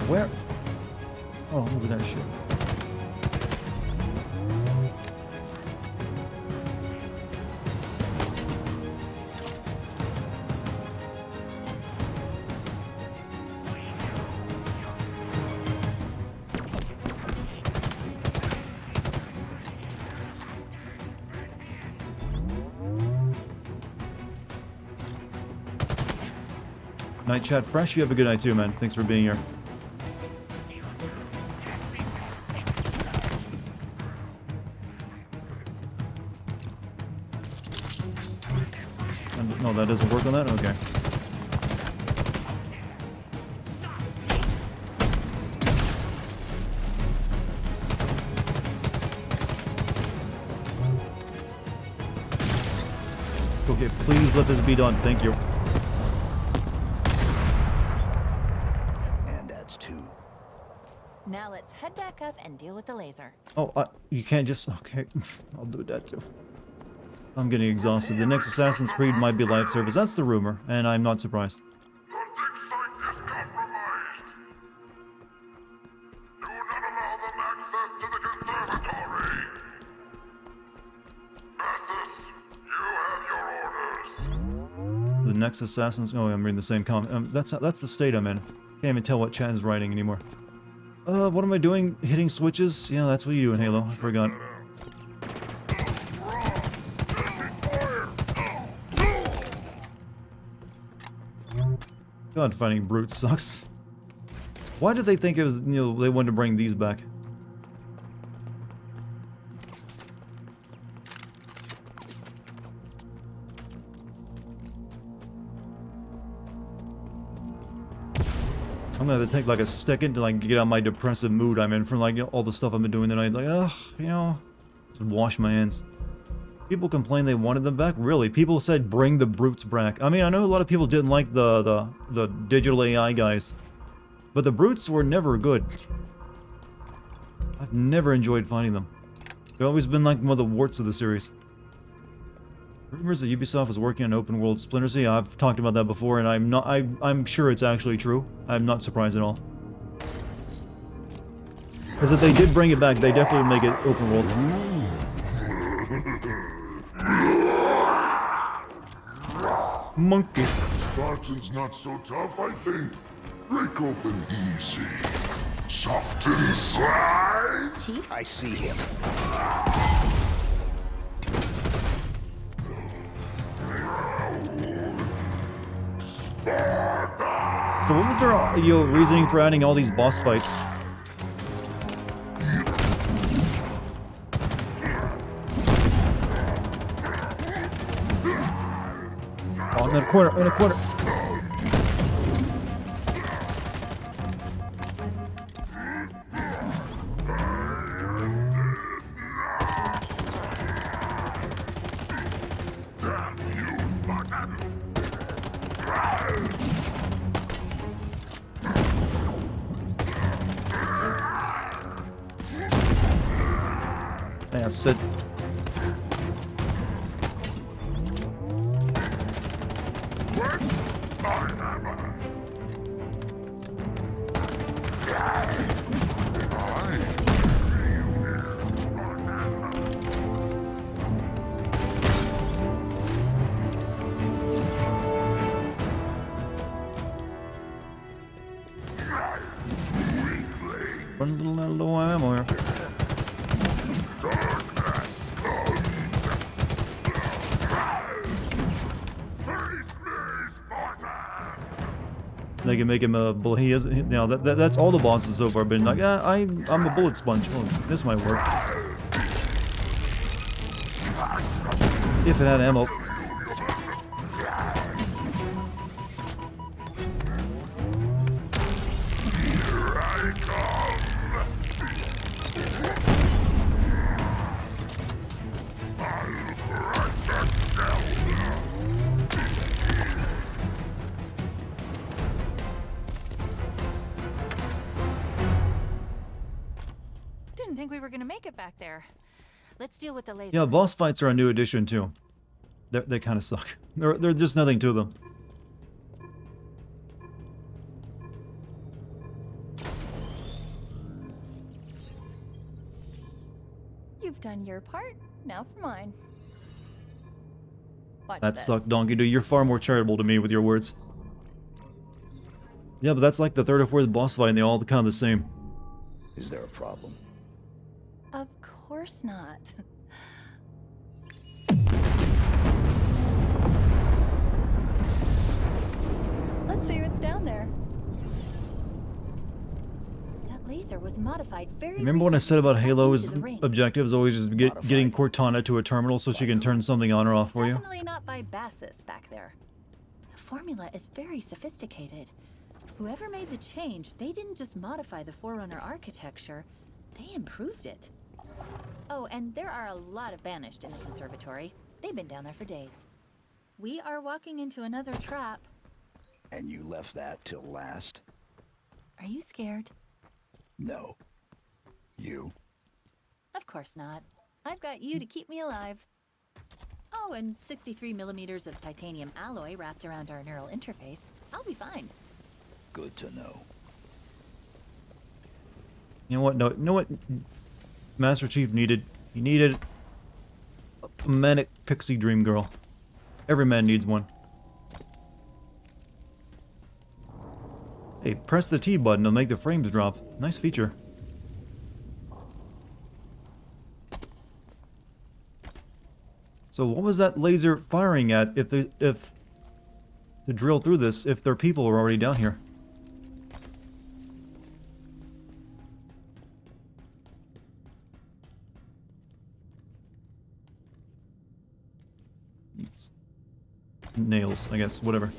Where? Oh, look at that shit. Night Chat Fresh, you have a good night too, man. Thanks for being here. No, that doesn't work on that? Okay. Okay, please let this be done. Thank you. And that's 2. Now let's head back up and deal with the laser. Oh, you can't just... Okay, I'll do that too. I'm getting exhausted. The next Assassin's Creed might be live service. That's the rumor, and I'm not surprised. The next Assassin's... Oh, I'm reading the same comment. That's the state I'm in. Can't even tell what chat is writing anymore. What am I doing? Hitting switches? Yeah, that's what you do in Halo. I forgot. God, fighting brutes sucks. Why did they think it was, you know, they wanted to bring these back? I'm gonna have to take like a second to like get out of my depressive mood I'm in from like all the stuff I've been doing tonight. Like, ugh, you know, just wash my hands. People complained they wanted them back. Really, people said bring the brutes back. I mean, I know a lot of people didn't like the digital AI guys, but the brutes were never good. I've never enjoyed finding them. They've always been like one of the warts of the series. Rumors that Ubisoft is working on open world Splinter Cell. I've talked about that before, and I'm sure it's actually true. I'm not surprised at all. Because if they did bring it back, they definitely would make it open world. Monkey. Spartan's not so tough, I think. Break open easy. Soft inside. Chief? I see him. So what was their reasoning for adding all these boss fights? Oh, in a corner, in a corner. Yeah, Sid. Run a little out of low ammo here. They can make him a bullet. He is, you know, that's all the bosses so far been like, I'm a bullet sponge. Oh, this might work. If it had ammo. Didn't think we were gonna make it back there. Let's deal with the laser. Yeah, boss fights are a new addition too. They kind of suck. They're just nothing to them. You've done your part. Now for mine. Watch That this. sucked, Donkey. Dude, you're far more charitable to me with your words. Yeah, but that's like the third or fourth boss fight, and they all kind of the same. Is there a problem? Of course not. Let's see what's down there. That laser was modified very Remember what I said recently about to tap Halo's into the ring. objective is always just getting Cortana to a terminal so she can turn something on or off for you? Definitely not by Bassus back there. The formula is very sophisticated. Whoever made the change, they didn't just modify the Forerunner architecture, they improved it. Oh, and there are a lot of banished in the conservatory. They've been down there for days. We are walking into another trap. And you left that till last? Are you scared? No. You? Of course not. I've got you to keep me alive. Oh, and 63 millimeters of titanium alloy wrapped around our neural interface. I'll be fine. Good to know. You know what? No, you know what Master Chief needed? He needed a manic pixie dream girl. Every man needs one. Hey, press the T button to make the frames drop. Nice feature. So what was that laser firing at if to drill through this if their people are already down here? Nails, I guess, whatever.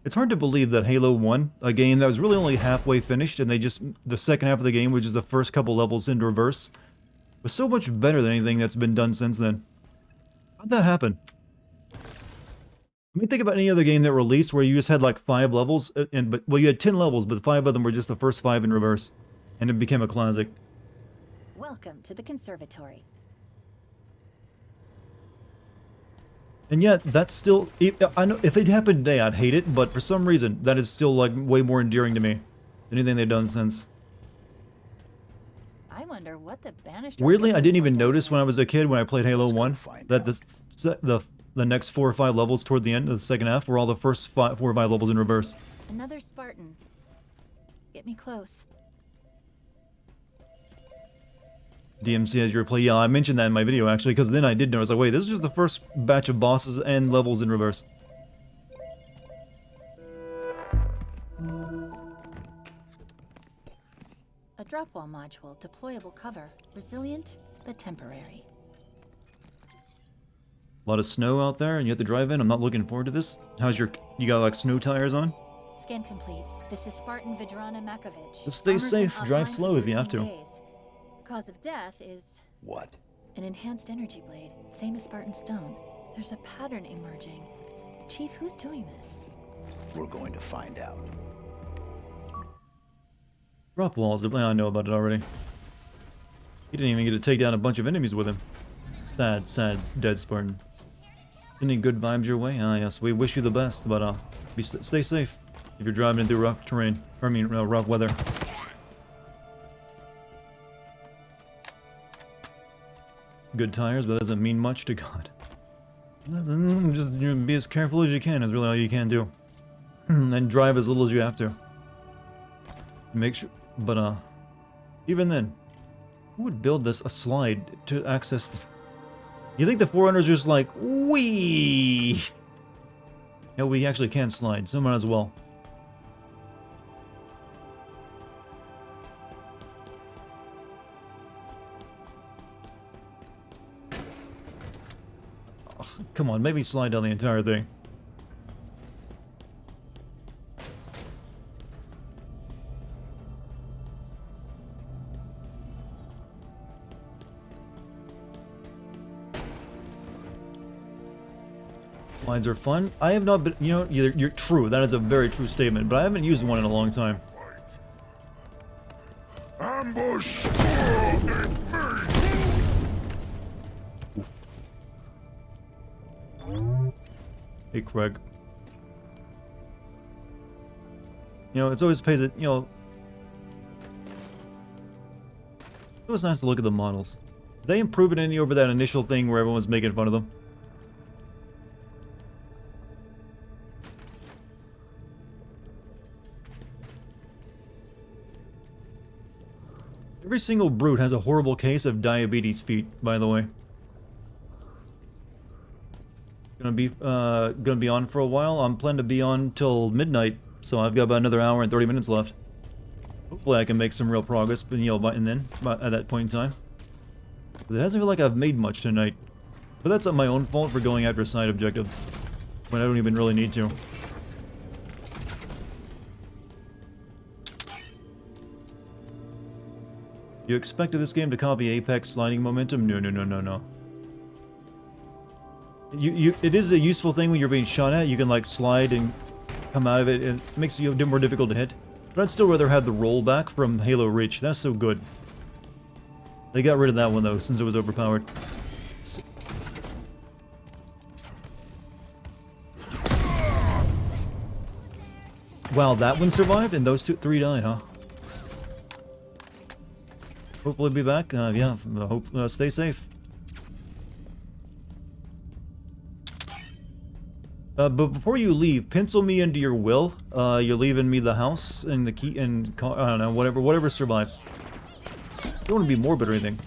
It's hard to believe that Halo 1, a game that was really only halfway finished, and the second half of the game, which is the first couple levels into reverse, was so much better than anything that's been done since then. How'd that happen? I mean, think about any other game that released where you just had like 5 levels, well, you had 10 levels, but 5 of them were just the first 5 in reverse, and it became a classic. Welcome to the conservatory. And yet, that's still... I know if it happened today, I'd hate it, but for some reason, that is still, like, way more endearing to me than anything they've done since. I wonder what the banished. Weirdly, I didn't even notice when I was a kid, when I played Halo 1, that the next 4 or 5 levels toward the end of the second half were all the first 4 or 5 levels in reverse. Another Spartan. Get me close. DMC as your play. Yeah, I mentioned that in my video, actually, because then I did notice, like, wait, this is just the first batch of bosses and levels in reverse. A drop wall module, deployable cover, resilient but temporary. A lot of snow out there, and you have to drive in. I'm not looking forward to this. How's your... You got, like, snow tires on? Scan complete. This is Spartan Vidrana Makovich. Just stay Armor's safe. been Drive offline slow for if you have 13 to. days. Cause of death is What? an enhanced energy blade, same as Spartan Stone. There's a pattern emerging. Chief, who's doing this? We're going to find out. Drop walls. I know about it already. He didn't even get to take down a bunch of enemies with him. Sad, sad, dead Spartan. Any good vibes your way? Ah, yes. We wish you the best, but stay safe if you're driving through rough terrain. I mean, rough weather. Good tires, but that doesn't mean much to God. Just be as careful as you can is really all you can do. And drive as little as you have to. Make sure, but even then, who would build this a slide to access? You think the Forerunners are just like, wee? Yeah, we actually can slide, so might as well. Oh, come on, make me slide down the entire thing. Slides are fun. I have not been, you know, you're true. That is a very true statement, but I haven't used one in a long time. Ambush! Hey, Craig. You know, it's always pays it, you know. It was nice to look at the models. Did they improve it any over that initial thing where everyone was making fun of them? Every single brute has a horrible case of diabetes feet, by the way. Gonna be on for a while. I'm planning to be on till midnight, so I've got about another hour and 30 minutes left. Hopefully I can make some real progress, but, you know, by at that point in time. It doesn't feel like I've made much tonight. But that's my own fault for going after side objectives, when I don't even really need to. You expected this game to copy Apex sliding momentum? No, no, no, no, no. It is a useful thing when you're being shot at. You can, like, slide and come out of it, and it makes you more difficult to hit. But I'd still rather have the rollback from Halo Reach. That's so good. They got rid of that one, though, since it was overpowered. Wow, that one survived, and those 3 died, huh? Hopefully be back. Yeah, stay safe. But before you leave, pencil me into your will. You're leaving me the house and the key and I don't know, whatever survives. Don't want to be morbid or anything.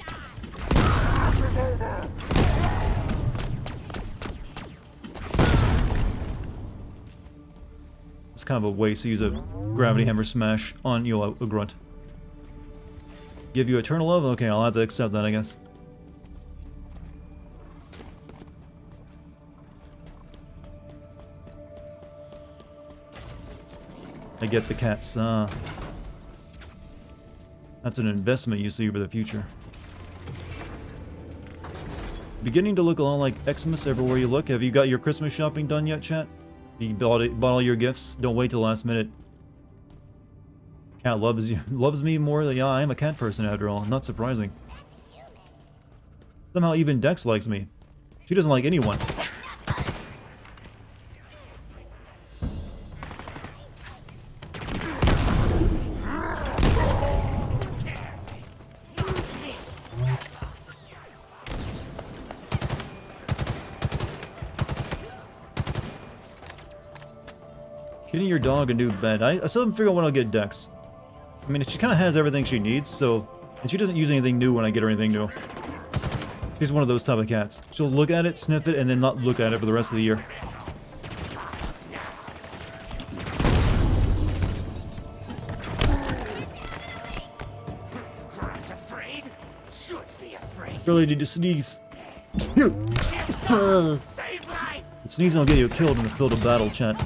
It's kind of a waste to use a gravity hammer smash on, you know, a grunt. Give you eternal love? Okay, I'll have to accept that, I guess. I get the cats. That's an investment you see for the future. Beginning to look a lot like Xmas everywhere you look. Have you got your Christmas shopping done yet, chat? You bought all your gifts? Don't wait till the last minute. Cat loves you. Loves me more than... Yeah, I am a cat person after all. Not surprising. Somehow even Dex likes me. She doesn't like anyone. Getting your dog a new bed. I still haven't figured out when I'll get Dex. I mean, she kind of has everything she needs, so... And she doesn't use anything new when I get her anything new. She's one of those type of cats. She'll look at it, sniff it, and then not look at it for the rest of the year. Really, did you sneeze? The sneezing will get you killed in the field of battle, chat.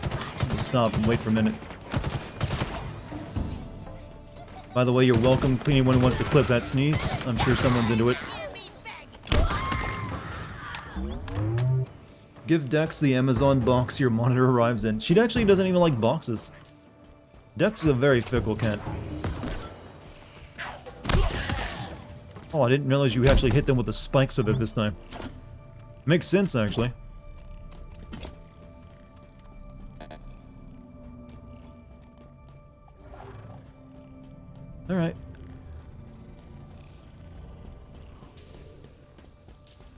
Just stop and wait for a minute. By the way, you're welcome. Anyone who wants to clip that sneeze, I'm sure someone's into it. Give Dex the Amazon box your monitor arrives in. She actually doesn't even like boxes. Dex is a very fickle cat. Oh, I didn't realize you actually hit them with the spikes of it this time. Makes sense, actually. Alright.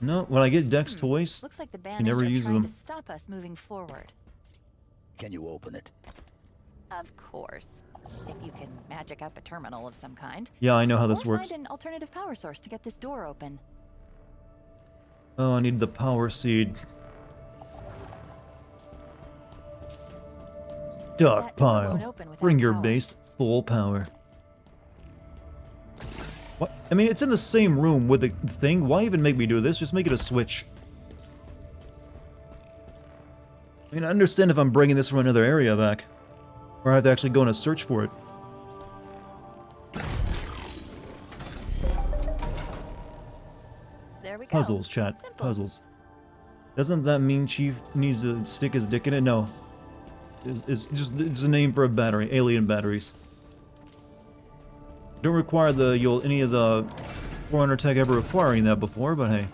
No, when I get Dex toys, Looks like the he Banished never are uses trying them. to stop us moving forward. Can you open it? Of course. If you can magic up a terminal of some kind. Yeah, I know how this Or works. find an alternative power source to get this door open. Oh, I need the power seed. That door won't Stockpile. open without Bring your power. base full power. What? I mean, it's in the same room with the thing. Why even make me do this? Just make it a switch. I mean, I understand if I'm bringing this from another area back. Or I have to actually go on a search for it. There we go. Puzzles, chat. Simple. Puzzles. Doesn't that mean Chief needs to stick his dick in it? No. It's just it's a name for a battery. Alien batteries. Don't require any of the 400 tech ever requiring that before, but hey.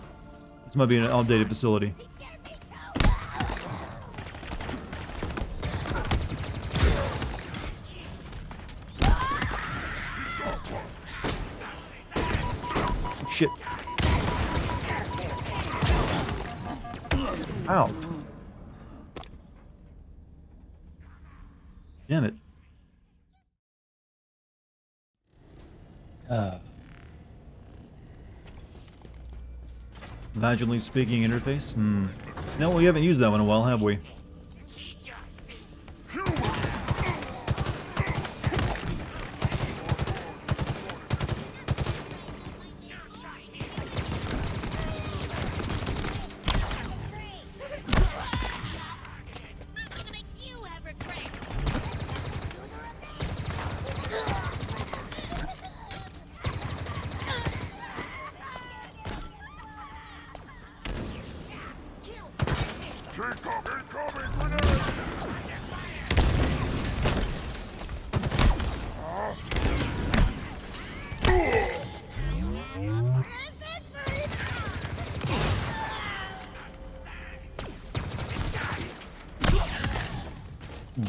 This might be an outdated facility. Shit. Ow. Damn it. Vaginally speaking interface? No, we haven't used that one in a while, have we?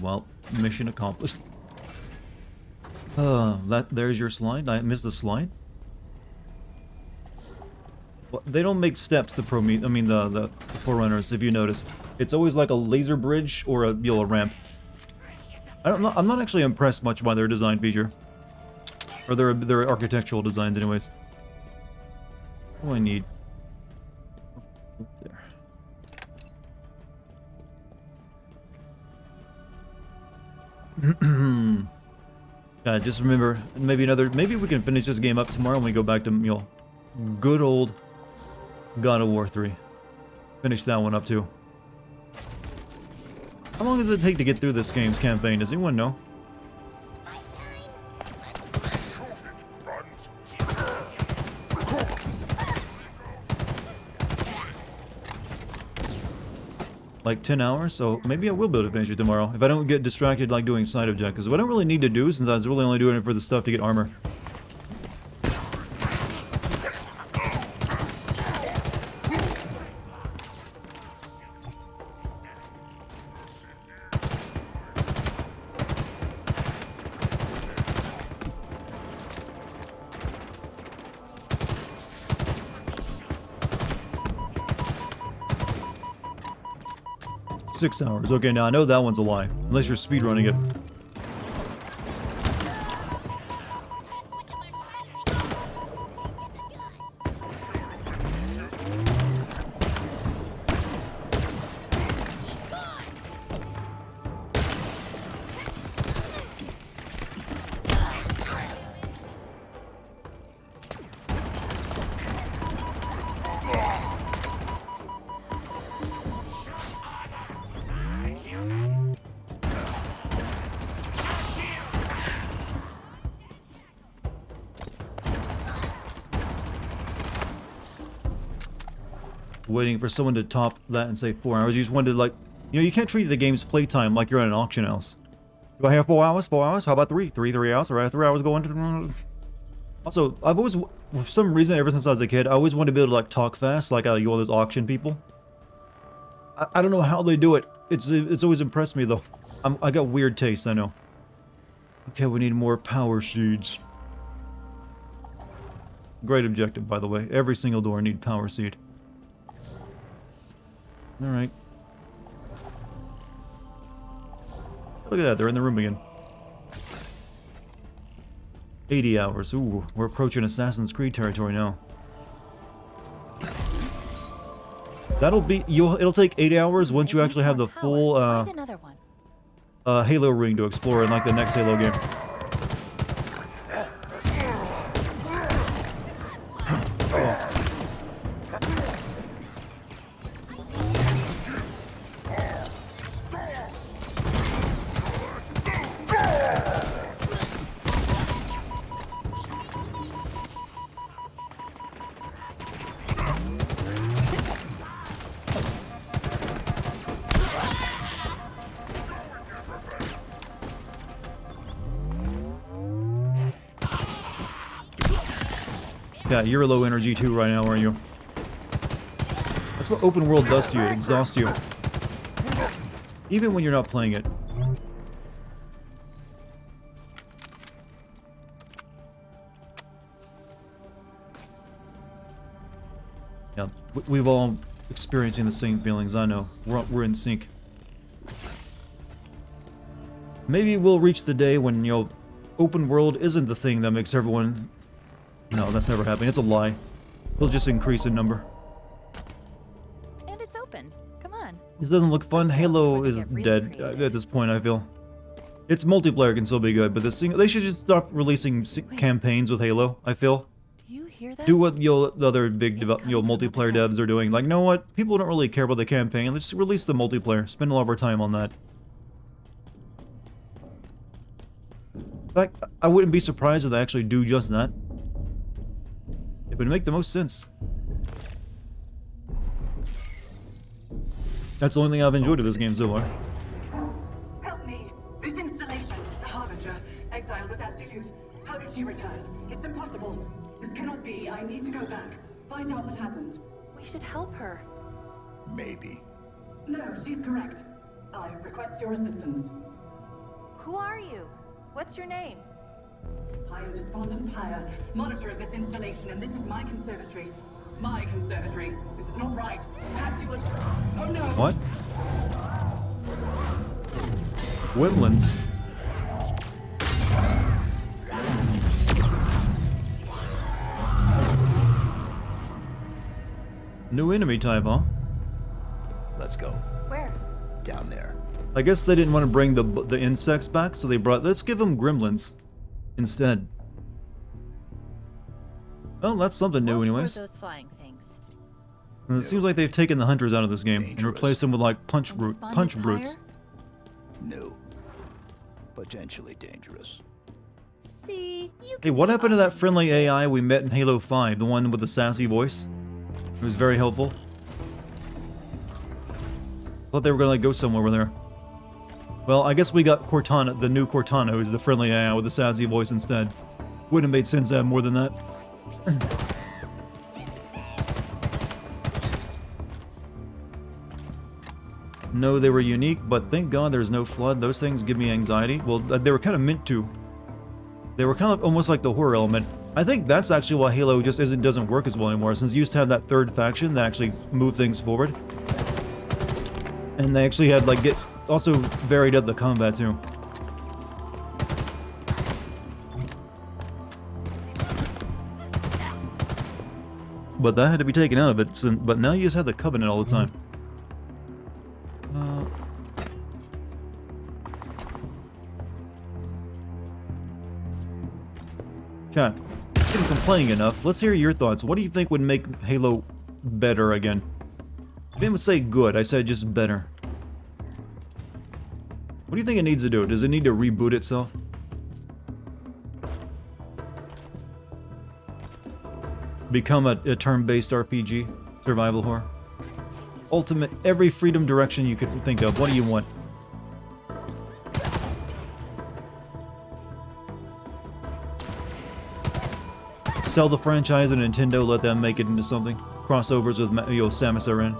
Well, mission accomplished. There's your slide. I missed the slide. Well, they don't make steps, the Forerunners, if you notice. It's always like a laser bridge or a ramp. I'm not actually impressed much by their design feature. Or their architectural designs, anyways. What do I need? There. Just remember, maybe we can finish this game up tomorrow when we go back to, good old God of War 3. Finish that one up too. How long does it take to get through this game's campaign? Does anyone know? like 10 hours, so maybe I will be able to finish it tomorrow if I don't get distracted like doing side objectives. What I don't really need to do, since I was really only doing it for the stuff to get armor. 6 hours. Okay, now I know that one's a lie. Unless you're speedrunning it. Waiting for someone to top that and say 4 hours. You just wanted, like, you know, you can't treat the game's playtime like you're at an auction house. Do I have 4 hours? 4 hours? How about 3? 3 hours? Or I have 3 hours going to... Also, I've always, for some reason, ever since I was a kid, I always wanted to be able to, like, talk fast, like you all those auction people. I don't know how they do it. It's always impressed me, though. I got weird taste, I know. Okay, we need more power seeds. Great objective, by the way. Every single door need power seed. Alright. Look at that, they're in the room again. 80 hours. Ooh, we're approaching Assassin's Creed territory now. That'll be... it'll take 8 hours once you actually have the full, Halo ring to explore in, like, the next Halo game. Yeah, you're low energy too right now, aren't you? That's what open world does to you, it exhausts you. Even when you're not playing it. Yeah, we've all experiencing the same feelings, I know. We're in sync. Maybe we'll reach the day when, you know, open world isn't the thing that makes everyone... No, that's never happening. It's a lie. It'll just increase in number. And it's open. Come on. This doesn't look fun. Halo is dead at this point, I feel. Its multiplayer can still be good, but they should just stop releasing campaigns with Halo, I feel. Do you hear that? Do what the other big multiplayer devs are doing. Like, you know what? People don't really care about the campaign. Let's just release the multiplayer. Spend a lot of our time on that. In fact, I wouldn't be surprised if they actually do just that. It would make the most sense. That's the only thing I've enjoyed of this game so far. Help me! This installation, the Harbinger, exile was absolute. How did she return? It's impossible. This cannot be. I need to go back. Find out what happened. We should help her. Maybe. No, she's correct. I request your assistance. Who are you? What's your name? I am Despondent Pyre, monitor of this installation, and this is my conservatory. My conservatory. This is not right. Perhaps you would... Oh no! What? Woodlands. New enemy type, huh? Let's go. Where? Down there. I guess they didn't want to bring the insects back, so they brought... Let's give them gremlins instead. Well, that's something new anyways. Those flying things. And it seems like they've taken the hunters out of this game and Dangerous. replaced them with, like, punch brutes. New. Potentially dangerous. See, you Hey, what happened to that friendly AI we met in Halo 5? The one with the sassy voice? It was very helpful. Thought they were gonna like go somewhere over there. Well, I guess we got Cortana, the new Cortana, who's the friendly AI with the sassy voice instead. Wouldn't have made sense to have more than that. No, they were unique, but thank God there's no flood. Those things give me anxiety. Well, they were kind of meant to. They were kind of almost like the horror element. I think that's actually why Halo just doesn't work as well anymore, since you used to have that third faction that actually moved things forward. And they actually had, like, also varied up the combat, too. But that had to be taken out of it, so, but now you just have the Covenant all the time. Chat, I've been complaining enough. Let's hear your thoughts. What do you think would make Halo better again? I didn't say good, I said just better. What do you think it needs to do? Does it need to reboot itself? Become a turn-based RPG? Survival horror? Ultimate, every freedom direction you could think of. What do you want? Sell the franchise to Nintendo, let them make it into something. Crossovers with, Samus Aran.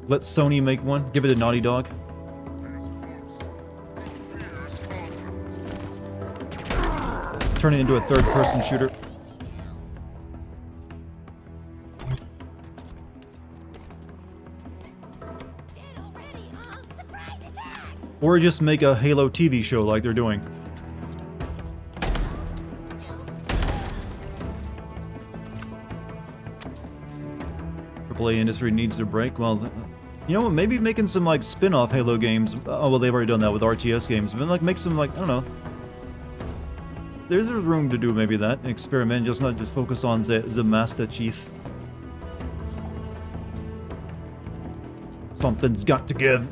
Let Sony make one. Give it a Naughty Dog. Turn it into a third-person shooter. Or just make a Halo TV show like they're doing. AAA industry needs their break. Well, you know, maybe making some like spin-off Halo games. Oh, well, they've already done that with RTS games. But like make some like, I don't know. There's room to do maybe that. Experiment, just not just focus on the Master Chief. Something's got to give.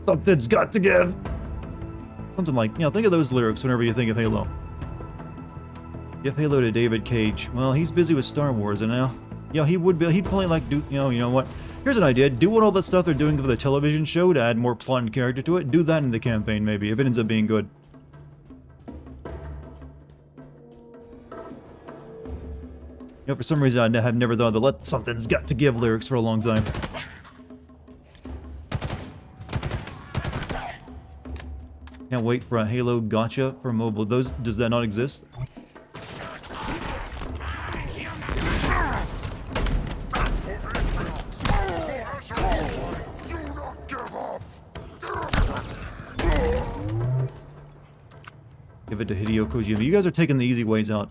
Something's got to give. Something like, think of those lyrics whenever you think of Halo. Give Halo to David Cage. Well, he's busy with Star Wars, and now, he'd probably like do, you know what? Here's an idea. Do all that stuff they're doing for the television show to add more plot and character to it. Do that in the campaign, maybe, if it ends up being good. For some reason, I have never thought of the something's got to give lyrics for a long time. Can't wait for a Halo Gotcha for mobile. Does that not exist? Give it to Hideo Kojima. You guys are taking the easy ways out.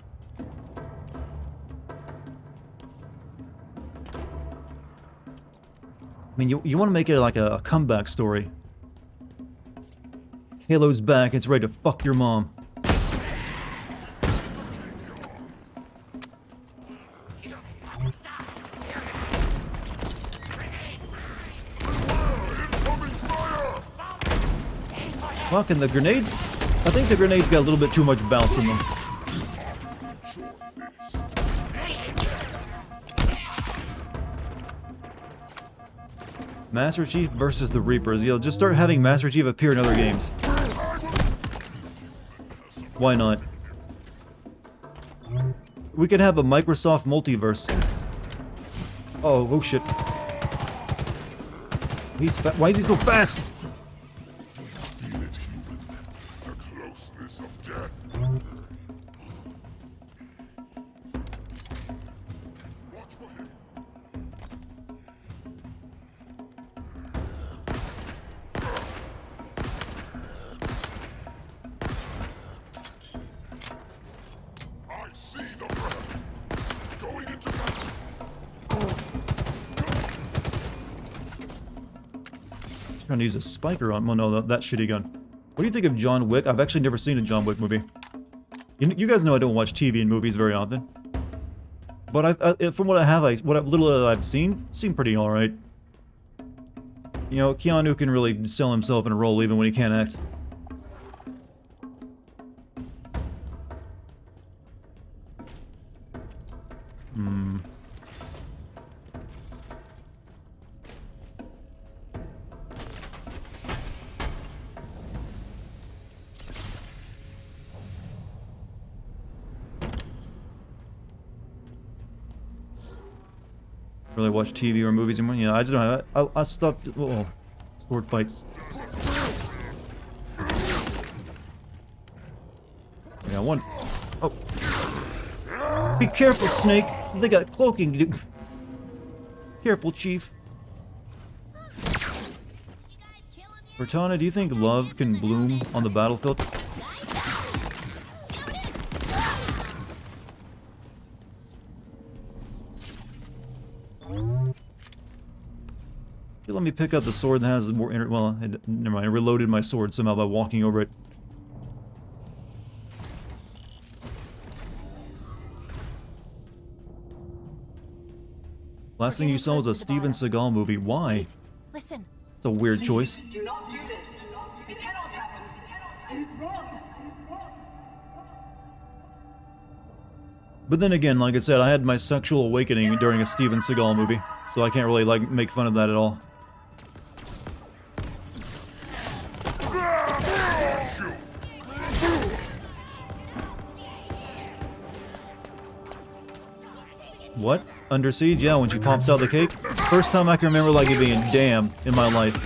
I mean, you want to make it like a comeback story. Halo's back, it's ready to fuck your mom. Fucking the grenades? I think the grenades got a little bit too much bounce in them. Master Chief versus the Reapers. Just start having Master Chief appear in other games. Why not? We could have a Microsoft multiverse. Oh shit. Why is he so fast? Feel it, human. The closeness of death. Watch for him. I see the threat. Going into battle. Trying to use a spiker on. Well, no, that shitty gun. What do you think of John Wick? I've actually never seen a John Wick movie. You guys know I don't watch TV and movies very often. But from what I have, what little I've seen, seemed pretty alright. Keanu can really sell himself in a role even when he can't act. Really watch TV or movies anymore? Yeah, I don't know. I stopped. Oh, sword fights. Yeah, one. Oh. Be careful, Snake. They got cloaking. Careful, Chief. Cortana, do you think love can bloom on the battlefield? Let me pick up the sword that has more. Well, never mind. I reloaded my sword somehow by walking over it. Last thing you saw was a Steven Seagal movie. Why? Wait, listen. It's a weird choice. Do not do this. It cannot happen. It is wrong. But then again, like I said, I had my sexual awakening during a Steven Seagal movie, so I can't really like make fun of that at all. What? Under Siege? Yeah, when she pops out the cake. First time I can remember like it being damn in my life.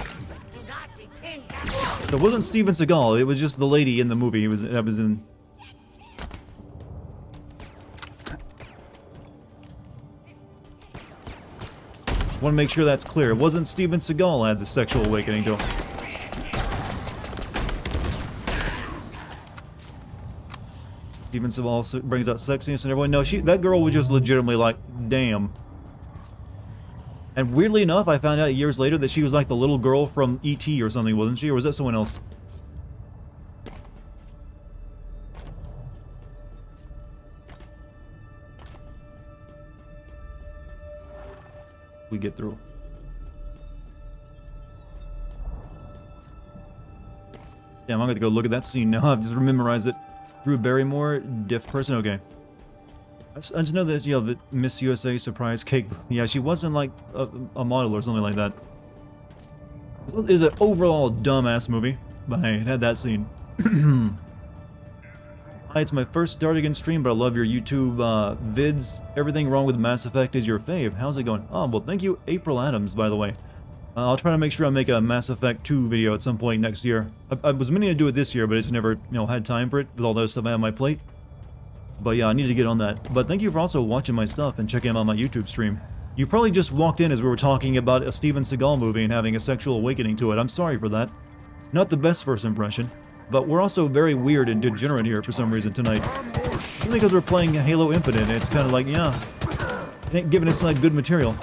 It wasn't Steven Seagal, it was just the lady in the movie that was in. Want to make sure that's clear. It wasn't Steven Seagal I had the sexual awakening to. Steven Seagal brings out sexiness and everyone. No, that girl was just legitimately like, damn. And weirdly enough, I found out years later that she was like the little girl from E.T. or something, wasn't she? Or was that someone else? We get through. Damn, I'm gonna go look at that scene now. I've just memorized it. Drew Barrymore, diff person. Okay. I just know that, you know, the Miss USA surprise cake. Yeah, she wasn't like a model or something like that. It was an overall dumbass movie, but hey, it had that scene. Hi, it's my first Dartigan stream, but I love your YouTube vids. Everything wrong with Mass Effect is your fave. How's it going? Oh, well, thank you, April Adams, by the way. I'll try to make sure I make a Mass Effect 2 video at some point next year. I was meaning to do it this year, but I just never, had time for it with all those stuff I have on my plate. But yeah, I need to get on that. But thank you for also watching my stuff and checking out my YouTube stream. You probably just walked in as we were talking about a Steven Seagal movie and having a sexual awakening to it. I'm sorry for that. Not the best first impression. But we're also very weird and degenerate here for some reason tonight. Only because we're playing Halo Infinite, and it's kind of like, yeah, it ain't giving us like good material.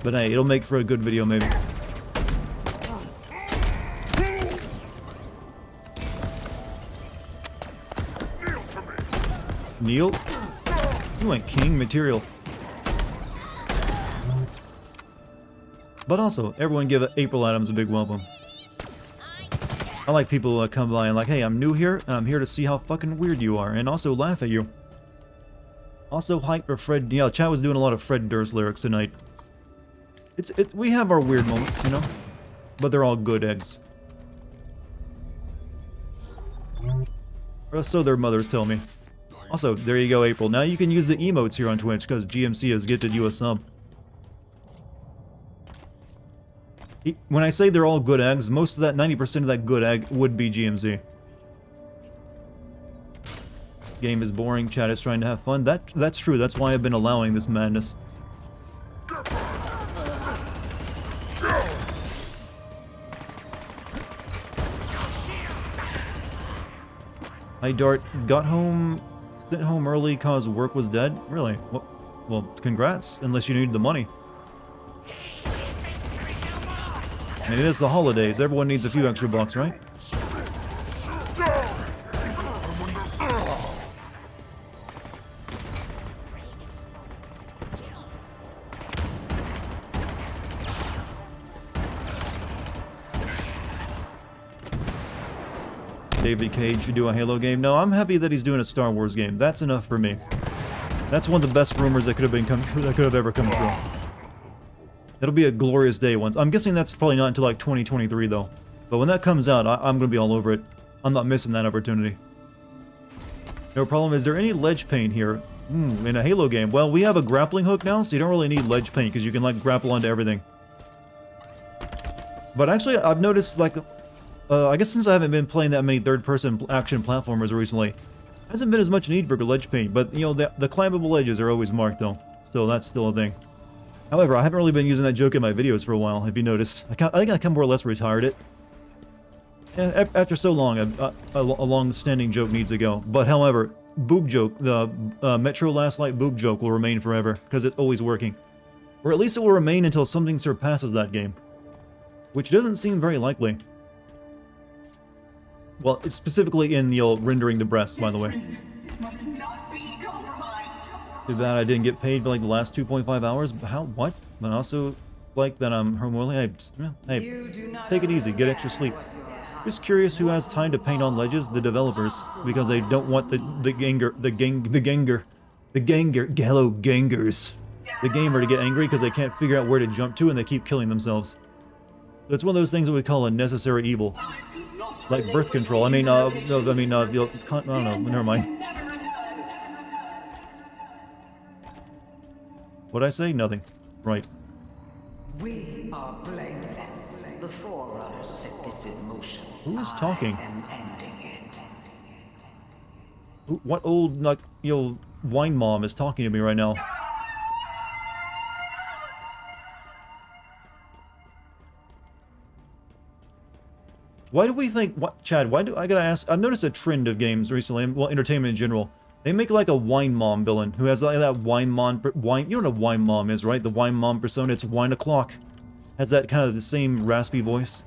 But hey, it'll make for a good video maybe. Neil? You went king material. But also, everyone give April Adams a big welcome. I like people who come by and like, hey, I'm new here, and I'm here to see how fucking weird you are, and also laugh at you. Also, hype for Fred. Yeah, chat was doing a lot of Fred Durst lyrics tonight. We have our weird moments, you know? But they're all good eggs. Or so their mothers tell me. Also, there you go, April. Now you can use the emotes here on Twitch, because GMC has gifted you a sub. When I say they're all good eggs, most of that, 90% of that good egg would be GMC. Game is boring, chat is trying to have fun. That's true, that's why I've been allowing this madness. Hi Dart, sent home early cause work was dead? Really? Well, congrats, unless you need the money. And it is the holidays, everyone needs a few extra bucks, right? David Cage should do a Halo game. No, I'm happy that he's doing a Star Wars game. That's enough for me. That's one of the best rumors that could have ever come true. It'll be a glorious day once. I'm guessing that's probably not until like 2023 though. But when that comes out, I'm gonna be all over it. I'm not missing that opportunity. No problem. Is there any ledge paint here? In a Halo game. Well, we have a grappling hook now, so you don't really need ledge paint, because you can, like, grapple onto everything. But actually, I've noticed, like, I guess since I haven't been playing that many third-person action platformers recently, hasn't been as much need for ledge paint, but, you know, the climbable ledges are always marked, though. So that's still a thing. However, I haven't really been using that joke in my videos for a while, if you noticed. I think I kind of more or less retired it. Yeah, after so long, a long-standing joke needs to go. But, however, boob joke, the Metro Last Light boob joke will remain forever, because it's always working. Or at least it will remain until something surpasses that game. Which doesn't seem very likely. Well, it's specifically in, you know, rendering the breasts, by the way. Must not be compromised. Too bad I didn't get paid for, like, the last 2.5 hours. How? What? But also, like, that I'm home early. Hey, take it easy. Get extra sleep. Just curious who has time to paint on ledges? The developers. Because they don't want the ganger, the gamer to get angry because they can't figure out where to jump to and they keep killing themselves. So it's one of those things that we call a necessary evil. Like birth control. I don't know, never mind. What'd I say? Nothing. Right. We are blameless. The Forerunners set this in motion. Who is talking? I am ending it. What old, like, you know, wine mom is talking to me right now? Why do we think, Chad, why do I gotta ask? I've noticed a trend of games recently, well, entertainment in general. They make like a wine mom villain who has like that wine mom, you know what a wine mom is, right? The wine mom persona, it's wine o'clock. Has that kind of the same raspy voice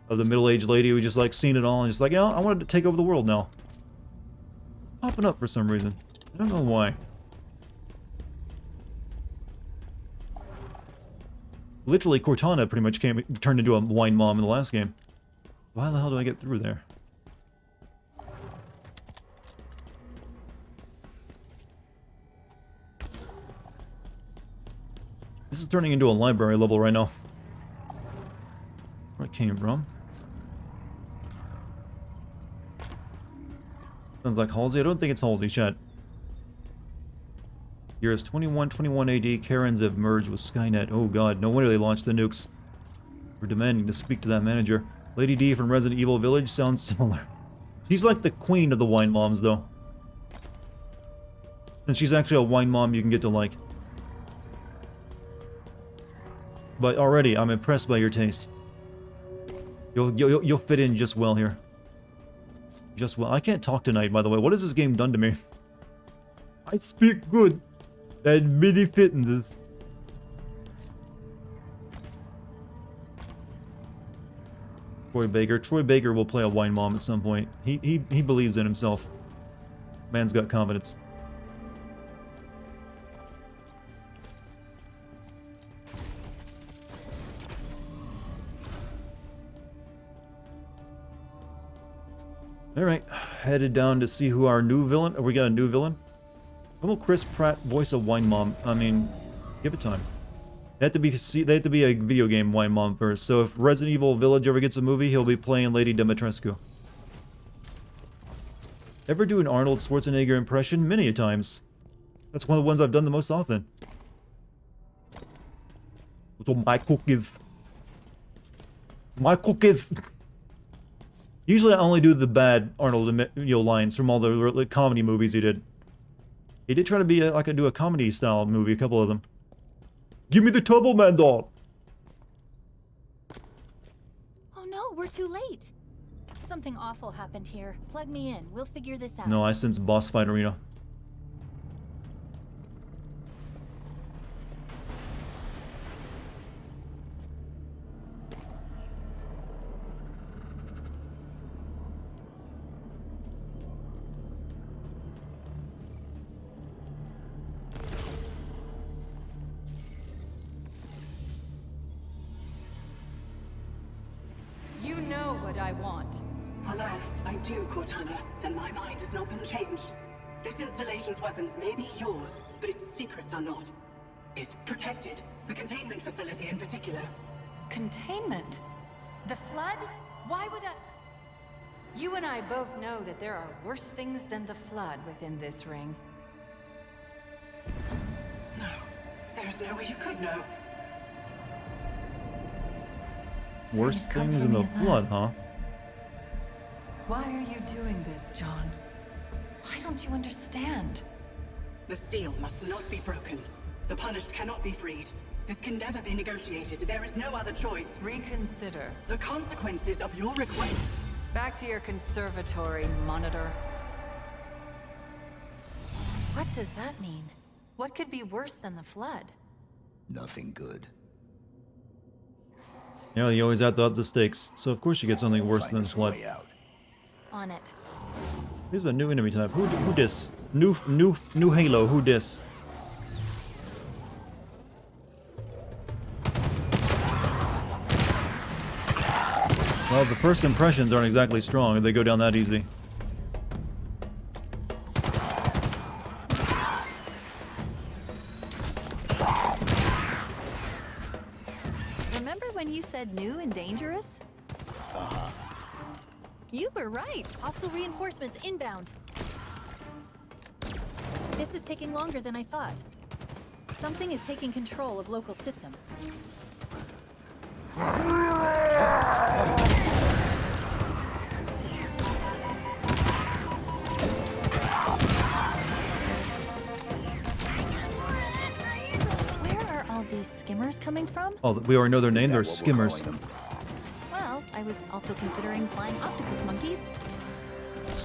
of the middle-aged lady who just like seen it all and just like, you know, I wanted to take over the world now. It's popping up for some reason. I don't know why. Literally, Cortana pretty much turned into a wine mom in the last game. Why the hell do I get through there? This is turning into a library level right now. Where it came from? Sounds like Halsey. I don't think it's Halsey, chat. Year is 2121 AD. Karens have merged with Skynet. Oh god, no wonder they launched the nukes. We're demanding to speak to that manager. Lady D from Resident Evil Village sounds similar. She's like the queen of the wine moms, though. And she's actually a wine mom you can get to like. But already, I'm impressed by your taste. You'll fit in just well here. Just well. I can't talk tonight, by the way. What has this game done to me? I speak good. And really fit in this. Troy Baker will play a wine mom at some point. He believes in himself. Man's got confidence. Alright, headed down to see who our new villain... Oh, we got a new villain? When will Chris Pratt voice a wine mom? I mean, give it time. They have to be a video game wine mom first. So if Resident Evil Village ever gets a movie, he'll be playing Lady Dimitrescu. Ever do an Arnold Schwarzenegger impression? Many a times. That's one of the ones I've done the most often. So my cookies. My cookies. Usually I only do the bad Arnold, lines from all the comedy movies he did. He did try to be do a comedy style movie, a couple of them. Give me the Turbo Man doll! Oh no, we're too late. Something awful happened here. Plug me in. We'll figure this out. No, I sense boss fight arena. I want. Alas, I do, Cortana, and my mind has not been changed. This installation's weapons may be yours, but its secrets are not. It's protected. The containment facility in particular. Containment? The Flood? Why would I... You and I both know that there are worse things than the Flood within this ring. No. There's no way you could know. Worse Things come things for in me the at blood, last. huh? Why are you doing this, John? Why don't you understand? The seal must not be broken. The punished cannot be freed. This can never be negotiated. There is no other choice. Reconsider. The consequences of your request. Back to your conservatory, monitor. What does that mean? What could be worse than the flood? Nothing good. You know, you always have to up the stakes, so of course you get something worse than Find us a flood. way out. On it. Here's a new enemy type. Who dis? New Halo. Who dis? Well, the first impressions aren't exactly strong if they go down that easy. Remember when you said new and dangerous? You were right. Hostile reinforcements inbound. This is taking longer than I thought. Something is taking control of local systems. Where are all these skimmers coming from? Oh, we already know their name. Is that They're what we're skimmers. calling them? Well, I was also considering flying octopus monkeys.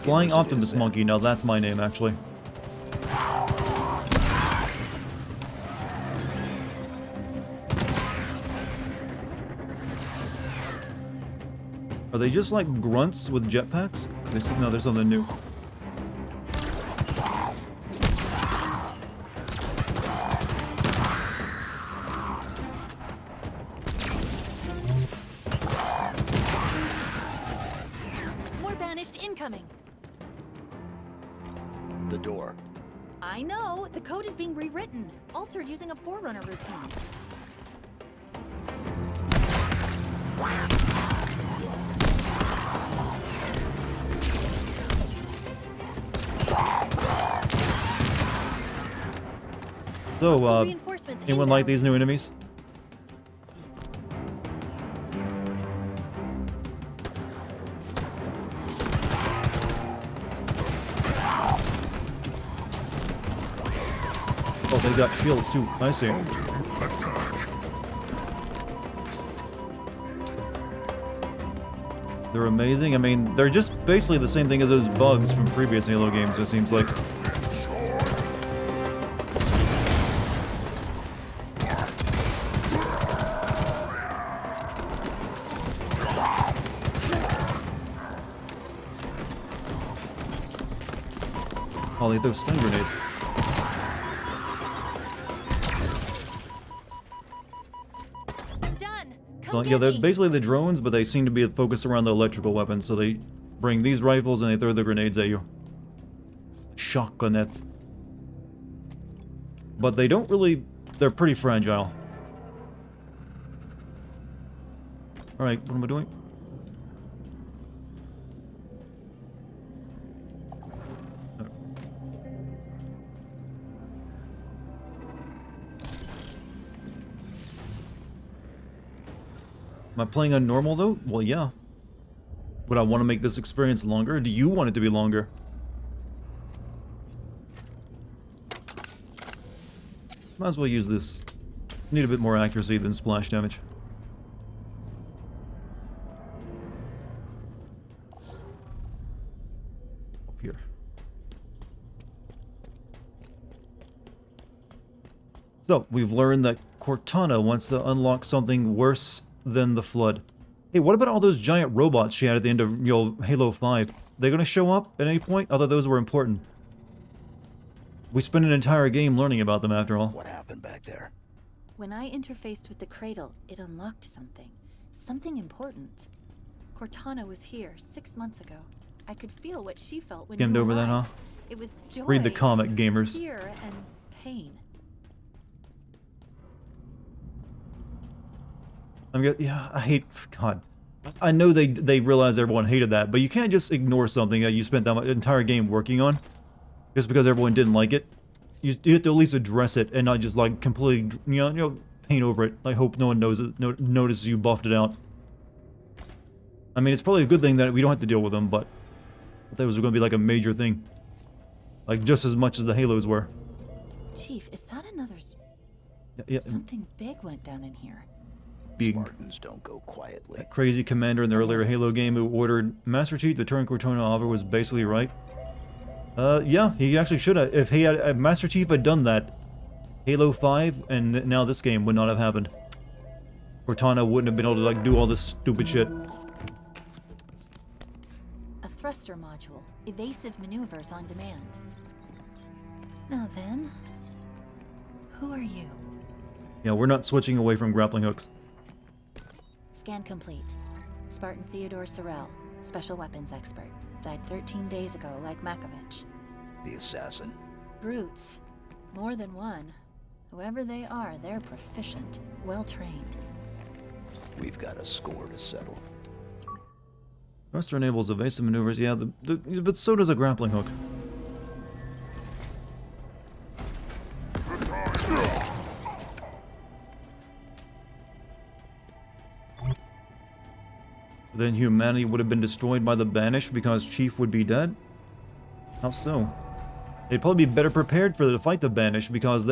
Flying Skimmers it Optimus is, then. Monkey. Now that's my name, actually. Are they just like grunts with jetpacks? No, there's something new. More banished incoming. The door. I know. The code is being rewritten, altered using a Forerunner routine. So, Hostile reinforcements anyone like inbound. these new enemies? Oh, they got shields too. I see. They're amazing. I mean, they're just basically the same thing as those bugs from previous Halo games, it seems like. Oh, they throw stun grenades. Done. So, Come yeah, get they're me. basically the drones, but they seem to be focused around the electrical weapons. So they bring these rifles and they throw the grenades at you. Shotgunette. But they don't really... They're pretty fragile. Alright, what am I doing? Am I playing on normal though? Well, yeah. Would I want to make this experience longer? Do you want it to be longer? Might as well use this. Need a bit more accuracy than splash damage. Up here. So, we've learned that Cortana wants to unlock something worse than the Flood. Hey, what about all those giant robots she had at the end of, you know, Halo 5? They gonna show up at any point? I thought those were important. We spent an entire game learning about them after all. What happened back there? When I interfaced with the cradle, it unlocked something. Something important. Cortana was here 6 months ago. I could feel what she felt when Skimmed you over that, huh? arrived. It was joy, Read the comic, gamers. fear, and pain. Yeah, I hate... God. I know they realize everyone hated that, but you can't just ignore something that you spent that entire game working on just because everyone didn't like it. you have to at least address it and not just like completely paint over it. I hope no one knows it, notices you buffed it out. I mean, it's probably a good thing that we don't have to deal with them, but I thought it was going to be like a major thing, like just as much as the Halos were. Chief, is that another? Yeah. Something big went down in here. Big. Spartans don't go quietly. That crazy commander in the earlier Halo game who ordered Master Chief to turn Cortana over was basically right. Yeah, he actually should have. If Master Chief had done that, Halo 5 and now this game would not have happened. Cortana wouldn't have been able to like do all this stupid shit. A thruster module. Evasive maneuvers on demand. Now then, who are you? Yeah, we're not switching away from grappling hooks. Scan complete. Spartan Theodore Sorrell, special weapons expert. Died 13 days ago, like Makovich. The assassin. Brutes. More than one. Whoever they are, they're proficient. Well-trained. We've got a score to settle. Thruster enables evasive maneuvers, yeah, but so does a grappling hook. Then humanity would have been destroyed by the Banished because Chief would be dead? How so? They'd probably be better prepared for the fight the Banished because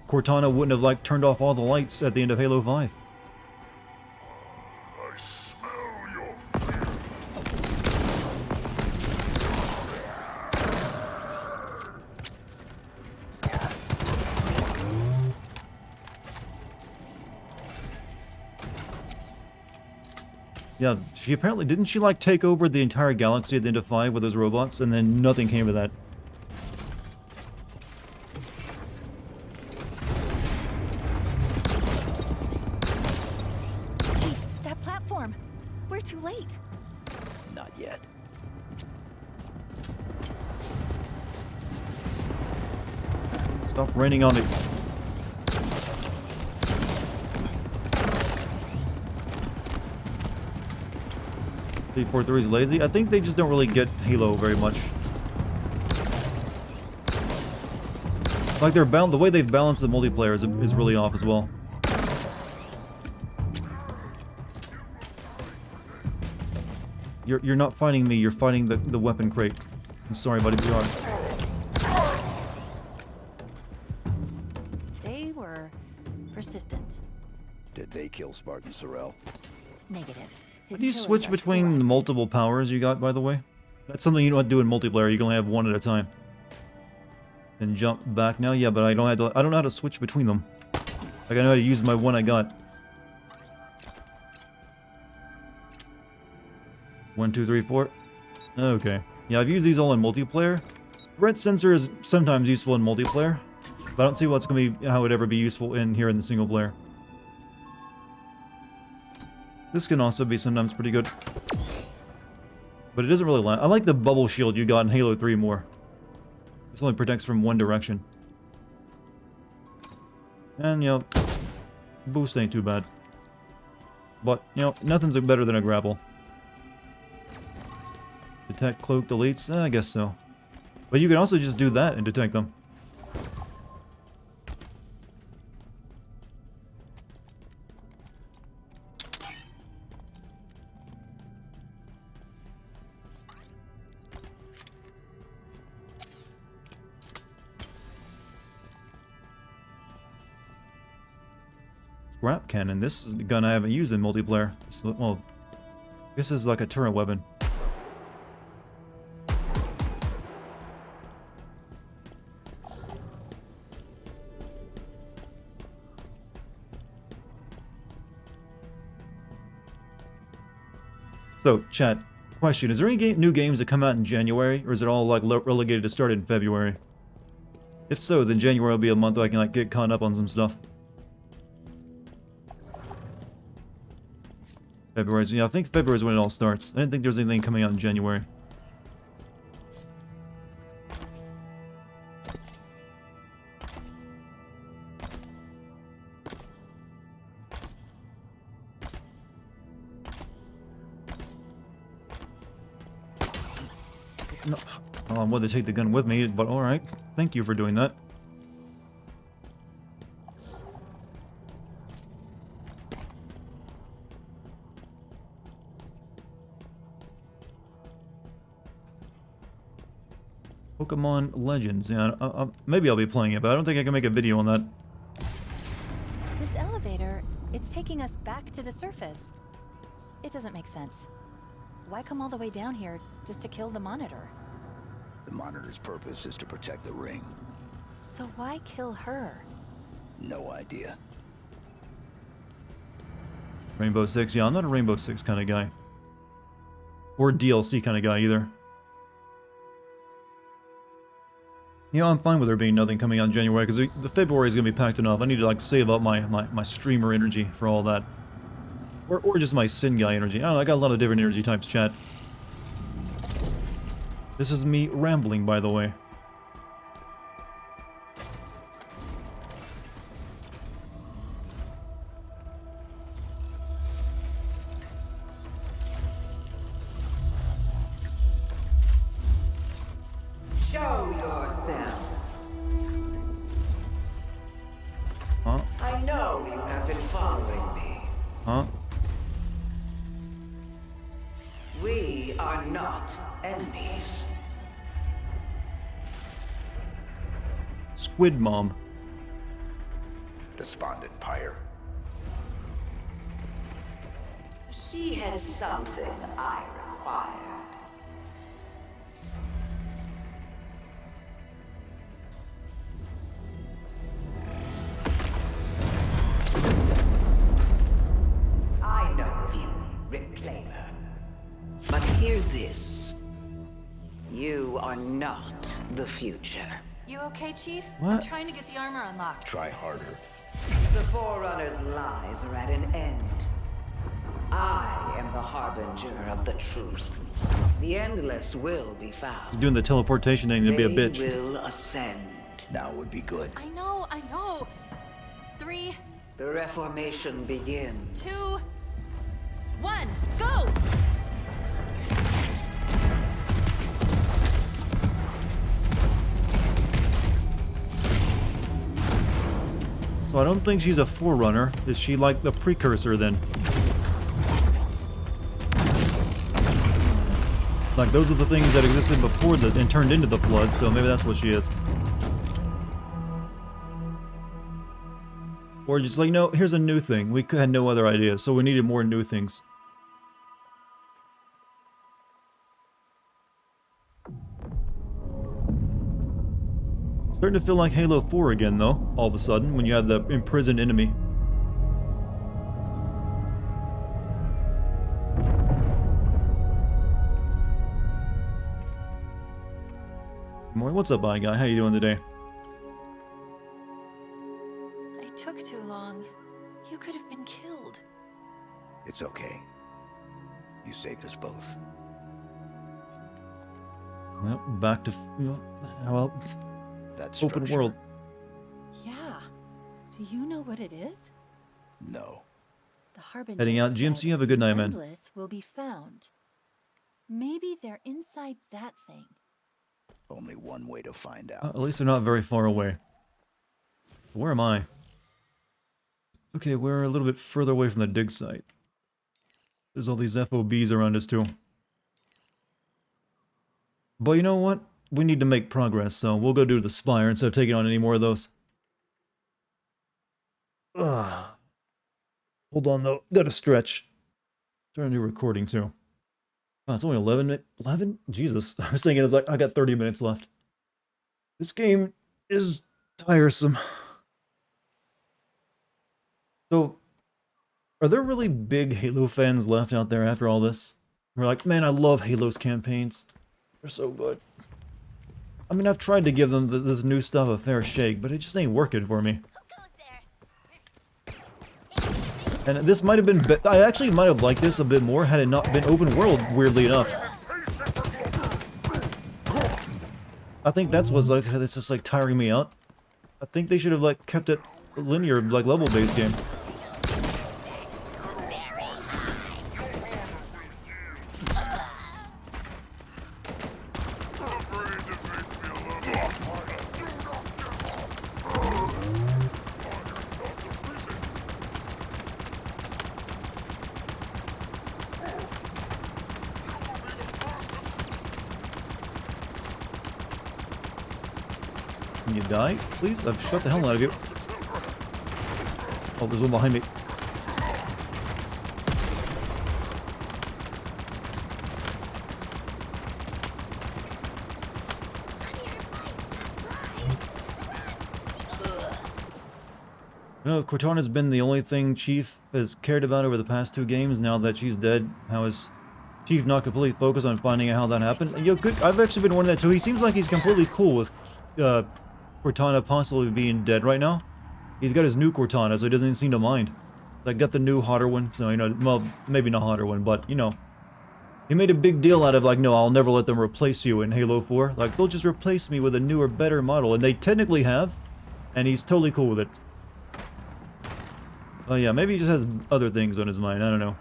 Cortana wouldn't have like turned off all the lights at the end of Halo 5. I smell your fear. Yeah, she apparently, didn't she like take over the entire galaxy at the end of 5 with those robots and then nothing came of that? Chief, that platform! We're too late! Not yet. Stop raining on me. T43 is lazy. I think they just don't really get Halo very much. Like the way they've balanced the multiplayer is really off as well. You're not fighting me, you're fighting the weapon crate. I'm sorry, buddy, we are. They were persistent. Did they kill Spartan Sorrell? Negative. How do you switch between the multiple powers you got, by the way? That's something you don't have to do in multiplayer. You can only have one at a time. And jump back now? Yeah, but I don't know how to switch between them. Like, I know how to use my one I got. 1, 2, 3, 4. Okay. Yeah, I've used these all in multiplayer. Red sensor is sometimes useful in multiplayer, but I don't see how it would ever be useful in here in the single player. This can also be sometimes pretty good. But it doesn't really last. I like the bubble shield you got in Halo 3 more. This only protects from one direction. And, you know, boost ain't too bad. But, you know, nothing's better than a grapple. Detect cloak deletes? I guess so. But you can also just do that and detect them. Scrap cannon. This is the gun I haven't used in multiplayer. Well, this is like a turret weapon. So, chat, question. Is there any new games that come out in January? Or is it all like relegated to start in February? If so, then January will be a month I can like get caught up on some stuff. February, yeah, I think February is when it all starts. I didn't think there was anything coming out in January. No, I wanted to take the gun with me, but alright. Thank you for doing that. Pokemon Legends. Yeah, maybe I'll be playing it, but I don't think I can make a video on that. This elevator, it's taking us back to the surface. It doesn't make sense. Why come all the way down here just to kill the monitor? The monitor's purpose is to protect the ring. So why kill her? No idea. Rainbow Six, yeah, I'm not a Rainbow Six kind of guy. Or DLC kind of guy either. You know, I'm fine with there being nothing coming out in January, because the February is going to be packed enough. I need to, like, save up my streamer energy for all that. Or just my Sin Guy energy. I don't know, I got a lot of different energy types, chat. This is me rambling, by the way. Show yourself. Huh? I know you have been following me. Huh? We are not enemies. Squid Mom. Despondent Pyre. She has something I required. I know of you, Reclaimer. But hear this. You are not the future. You okay, Chief? What? I'm trying to get the armor unlocked. Try harder. The Forerunner's lies are at an end. I am the harbinger of the truth. The Endless will be found. He's doing the teleportation thing to be a bitch. They will ascend. Now would be good. I know. 3, The Reformation begins. 2, 1, go! So I don't think she's a Forerunner. Is she like the precursor then? Like those are the things that existed before and turned into the Flood, so maybe that's what she is. Or just like, no, here's a new thing. We had no other ideas, so we needed more new things. Starting to feel like Halo 4 again, though, all of a sudden, when you have the imprisoned enemy. What's up, bye guy? How you doing today? It took too long. You could have been killed. It's okay. You saved us both. Well, back to... well... That's open world. Yeah. Do you know what it is? No. The harbinger Heading out. said GMC, have a good night, man. Endless will be found. Maybe they're inside that thing. Only one way to find out. At least they're not very far away. Where am I? Okay, we're a little bit further away from the dig site. There's all these FOBs around us too. But you know what? We need to make progress, so we'll go do the Spire instead of taking on any more of those. Ugh. Hold on though, gotta stretch. Starting to do recording too. Oh, it's only 11? Jesus. I was thinking it's like, I got 30 minutes left. This game is tiresome. So, are there really big Halo fans left out there after all this? We're like, man, I love Halo's campaigns. They're so good. I mean, I've tried to give them this new stuff a fair shake, but it just ain't working for me. And this might have been... I actually might have liked this a bit more had it not been open world, weirdly enough. I think that's what's like, it's just like tiring me out. I think they should have like kept it linear, like level-based game. you die, please? I've shot the hell out of you. Oh, there's one behind me. No, Cortana's been the only thing Chief has cared about over the past 2 games. Now that she's dead, how is Chief not completely focused on finding out how that happened? You know, good. I've actually been wondering that too. He seems like he's completely cool with Cortana possibly being dead right now. He's got his new Cortana, so he doesn't seem to mind. I got the new hotter one, so, you know, well, maybe not hotter one, but, you know. He made a big deal out of, like, no, I'll never let them replace you in Halo 4. Like, they'll just replace me with a newer, better model, and they technically have, and he's totally cool with it. Oh yeah, maybe he just has other things on his mind, I don't know.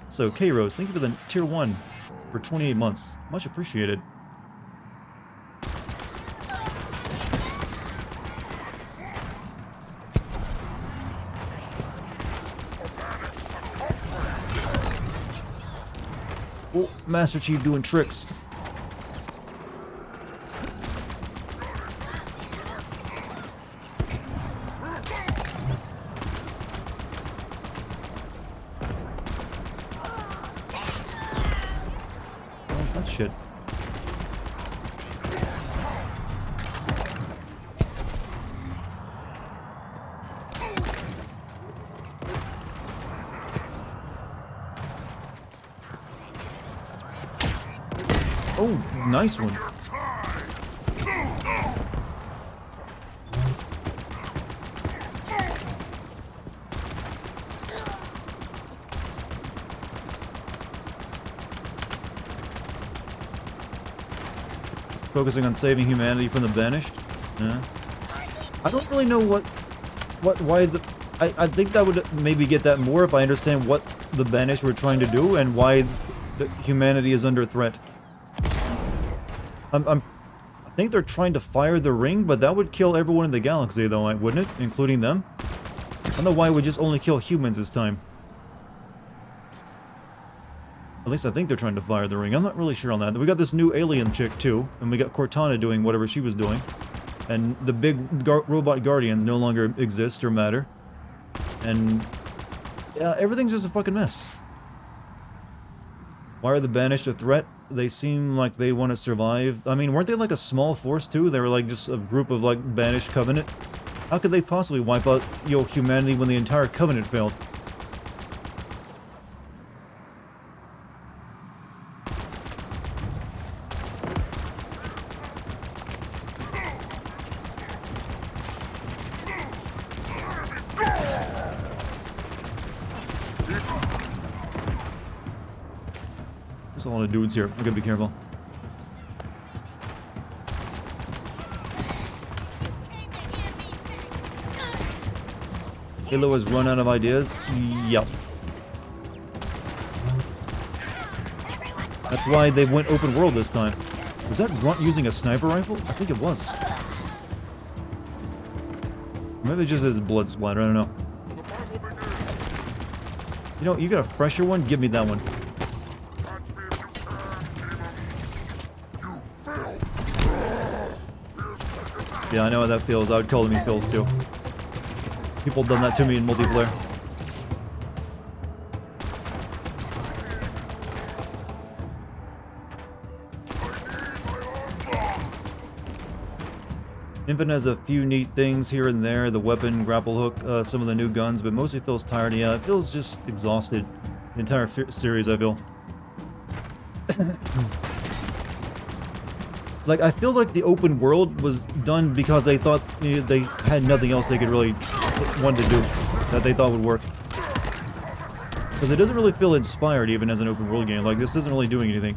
So, K-Rose, thank you for the tier 1 for 28 months. Much appreciated. Oh, Master Chief doing tricks. Shit. Oh, nice one. Focusing on saving humanity from the Banished. Yeah. I don't really know why the... I think that would maybe get that more if I understand what the Banished were trying to do and why the humanity is under threat. I think they're trying to fire the ring, but that would kill everyone in the galaxy though, wouldn't it? Including them? I don't know why it would just only kill humans this time. At least I think they're trying to fire the ring. I'm not really sure on that. We got this new alien chick, too. And we got Cortana doing whatever she was doing. And the big robot guardians no longer exist or matter. And... yeah, everything's just a fucking mess. Why are the Banished a threat? They seem like they want to survive. I mean, weren't they like a small force, too? They were like just a group of, like, Banished Covenant. How could they possibly wipe out, you know, humanity when the entire Covenant failed? There's a lot of dudes here. I gotta be careful. Halo has run out of ideas? Yep. That's why they went open world this time. Was that Grunt using a sniper rifle? I think it was. Maybe just a blood splatter, I don't know. You know, you got a fresher one? Give me that one. Yeah, I know how that feels. I would call me feels too. People have done that to me in multiplayer. Infinite has a few neat things here and there. The weapon, grapple hook, some of the new guns, but mostly feels tired. Yeah, it feels just exhausted. The entire series, I feel. Like, I feel like the open world was done because they thought, you know, they had nothing else they could really want to do that they thought would work. Because it doesn't really feel inspired even as an open world game. Like, this isn't really doing anything.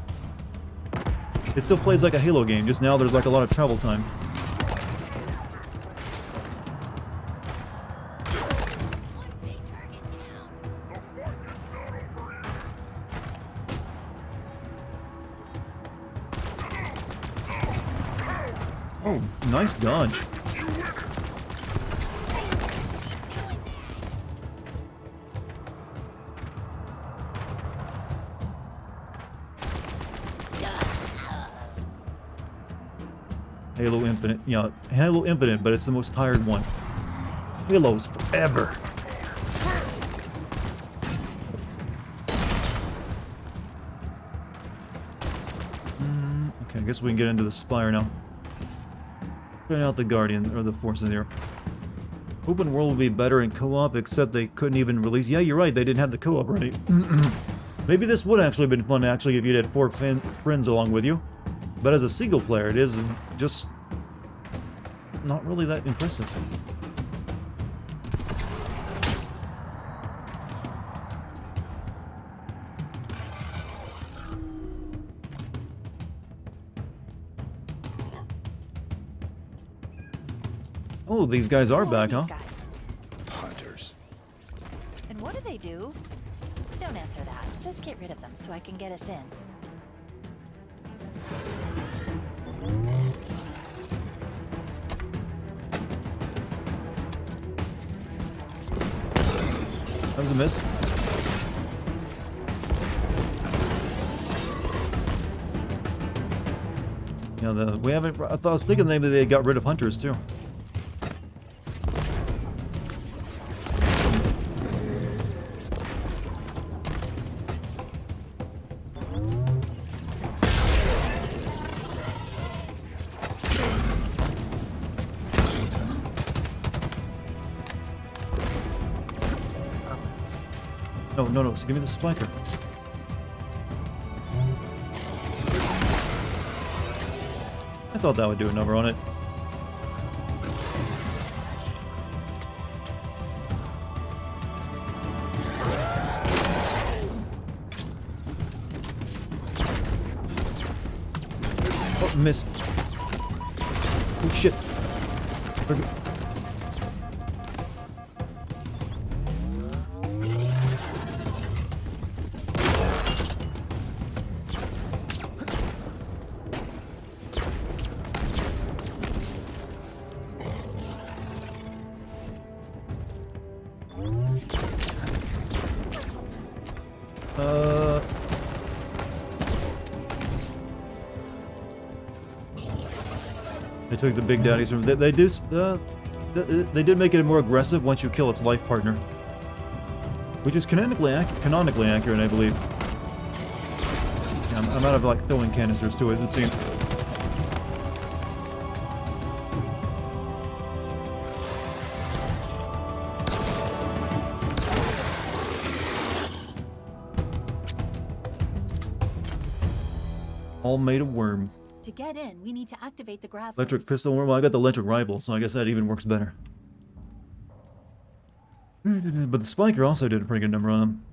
It still plays like a Halo game, just now there's like a lot of travel time. Oh, nice dodge. Halo Infinite. Yeah, Halo Infinite, but it's the most tired one. Halo's forever. Okay, I guess we can get into the Spire now. Trying out the Guardian, or the forces here. Open world would be better in co-op, except they couldn't even release... Yeah, you're right, they didn't have the co-op ready. Maybe this would actually have been fun, actually, if you had 4 friends along with you. But as a single player, it is just... not really that impressive. Oh, these guys are back, huh? Hunters. And what do they do? Don't answer that. Just get rid of them so I can get us in. That was a miss. Yeah, we haven't... I was thinking maybe they got rid of hunters, too. No, so give me the spiker. I thought that would do a number on it. Oh, missed. Oh, shit. They took the big daddies from... They did make it more aggressive once you kill its life partner. Which is canonically accurate, I believe. Yeah, I'm out of, like, throwing canisters to it, it seems. All made of worm. To get in, we need to activate the grav. Electric pistol worm. Well, I got the electric rifle, so I guess that even works better. But the spiker also did a pretty good number on them.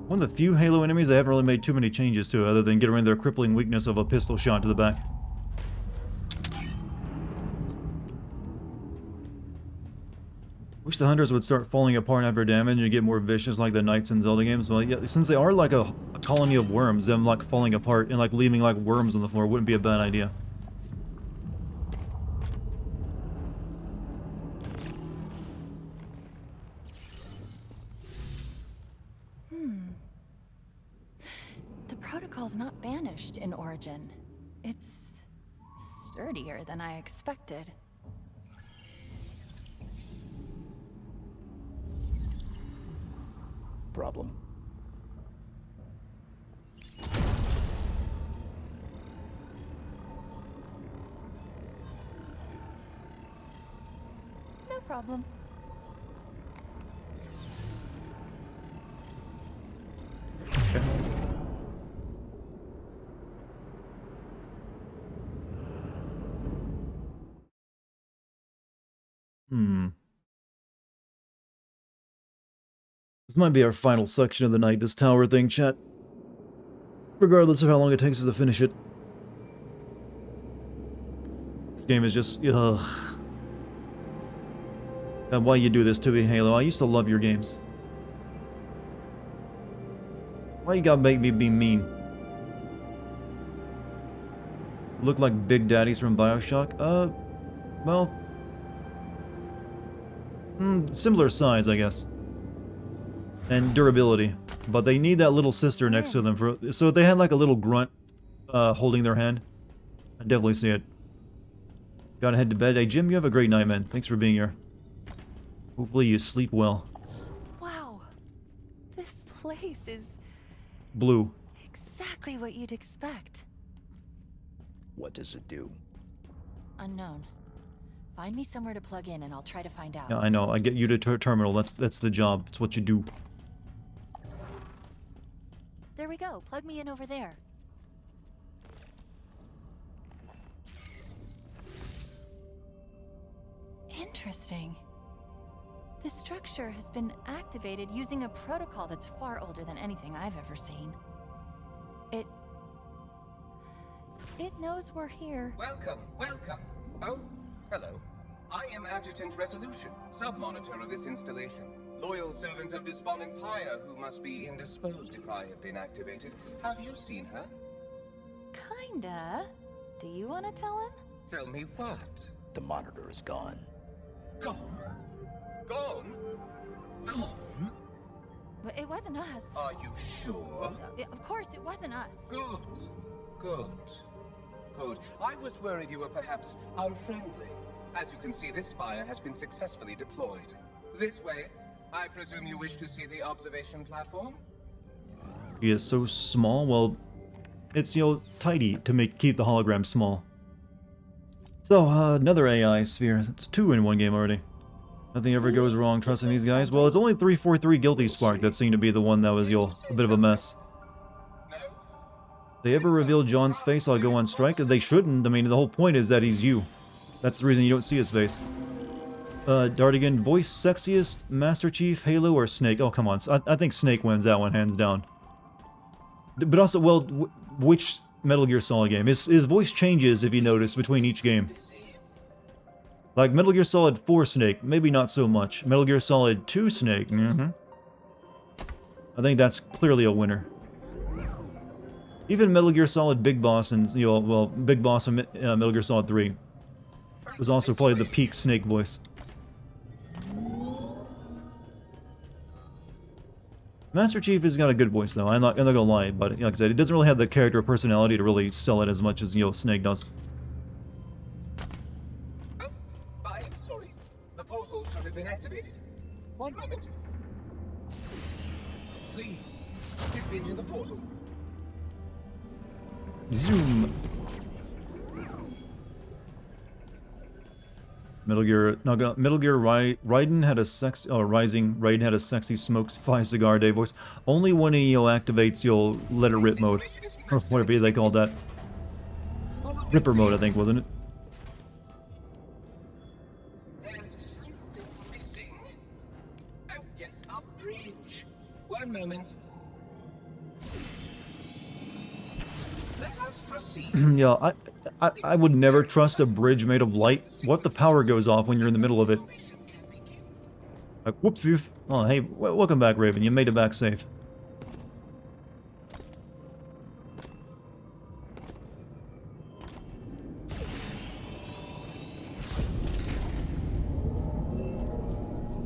One of the few Halo enemies they haven't really made too many changes to, other than get rid of their crippling weakness of a pistol shot to the back. Wish the hunters would start falling apart after damage and get more vicious like the knights in Zelda games. Well, yeah, since they are like a colony of worms, them like falling apart and like leaving like worms on the floor wouldn't be a bad idea. The protocol's not banished in Origin. It's sturdier than I expected. Problem. No problem. Okay. This might be our final section of the night, this tower thing, chat. Regardless of how long it takes us to finish it. This game is just... ugh. God, why you do this to me, Halo? I used to love your games. Why you gotta make me be mean? Look like big daddies from BioShock? Well... similar size, I guess. And durability. But they need that little sister next to them for... So if they had like a little grunt holding their hand. I definitely see it. Gotta head to bed. Hey, Jim, you have a great night, man. Thanks for being here. Hopefully you sleep well. Wow. This place is Blue. exactly what you'd expect. What does it do? Unknown. Find me somewhere to plug in and I'll try to find out. Yeah, I know. I get you to terminal. That's the job. It's what you do. There we go. Plug me in over there. Interesting. This structure has been activated using a protocol that's far older than anything I've ever seen. It knows we're here. Welcome, welcome. Oh, hello. I am Adjutant Resolution, sub-monitor of this installation. Loyal servant of Despondent Pyre, who must be indisposed if I have been activated. Have you seen her? Kinda. Do you want to tell him? Tell me what? The monitor is gone. Gone? Gone? Gone? But it wasn't us. Are you sure? Of course, it wasn't us. Good. Good. Good. I was worried you were perhaps unfriendly. As you can see, this spire has been successfully deployed. This way. I presume you wish to see the observation platform? He is so small. Well, it's, you know, tidy to keep the hologram small. So, another AI sphere. It's 2 in one game already. Nothing ever goes wrong trusting these guys. Well, it's only 343 Guilty Spark that seemed to be the one that was, you know, a bit of a mess. If they ever reveal John's face, I'll go on strike. They shouldn't. I mean, the whole point is that he's you. That's the reason you don't see his face. Dartigan, voice sexiest, Master Chief, Halo, or Snake? Oh, come on. I think Snake wins that one, hands down. But also, well, which Metal Gear Solid game? His voice changes, if you notice, between each game. Like Metal Gear Solid 4 Snake, maybe not so much. Metal Gear Solid 2 Snake, I think that's clearly a winner. Even Metal Gear Solid Big Boss and, you know, well, Big Boss and Metal Gear Solid 3 was also probably the peak Snake voice. Master Chief has got a good voice, though. I'm not gonna lie, but like I said, it doesn't really have the character or personality to really sell it as much as, you know, Snake does. Oh, I am sorry. The portal should have been activated. One moment. Please, step into the portal. Zoom. Metal Gear Raiden had a sexy, Raiden had a sexy smoke fly cigar day voice. Only when he, you know, activates, you'll let it rip mode, or whatever they called that. Ripper mode, I think, wasn't it? There's something missing. Oh yes, a bridge. One moment. Let us proceed. Yeah, I would never trust a bridge made of light. What if the power goes off when you're in the middle of it? Like, whoopsies. Oh, hey, welcome back, Raven. You made it back safe.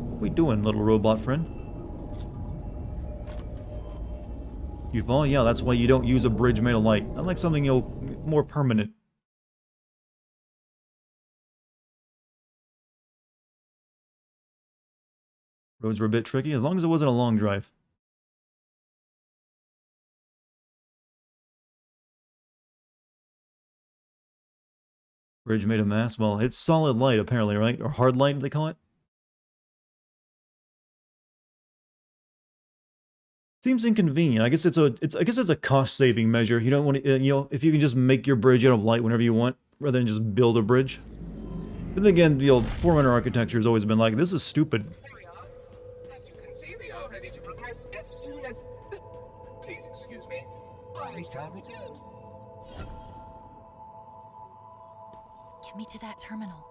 What we doing, little robot friend? You fall? Yeah, that's why you don't use a bridge made of light. I like something, you know, more permanent. Roads were a bit tricky, as long as it wasn't a long drive. Bridge made of mass? Well, it's solid light, apparently, right? Or hard light, they call it? Seems inconvenient. I guess it's a cost-saving measure. You don't want to, you know, if you can just make your bridge out of light whenever you want, rather than just build a bridge. But then again, you know, Forerunner architecture has always been like, this is stupid. Here we are. As you can see, we are ready to progress as soon as... Please excuse me. I shall return. Get me to that terminal.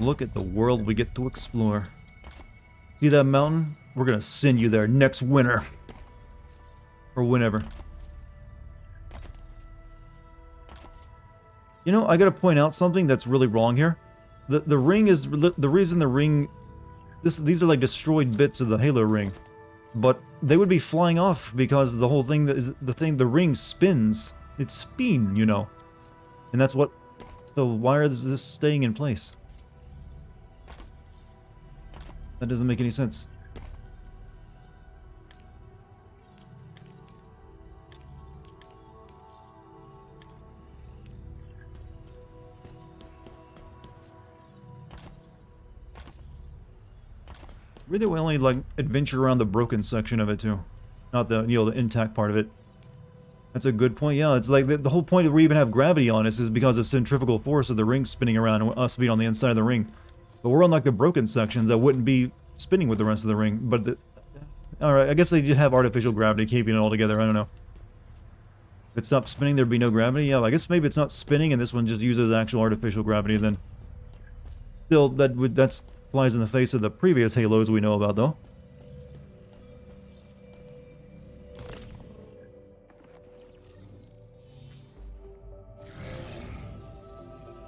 Look at the world we get to explore. See that mountain? We're gonna send you there next winter. Or whenever. You know, I gotta point out something that's really wrong here. The ring is... The reason the ring these are like destroyed bits of the Halo ring, but they would be flying off because the whole thing the ring spins. It's spin, you know, and that's what. So why is this staying in place? That doesn't make any sense. Really, we only like adventure around the broken section of it too, not the the intact part of it. That's a good point. Yeah, it's like the whole point that we even have gravity on us is because of centrifugal force of the ring spinning around and us being on the inside of the ring. But we're on like the broken sections that wouldn't be spinning with the rest of the ring. But all right, I guess they do have artificial gravity keeping it all together. I don't know. If it stopped spinning, there'd be no gravity. Yeah, I guess maybe it's not spinning, and this one just uses actual artificial gravity. Then, still, that's flies in the face of the previous Halos we know about, though.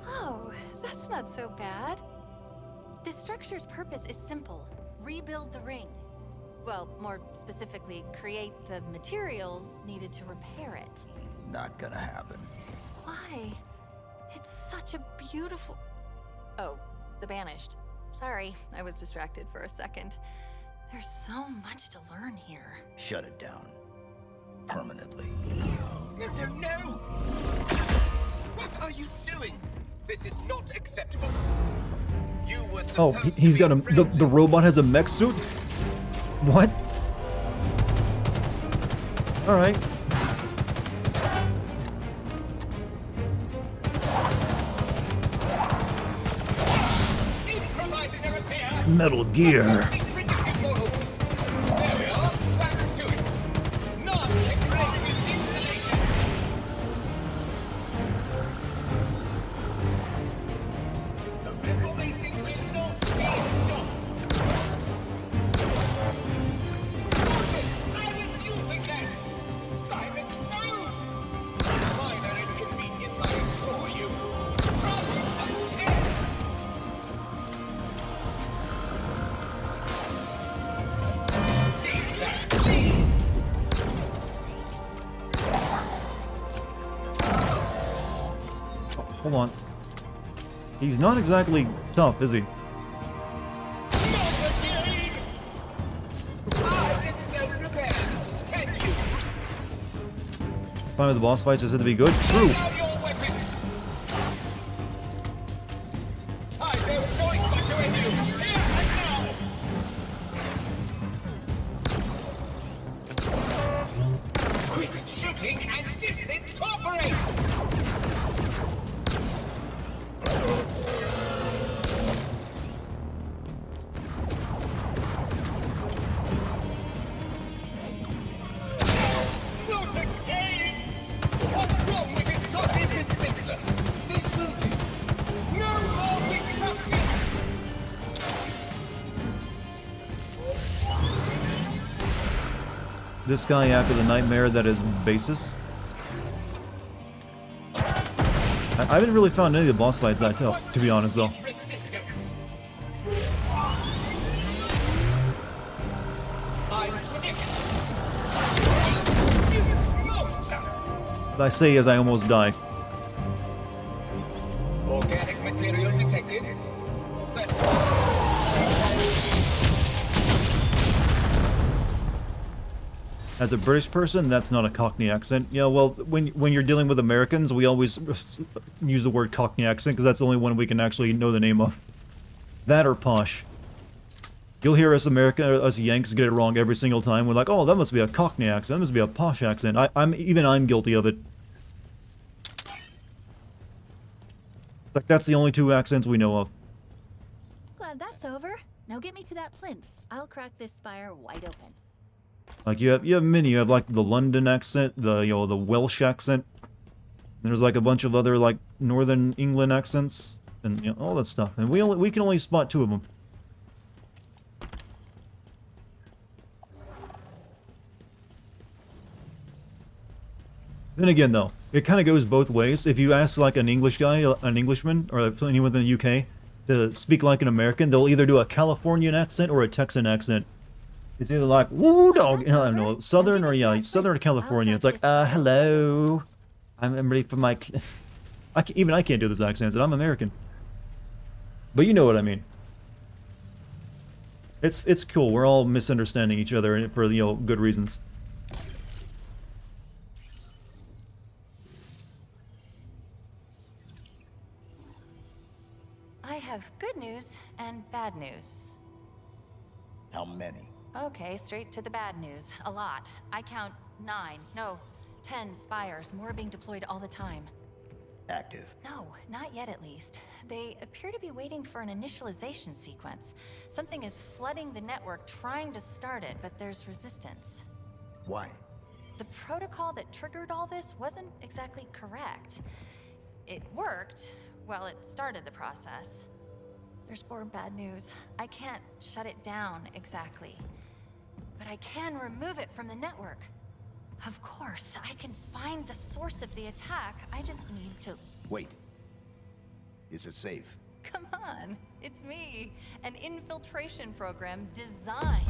Oh, that's not so bad. The structure's purpose is simple. Rebuild the ring. Well, more specifically, create the materials needed to repair it. Not gonna happen. Why? It's such a beautiful... Oh, the Banished. Sorry, I was distracted for a second. There's so much to learn here. Shut it down. Permanently. No, no, no! What are you doing? This is not acceptable. You were Oh, he's got a... The robot has a mech suit? What? Alright. Metal Gear. There we are. Back to it. Non-integrated installation. The metal racing will not be stopped. I refuse again. Simon, move. Minor inconvenience, I assure you. Problem ahead. Hold on. He's not exactly tough, is he? Finally, the boss fights are said to be good. True. Quit shooting and disincorporate! Not again! What's wrong with this top? This is simpler. This will do. No more disruption! This guy after the nightmare that is basis. I haven't really found any of the boss fights that tough, to be honest though. I say as I almost die. Organic material detected. As a British person, that's not a Cockney accent. Yeah, well, when you're dealing with Americans, we always use the word Cockney accent because that's the only one we can actually know the name of. That or posh. You'll hear us us Yanks get it wrong every single time. We're like, oh, that must be a Cockney accent. That must be a posh accent. I'm guilty of it. Like that's the only two accents we know of. Glad that's over. Now get me to that plinth. I'll crack this spire wide open. Like you have many. You have like the London accent, the the Welsh accent. And there's like a bunch of other like Northern England accents, and all that stuff. And we can only spot two of them. Then again, though, it kind of goes both ways. If you ask like an English guy, an Englishman, or anyone in the UK, to speak like an American, they'll either do a Californian accent or a Texan accent. It's either like, woo dog, I don't know, Southern or, yeah, Southern or California. It's like, hello. I'm ready for my... Even I can't do this accent, and I'm American. But you know what I mean. It's cool. We're all misunderstanding each other for, you know, good reasons. I have good news and bad news. How many? Okay, straight to the bad news. A lot. I count 9, no, 10 spires. More being deployed all the time. Active. No, not yet at least. They appear to be waiting for an initialization sequence. Something is flooding the network, trying to start it, but there's resistance. Why? The protocol that triggered all this wasn't exactly correct. It worked. Well, it started the process. There's more bad news. I can't shut it down exactly. But I can remove it from the network. Of course, I can find the source of the attack. I just need to... Wait. Is it safe? Come on, it's me. An infiltration program designed...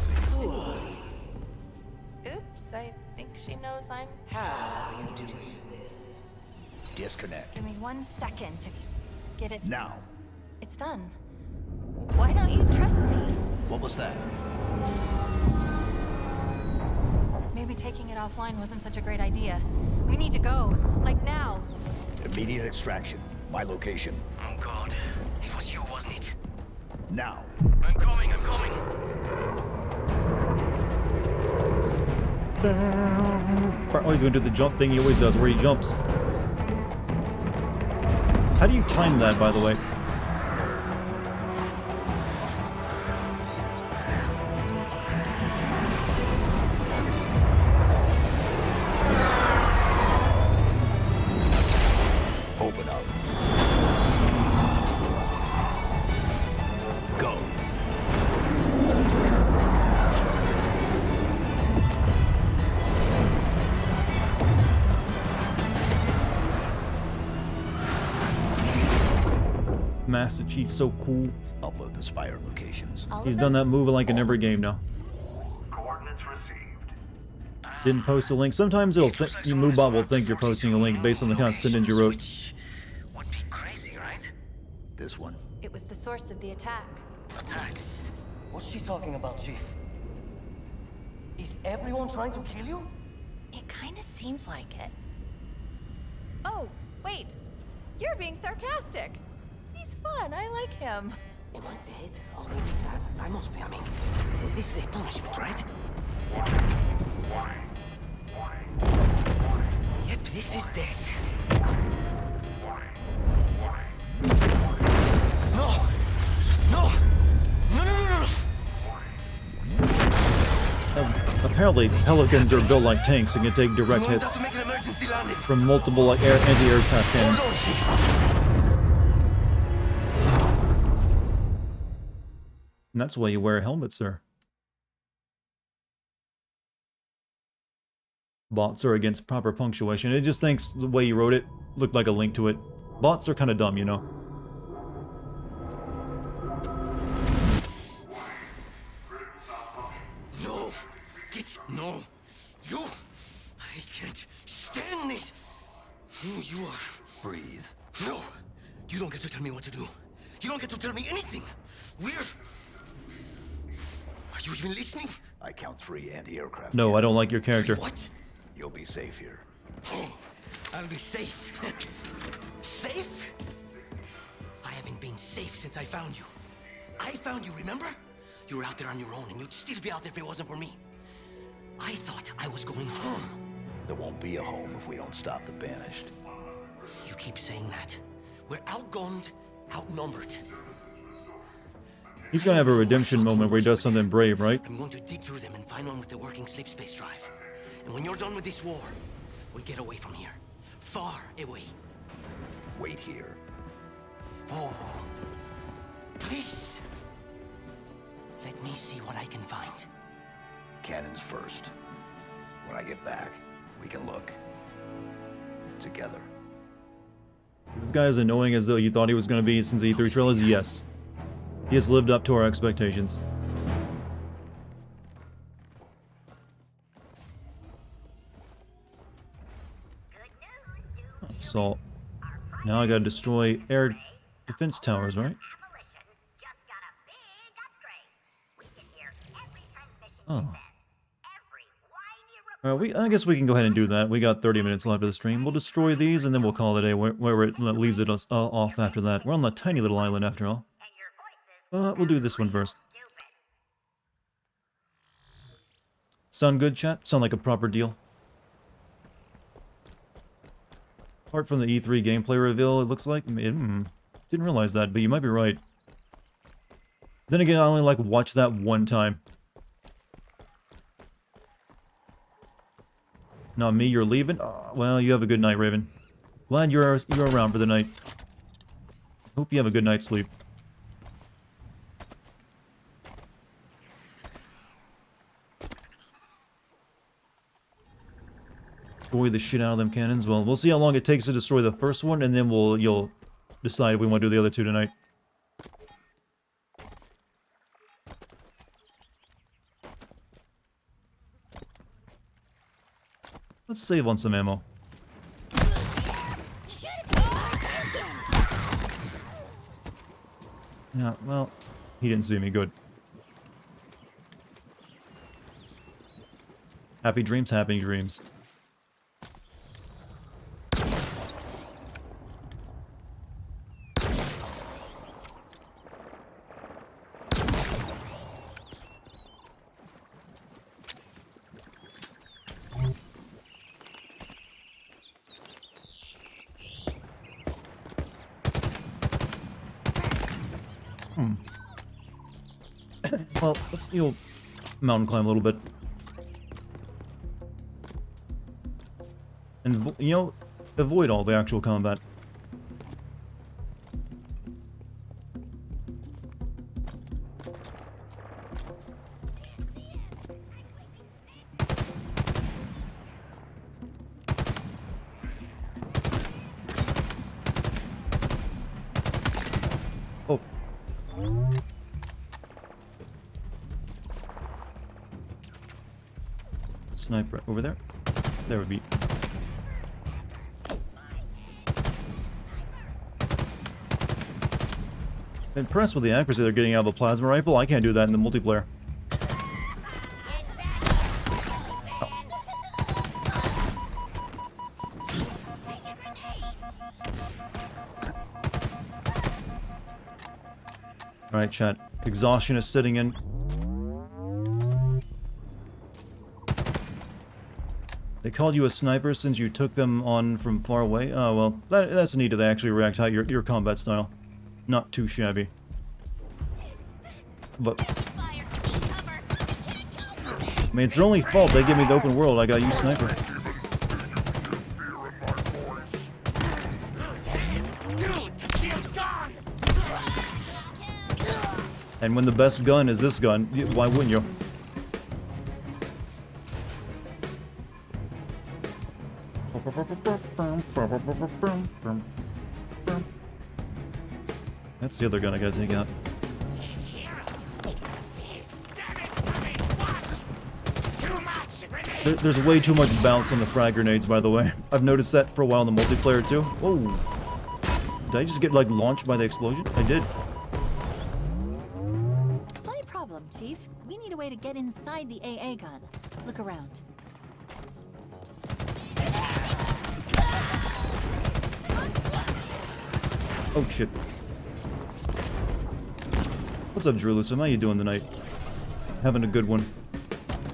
Oops, I think she knows I'm... How are you doing this? Disconnect. Give me 1 second to get it... Now. It's done. Why don't you trust me? What was that? Maybe taking it offline wasn't such a great idea. We need to go. Like now. Immediate extraction. My location. Oh god. It was you, wasn't it? Now. I'm coming, I'm coming! Oh, he's gonna do the jump thing he always does, where he jumps. How do you time that, by the way? Open up. Go. Master Chief, so cool. Upload the spire locations. He's done that move like in every game now. Coordinates received. Didn't post a link. Sometimes it'll MooBot will think you're posting a link based on the kind of sentence you wrote. Would be crazy, right? This one. It was the source of the attack. Attack. What's she talking about, Chief? Is everyone trying to kill you? It kind of seems like it. Oh, wait. You're being sarcastic. He's fun. I like him. Am I dead already? I must be. I mean, this is a punishment, right? Yep, this is death. No! No! No, no, no, no! Apparently, Pelicans are built like tanks and can take direct hits from multiple like anti-aircraft cannons. And that's why you wear a helmet, sir. Bots are against proper punctuation. It just thinks the way you wrote it looked like a link to it. Bots are kind of dumb, you know. No! No! You! I can't stand it! Who you are? Breathe. No! You don't get to tell me what to do. You don't get to tell me anything. We're... Are you even listening? I count 3 anti-aircraft. No, I don't like your character. What? You'll be safe here. Oh, I'll be safe. Safe? I haven't been safe since I found you. I found you, remember? You were out there on your own, and you'd still be out there if it wasn't for me. I thought I was going home. There won't be a home if we don't stop the Banished. You keep saying that. We're outgunned, outnumbered. He's gonna have a redemption moment where he does something brave, right? I'm going to dig through them and find one with the working sleep space drive. And when you're done with this war, we'll get away from here. Far away. Wait here. Oh. Please. Let me see what I can find. Cannons first. When I get back, we can look. Together. This guy is annoying as though you thought he was gonna be since the E3 trailers. Yes. He has lived up to our expectations. So, now I gotta destroy air defense towers, right? Oh. Alright, I guess we can go ahead and do that. We got 30 minutes left of the stream. We'll destroy these, and then we'll call it a day where it leaves it off after that. We're on a tiny little island after all. We'll do this one first. Sound good, chat? Sound like a proper deal? Apart from the E3 gameplay reveal, it looks like... didn't realize that, but you might be right. Then again, I only, like, watched that one time. Not me, you're leaving? Well, you have a good night, Raven. Glad you're around for the night. Hope you have a good night's sleep. Destroy the shit out of them cannons. Well, we'll see how long it takes to destroy the first one, and then you'll decide if we want to do the other two tonight. Let's save on some ammo. Yeah, well, he didn't see me. Good. Happy dreams, happy dreams. Well, let's, mountain climb a little bit. And, avoid all the actual combat. Oh. Sniper over there. There would be. Impressed with the accuracy they're getting out of a plasma rifle. I can't do that in the multiplayer. Alright, chat. Exhaustion is sitting in. They called you a sniper since you took them on from far away? Oh, well, that's neat that they actually react how your combat style. Not too shabby. But... I mean, it's their only fault. They give me the open world. I gotta use sniper. And when the best gun is this gun, why wouldn't you? That's the other gun I gotta take out. There's way too much bounce on the frag grenades, by the way. I've noticed that for a while in the multiplayer, too. Whoa. Did I just get, like, launched by the explosion? I did. Slight problem, Chief. We need a way to get inside the AA gun. Look around. Oh, shit. What's up, Drewlison? How you doing tonight? Having a good one.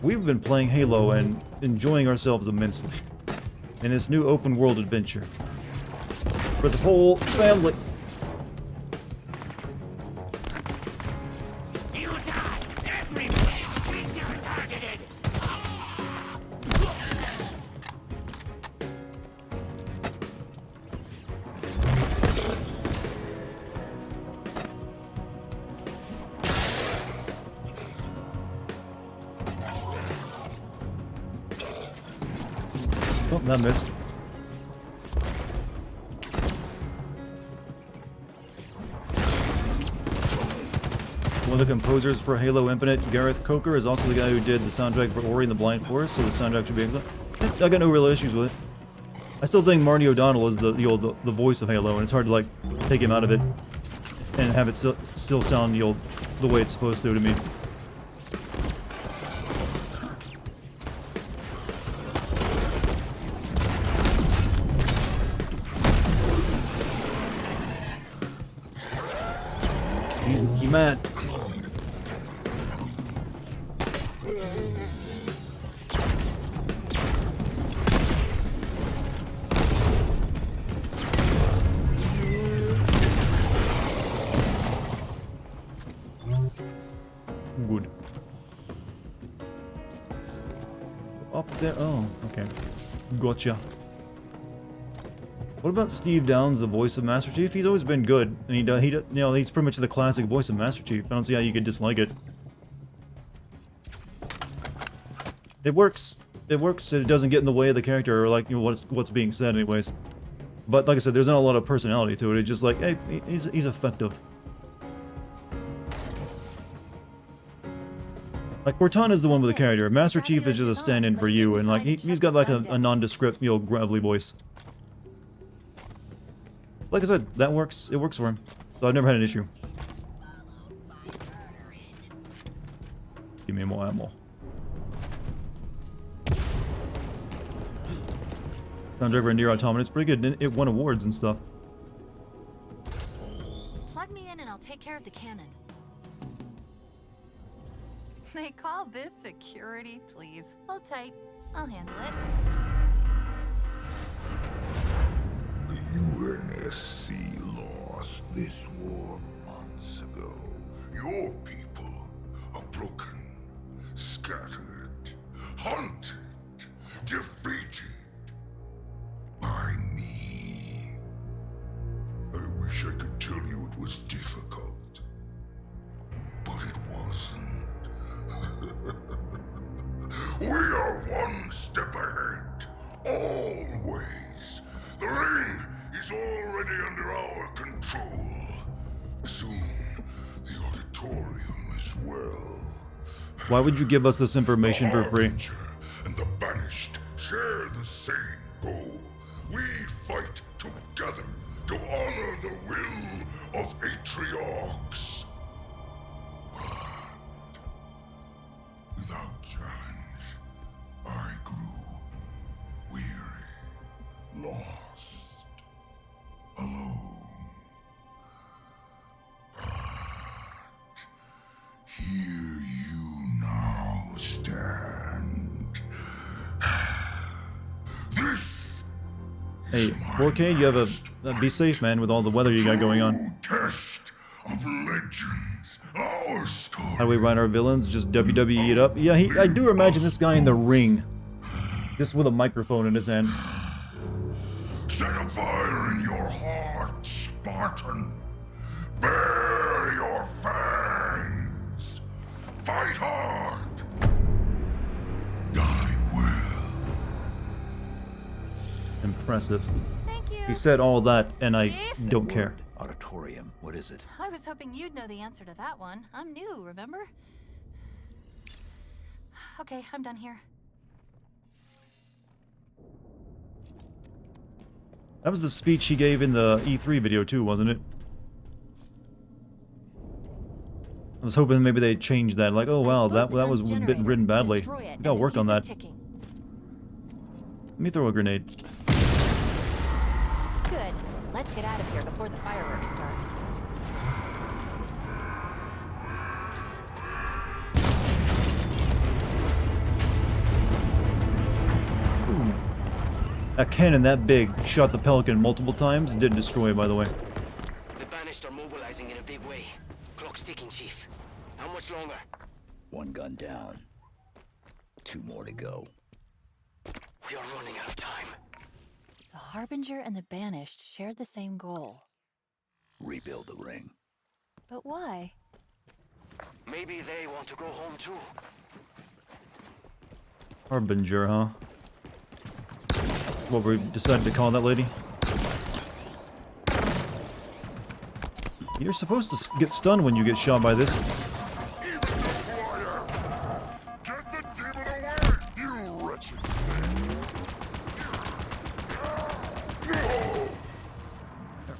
We've been playing Halo and enjoying ourselves immensely in this new open world adventure for the whole family. You die everywhere. You're targeted. Oh, that missed. One of the composers for Halo Infinite, Gareth Coker, is also the guy who did the soundtrack for Ori and the Blind Forest, so the soundtrack should be excellent. I got no real issues with it. I still think Marty O'Donnell is the voice of Halo, and it's hard to like take him out of it and have it still sound the way it's supposed to me. He's mad. Good. Up there. Oh, okay. Gotcha. What about Steve Downes, the voice of Master Chief? He's always been good. And he's pretty much the classic voice of Master Chief. I don't see how you could dislike it. It works. It works. It doesn't get in the way of the character or like what's being said, anyways. But like I said, there's not a lot of personality to it. It's just like, hey, he's effective. Like, Cortana's the one with the character. Master Chief is just a stand-in for you, and like, he's got like a nondescript, gravelly voice. Like I said, that works. It works for him. So I've never had an issue. Give me more ammo. Soundtrack for Nier Automata, it's pretty good. It won awards and stuff. Plug me in and I'll take care of the cannon. They call this security, please. Hold tight. I'll handle it. The UNSC lost this war months ago. Your people are broken, scattered, hunted, defeated by me. I wish I could tell you it was difficult, but it wasn't. We are one step ahead, always. The ring is already under our control. Soon, the auditorium as well. Why would you give us this information for free? And the banished share the same goal. We fight together to honor the will of Atriox. Without challenge, I grew weary, lost, alone. But here you now stand. This Hey, 4K, you have a be safe, man, with all the weather you got going on. test of legends, our story. How do we write our villains? Just WWE it up? Yeah, I do imagine this guy in the ring. Just with a microphone in his hand. Set a fire in your heart, Spartan. Bare your fangs. Fight hard. Die well. Impressive. Thank you. He said all that, and I don't care. Auditorium, what is it? I was hoping you'd know the answer to that one. I'm new, remember? Okay, I'm done here. That was the speech he gave in the E3 video too, wasn't it? I was hoping maybe they'd change that. Like, oh wow, that was written badly. We gotta work on that. Let me throw a grenade. Good. Let's get out of here before the fireworks start. Ooh. That cannon that big shot the Pelican multiple times and didn't destroy it, by the way. The banished are mobilizing in a big way. Clock's ticking, Chief. How much longer? One gun down. 2 more to go. We are running out of time. The Harbinger and the Banished shared the same goal. Rebuild the ring. But why? Maybe they want to go home too. Harbinger, huh? What we decided to call that lady? You're supposed to get stunned when you get shot by this.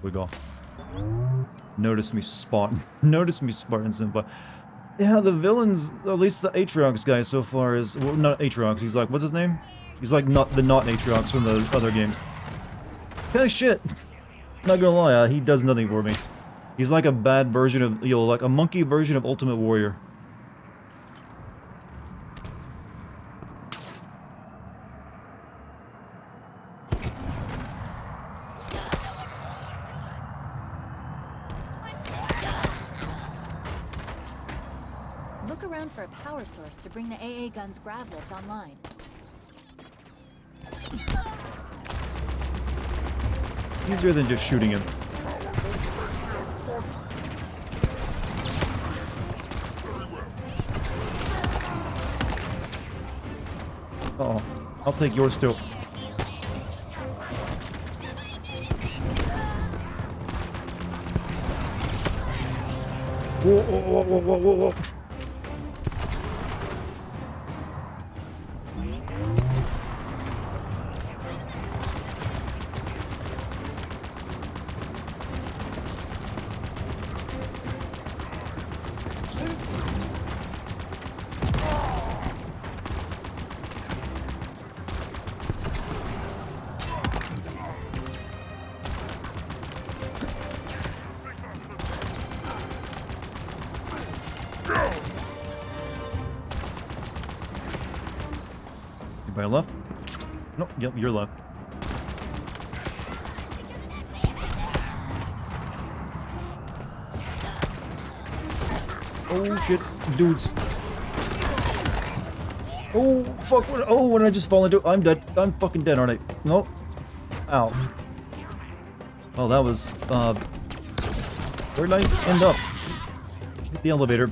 we go. Notice me Spartan. Notice me Spartan Senpai. Yeah, the villains, at least the Atriox guy so far is... Well, not Atriox, he's like, what's his name? He's like not Atriox from the other games. Kinda shit. Not gonna lie, he does nothing for me. He's like a bad version of, you know, like a monkey version of Ultimate Warrior. Look around for a power source to bring the AA gun's grav lift online. Easier than just shooting him. Uh-oh. I'll take yours too. Whoa, whoa, whoa, whoa, whoa, whoa, whoa. Anybody left? Nope, yep, you're left. Oh shit, dudes. Oh fuck, what did I just fall into? I'm dead. I'm fucking dead, aren't I? Nope. Ow. Well, that was, where did I end up? Hit the elevator.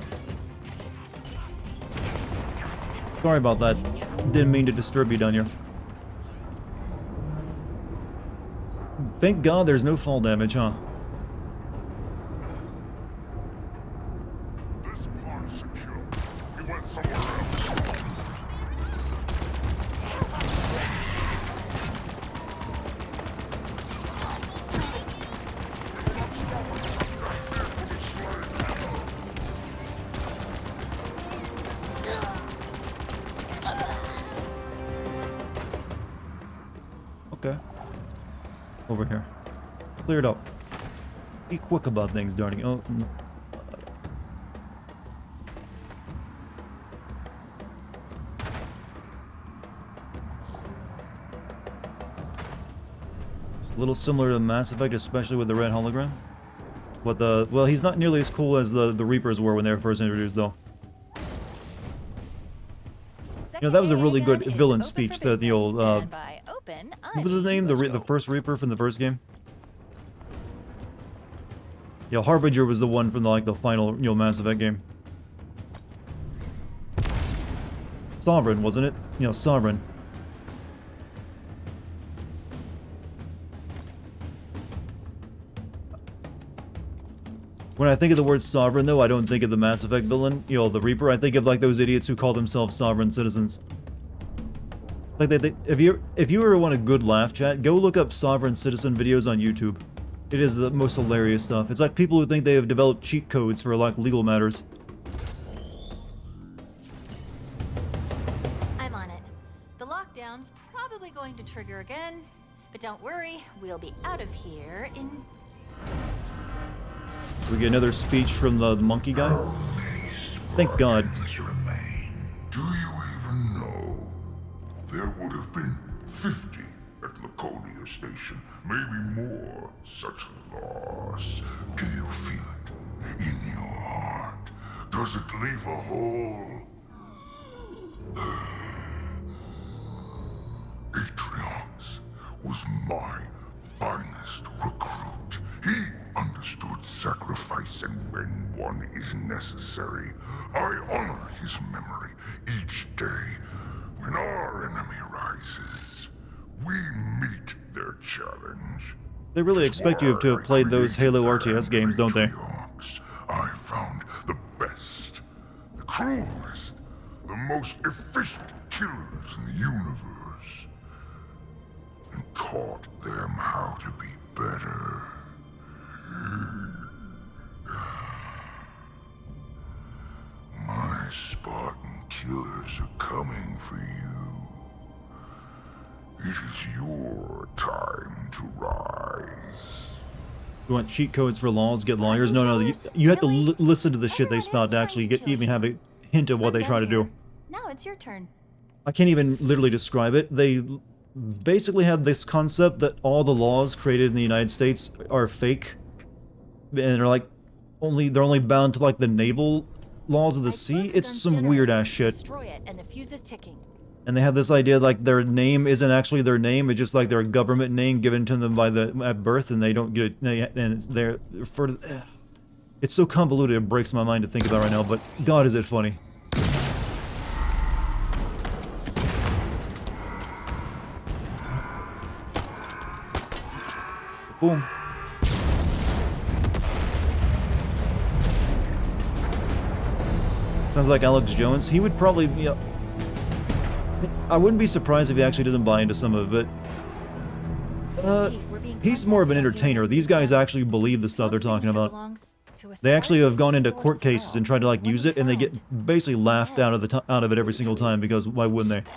Sorry about that. Didn't mean to disturb you down here. Thank God there's no fall damage, huh? This part's secure. He went somewhere else. Okay. Over here. Cleared up. Be quick about things, Dartigan. Oh, no. A little similar to Mass Effect, especially with the red hologram. But well, he's not nearly as cool as the Reapers were when they were first introduced, though. You know, that was a really good villain speech that the old, what was his name? The first Reaper from the first game? Yeah, Harbinger was the one from the final, you know, Mass Effect game. Sovereign, wasn't it? You know, Sovereign. When I think of the word Sovereign, though, I don't think of the Mass Effect villain, you know, the Reaper. I think of, like, those idiots who call themselves sovereign citizens. Like, if you ever want a good laugh, chat, go look up sovereign citizen videos on YouTube. It is the most hilarious stuff. It's like people who think they have developed cheat codes for, like, legal matters. I'm on it. The lockdown's probably going to trigger again, but don't worry, we'll be out of here in... We get another speech from the monkey guy? Thank God. Do you even know? There would have been 50 at Laconia Station, maybe more. Such loss. Do you feel it in your heart? Does it leave a hole? Atriox was my finest recruit. He understood sacrifice, and when one is necessary, I honor his memory each day. When our enemy rises, we meet their challenge. They really expect you to have played those Halo RTS games, don't they? I found the best, the cruelest, the most efficient killers in the universe, and taught them how to be better. time to rise. You want cheat codes for laws, get lawyers? No, no, you have to listen to the shit they spout to actually even have a hint of what they try to do. Now it's your turn. I can't even literally describe it. They basically have this concept that all the laws created in the United States are fake, and they're like they're only bound to like the naval laws of the sea. It's some weird ass shit. Destroy it, and the fuse is ticking. And they have this idea like their name isn't actually their name; it's just like their government name given to them by at birth, and they don't get it. And they're for. It's so convoluted; it breaks my mind to think about right now. But God, is it funny? Boom. Sounds like Alex Jones. He would probably, you know, I wouldn't be surprised if he actually doesn't buy into some of it. He's more of an entertainer. These guys actually believe the stuff they're talking about. They actually have gone into court cases and tried to like use it, and they get basically laughed out of it every single time because why wouldn't they?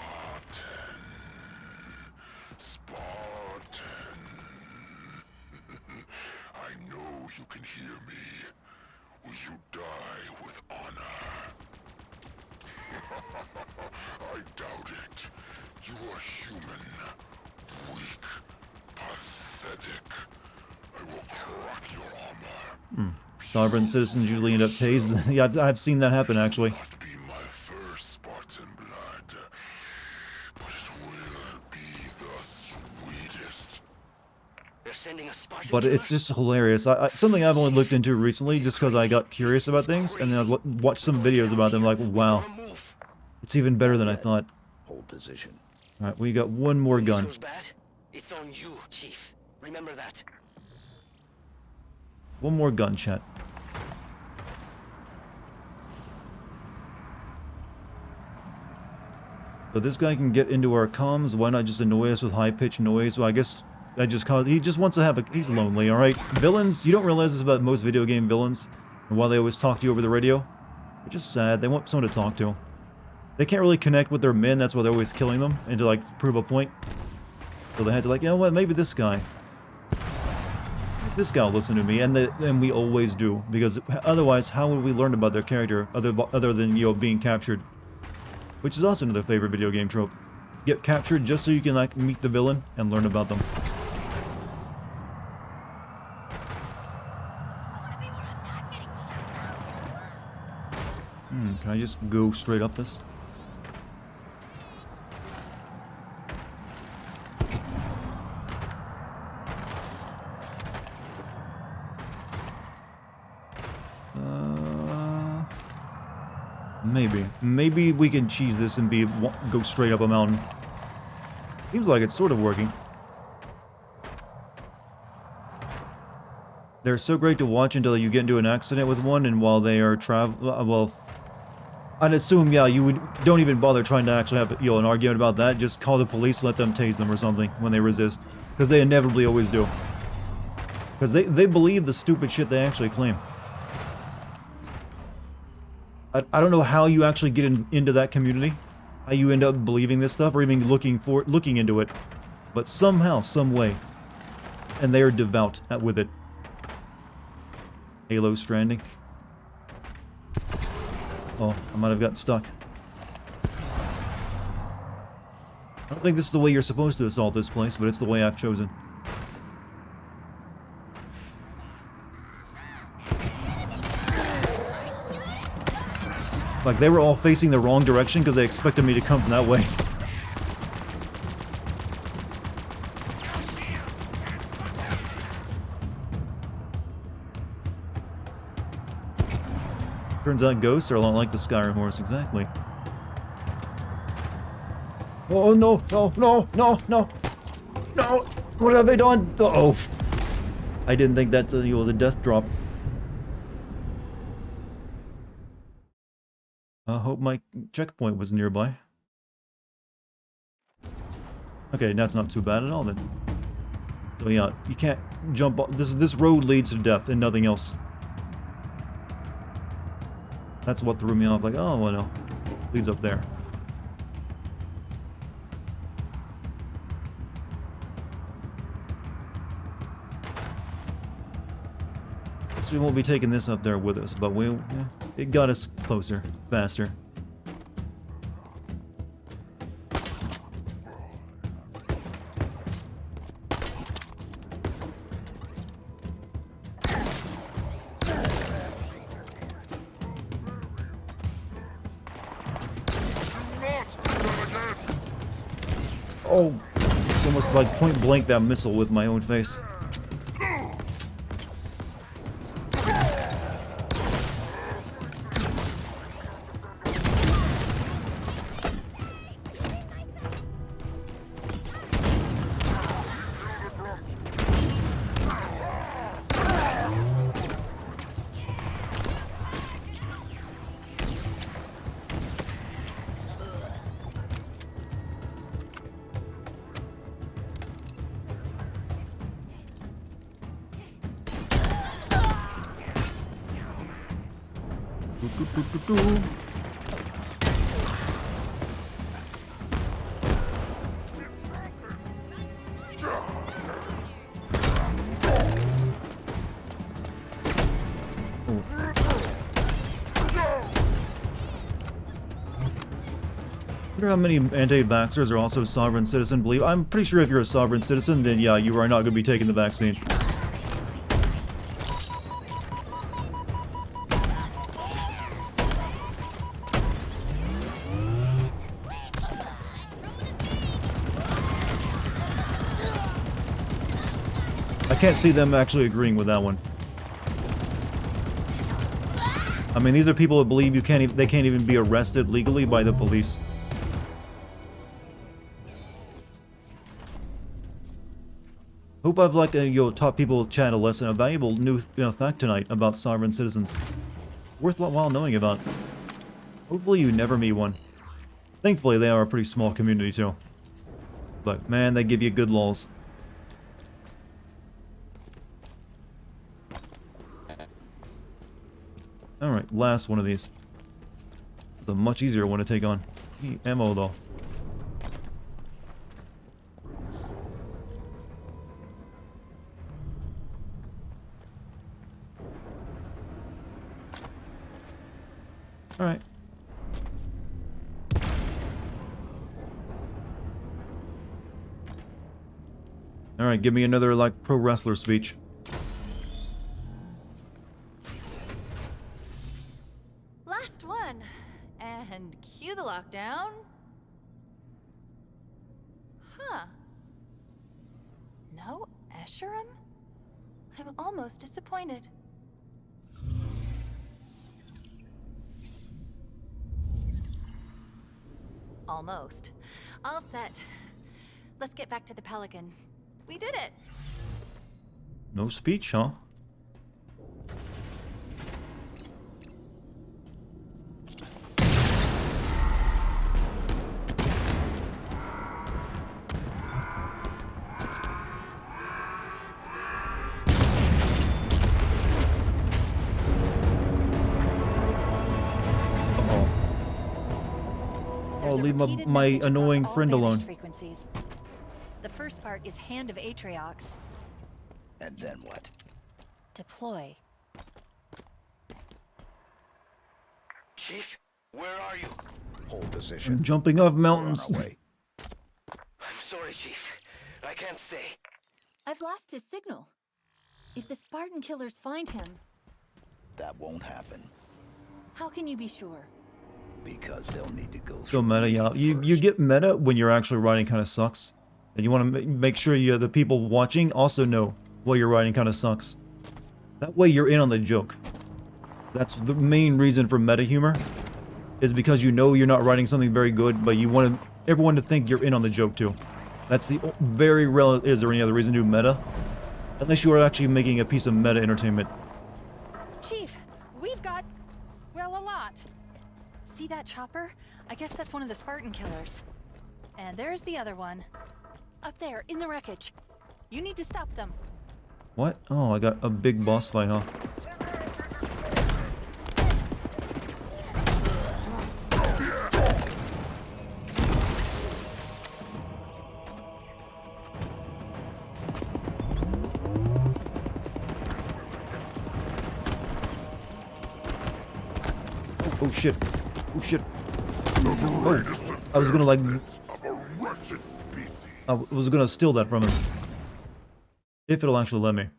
Sovereign citizens usually end up tased. Yeah, I've seen that happen, actually. But it's just hilarious. Something I've only looked into recently just because I got curious about things, and then I watched some videos about them like, wow. It's even better than I thought. Hold position. Alright, we got one more gun. It's on you, Chief. Remember that. One more gun, chat. So this guy can get into our comms. Why not just annoy us with high-pitched noise? Well, I guess that just cause he just wants to have a. He's lonely, all right. Villains, you don't realize this about most video game villains, and why they always talk to you over the radio. They're just sad. They want someone to talk to. They can't really connect with their men. That's why they're always killing them and to like prove a point. So they had to like, you know what? Maybe this guy. This guy will listen to me, and we always do, because otherwise, how would we learn about their character other than, you know, being captured? Which is also another favorite video game trope. Get captured just so you can like meet the villain and learn about them. Can I just go straight up this? Maybe we can cheese this and go straight up a mountain. Seems like it's sort of working. They're so great to watch until you get into an accident with one, and while they are well, I'd assume, yeah, don't even bother trying to actually have, you know, an argument about that. Just call the police, let them tase them or something when they resist, because they inevitably always do. Because they believe the stupid shit they actually claim. I don't know how you actually get into that community, how you end up believing this stuff, or even looking into it, but somehow, some way, and they are devout with it. Halo Stranding. Oh, I might have gotten stuck. I don't think this is the way you're supposed to assault this place, but it's the way I've chosen. Like, they were all facing the wrong direction because they expected me to come from that way. Turns out ghosts are a lot like the Skyrim horse, exactly. Oh, no, no, no, no, no, no! What have I done? Oh, I didn't think that was a death drop. I hope my checkpoint was nearby. Okay, that's not too bad at all then. So yeah, you can't jump off. This road leads to death and nothing else. That's what threw me off, like, oh, well, no. Leads up there. guess we won't be taking this up there with us, but it got us closer, faster. Oh, it's almost like point blank that missile with my own face. I wonder how many anti-vaxxers are also sovereign citizen believe. I'm pretty sure if you're a sovereign citizen, then yeah, you are not going to be taking the vaccine. I can't see them actually agreeing with that one. I mean, these are people that believe they can't even be arrested legally by the police. Hope I've taught people chat a lesson, a valuable new fact tonight about sovereign citizens. Worthwhile knowing about. Hopefully you never meet one. Thankfully they are a pretty small community too. But man, they give you good lulls. Alright, last one of these. It's a much easier one to take on. Ammo though. Alright. Alright, give me another, like, pro wrestler speech. Last one. And cue the lockdown. Huh. No Escherum? I'm almost disappointed. Almost. All set. Let's get back to the Pelican. We did it! No speech, huh? Oh, leave my annoying friend alone. Frequencies. The first part is Hand of Atriox. And then what? Deploy. Chief, where are you? Hold position. I'm jumping off mountains. We're on our way. I'm sorry, Chief. I can't stay. I've lost his signal. If the Spartan killers find him... That won't happen. How can you be sure? Because they'll need to go through. So meta, yeah. You get meta when your actually writing kind of sucks. And you want to make sure the people watching also know what your writing kind of sucks. That way you're in on the joke. That's the main reason for meta humor. Is because you know you're not writing something very good, but you want everyone to think you're in on the joke too. That's the very rare. Is there any other reason to do meta? Unless you are actually making a piece of meta entertainment. Chief, we've got... well, a lot. See that chopper? I guess that's one of the Spartan killers. And there's the other one. Up there, in the wreckage. You need to stop them. What? Oh, I got a big boss fight, huh? Oh shit. Oh shit. Oh, I was gonna like... I was gonna steal that from him. If it'll actually let me.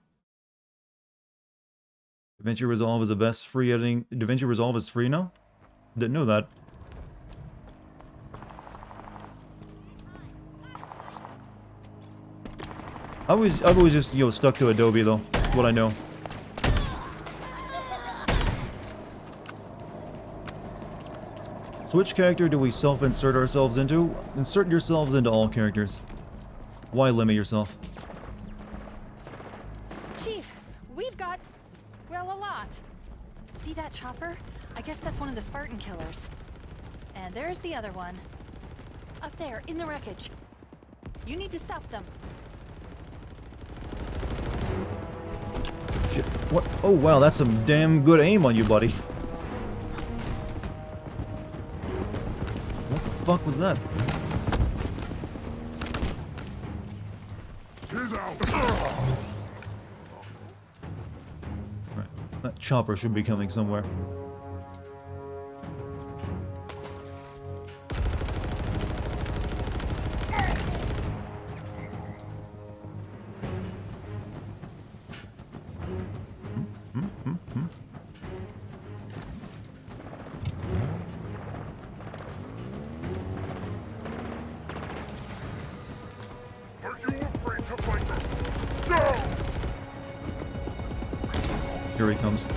DaVinci Resolve is the best free editing. DaVinci Resolve is free now? Didn't know that. I've always just, you know, stuck to Adobe though. That's what I know. So which character do we self-insert ourselves into? Insert yourselves into all characters. Why limit yourself? Chief, we've got, well, a lot. See that chopper? I guess that's one of the Spartan killers. And there's the other one. Up there, in the wreckage. You need to stop them. Shit. What? Oh wow, that's some damn good aim on you, buddy. What the fuck was that? Right. That chopper should be coming somewhere. Here he comes.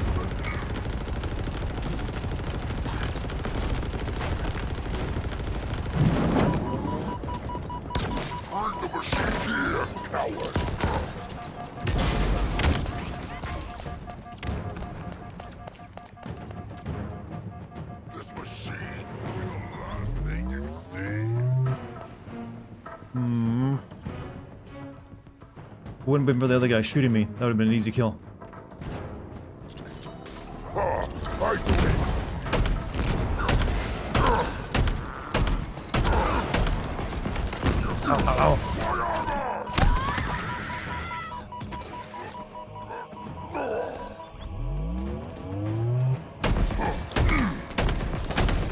Wouldn't have been for the other guy shooting me. That would have been an easy kill. Ow.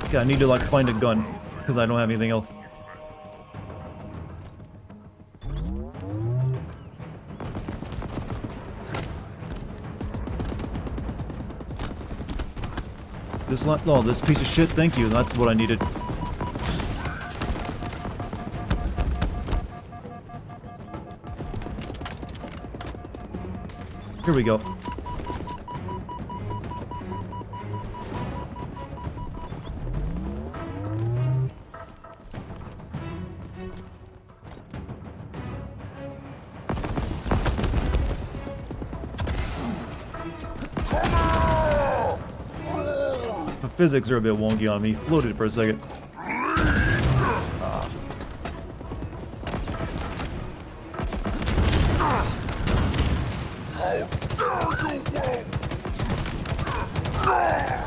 Okay, I need to like find a gun because I don't have anything else. This piece of shit, thank you, that's what I needed. Here we go. The physics are a bit wonky on me. Floated for a second.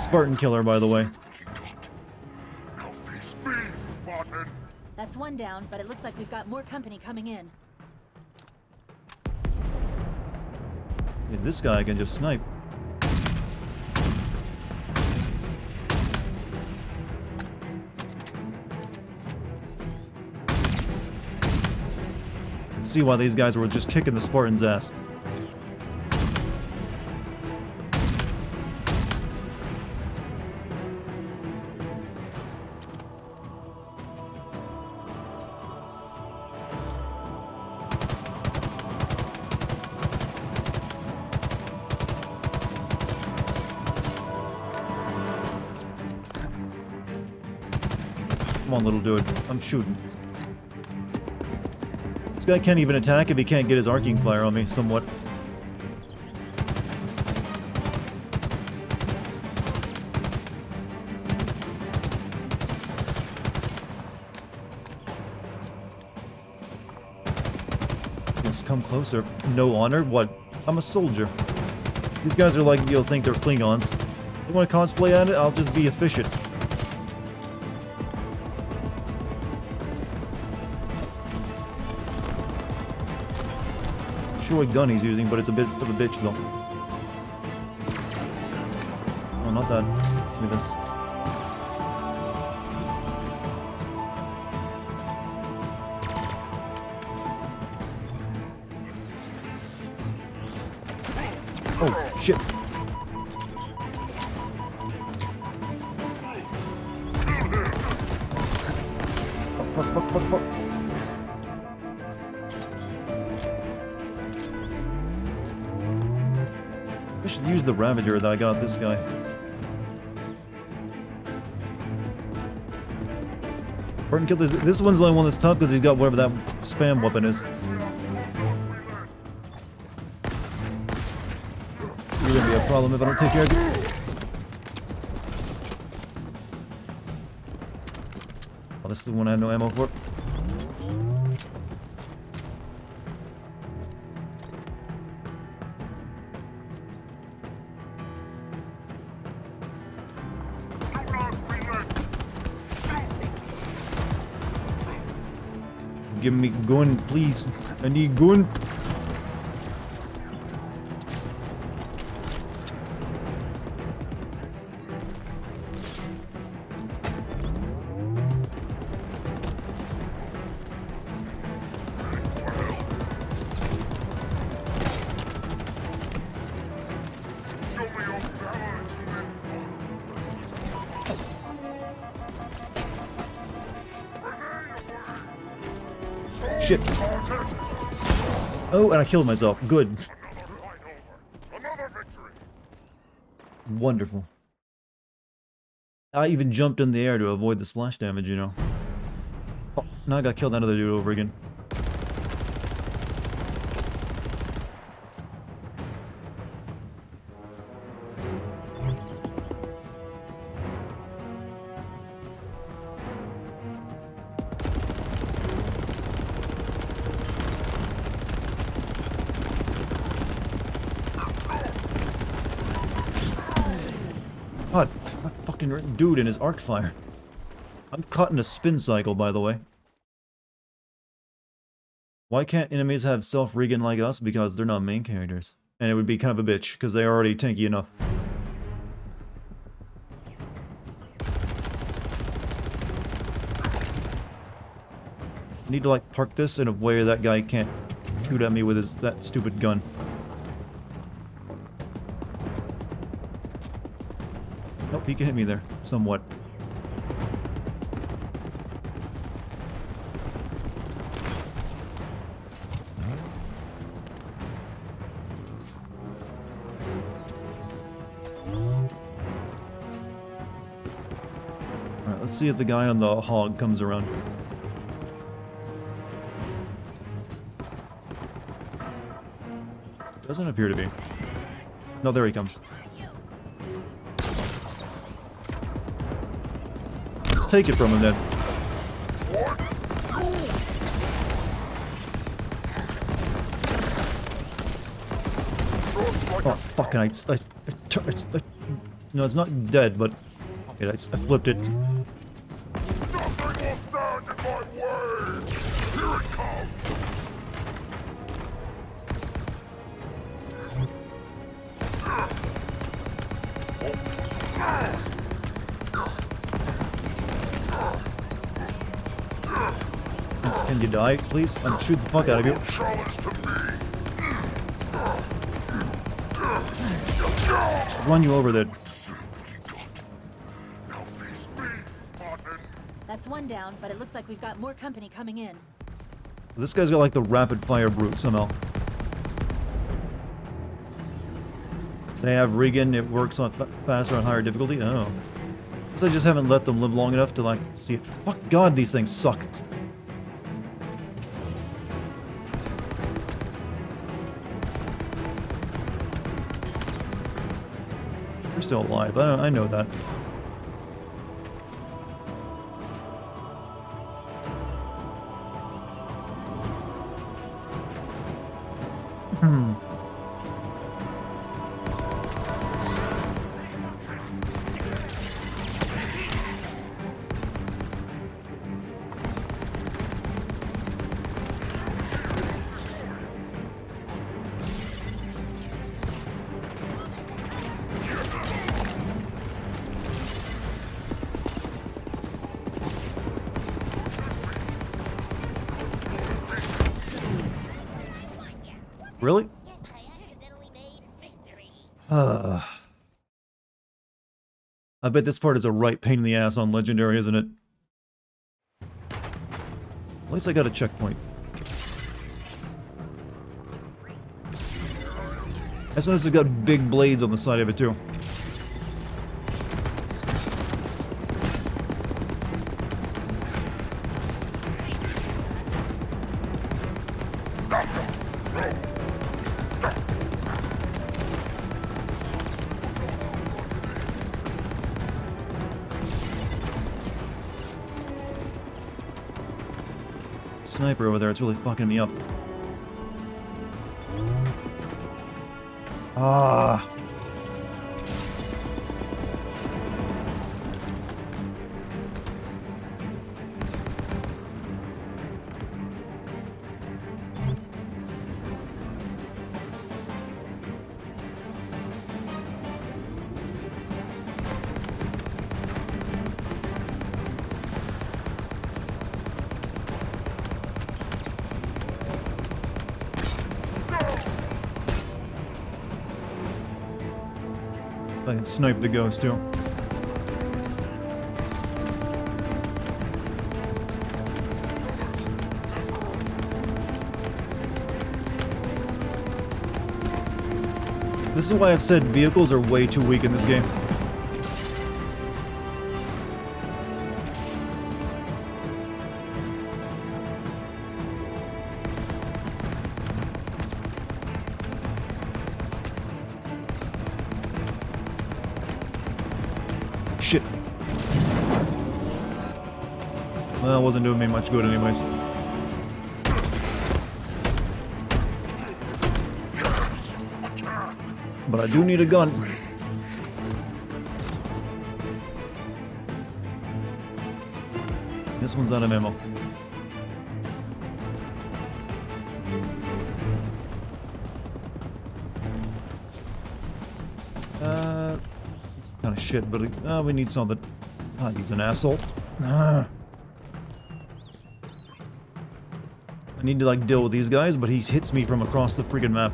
Spartan killer, by the way. That's one down, but it looks like we've got more company coming in. Yeah, this guy can just snipe. See why these guys were just kicking the Spartans' ass. Come on, little dude. I'm shooting. This guy can't even attack if he can't get his arcing fire on me, somewhat. Just come closer. No honor? What? I'm a soldier. These guys are like, you'll think they're Klingons. You want to cosplay at it? I'll just be efficient. What gun he's using, but it's a bit of a bitch though. Oh, not that. Give me this. Oh, shit. Fuck. I should use the Ravager that I got this guy. Burton killed this one's the only one that's tough because he's got whatever that spam weapon is. It's gonna be a problem if I don't take care of it. Oh, this is the one I had no ammo for. Give me gun, please. I need gun. Shit. Oh, and I killed myself. Good. Wonderful. I even jumped in the air to avoid the splash damage, you know. Oh, now I got killed another dude over again. God, that fucking dude in his arc fire. I'm caught in a spin cycle, by the way. Why can't enemies have self-regen like us? Because they're not main characters. And it would be kind of a bitch, because they're already tanky enough. I need to, like, park this in a way that guy can't shoot at me with that stupid gun. Nope, he can hit me there, somewhat. Alright, let's see if the guy on the hog comes around. Doesn't appear to be. No, there he comes. Take it from him then. Oh fucking! No, it's not dead, but okay, I flipped it. Can you die, please? I'll shoot the fuck out of you. Just run you over there. That's one down, but it looks like we've got more company coming in. This guy's got like the rapid fire brute somehow. They have regen, it works on faster on higher difficulty. Oh. Guess I just haven't let them live long enough to like see it. Fuck God, these things suck. You're still alive. I know that. Really? Guess I accidentally made victory I bet this part is a right pain in the ass on Legendary, isn't it? At least I got a checkpoint. As soon as it's got big blades on the side of it, too. Sniper over there, it's really fucking me up. Ah. I can snipe the ghost too. This is why I've said vehicles are way too weak in this game. Shit. Well, it wasn't doing me much good anyways. But I do need a gun. This one's out of ammo. It's kind of shit, but we need something. Ah, he's an asshole. I need to like deal with these guys, but he hits me from across the freaking map.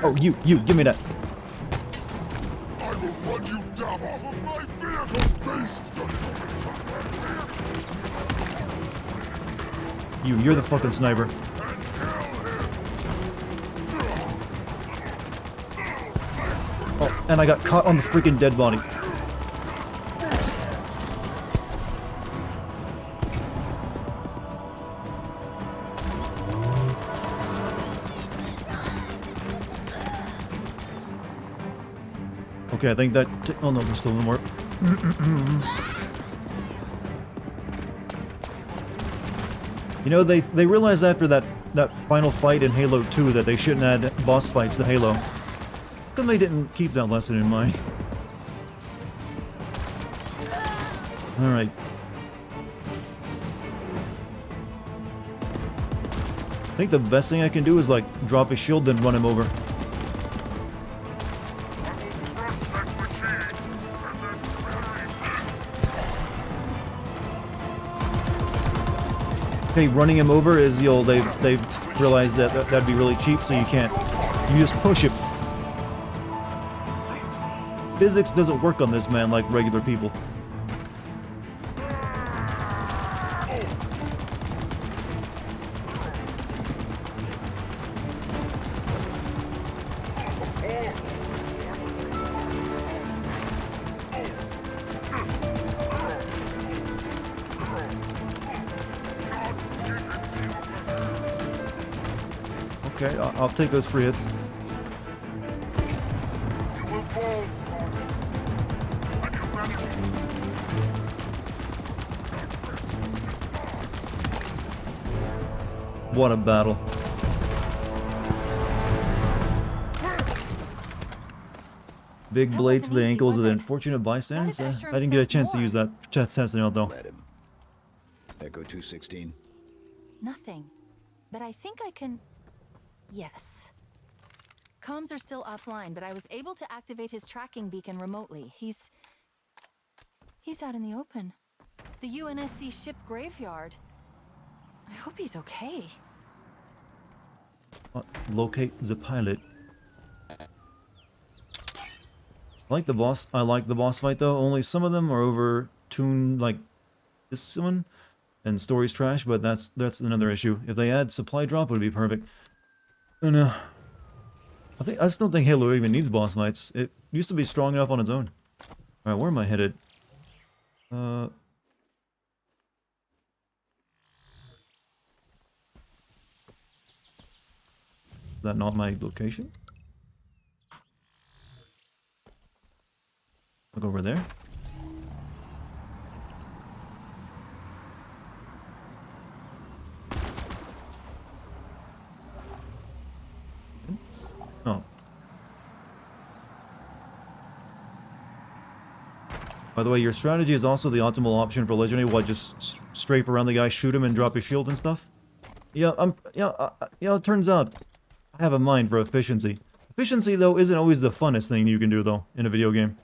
Oh, you, give me that. I will run you down off of my vehicle, beast! You're the fucking sniper. Oh, and I got caught on the freaking dead body. Okay, I think that... oh no, there's still more. You know, they realized after that final fight in Halo 2 that they shouldn't add boss fights to Halo. How come they didn't keep that lesson in mind? Alright. I think the best thing I can do is, like, drop his shield and run him over. Okay, running him over is, they've realized that that'd be really cheap, so you can't. You just push him. Physics doesn't work on this man like regular people. Okay, I'll take those free hits. What a battle. Big blades to the ankles of the unfortunate bystanders. I didn't get a chance to use that testing out though. Let him. Echo 216. Nothing. But I think I can... Yes. Comms are still offline, but I was able to activate his tracking beacon remotely. He's out in the open. The UNSC ship graveyard. I hope he's okay. Locate the pilot. I like the boss fight though, only some of them are over-tuned like this one, and story's trash, but that's another issue. If they add supply drop, it would be perfect. I don't know. I just don't think Halo even needs boss fights. It used to be strong enough on its own. Alright, where am I headed? Is that not my location? Look over there. Oh. By the way, your strategy is also the optimal option for Legendary. What, just strafe around the guy, shoot him, and drop his shield and stuff? Yeah, it turns out I have a mind for efficiency. Efficiency, though, isn't always the funnest thing you can do, though, in a video game.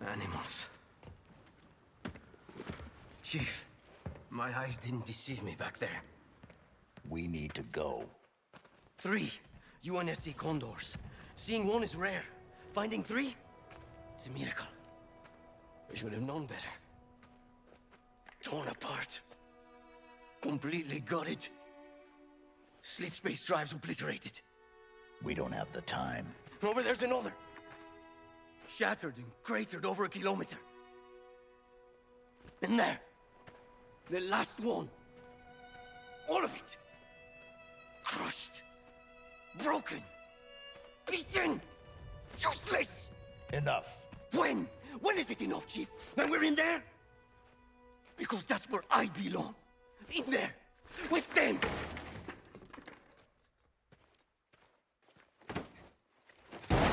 Animals. Chief, my eyes didn't deceive me back there. We need to go. 3 UNSC Condors. Seeing one is rare. Finding 3? It's a miracle. I should have known better. Torn apart. Completely gutted. Sleep space drives obliterated. We don't have the time. Over there's another. Shattered and cratered over a kilometer. And there. The last one. All of it. Crushed. Broken. Beaten. Useless. Enough. When? When is it enough, Chief? When we're in there? Because that's where I belong. In there. With them.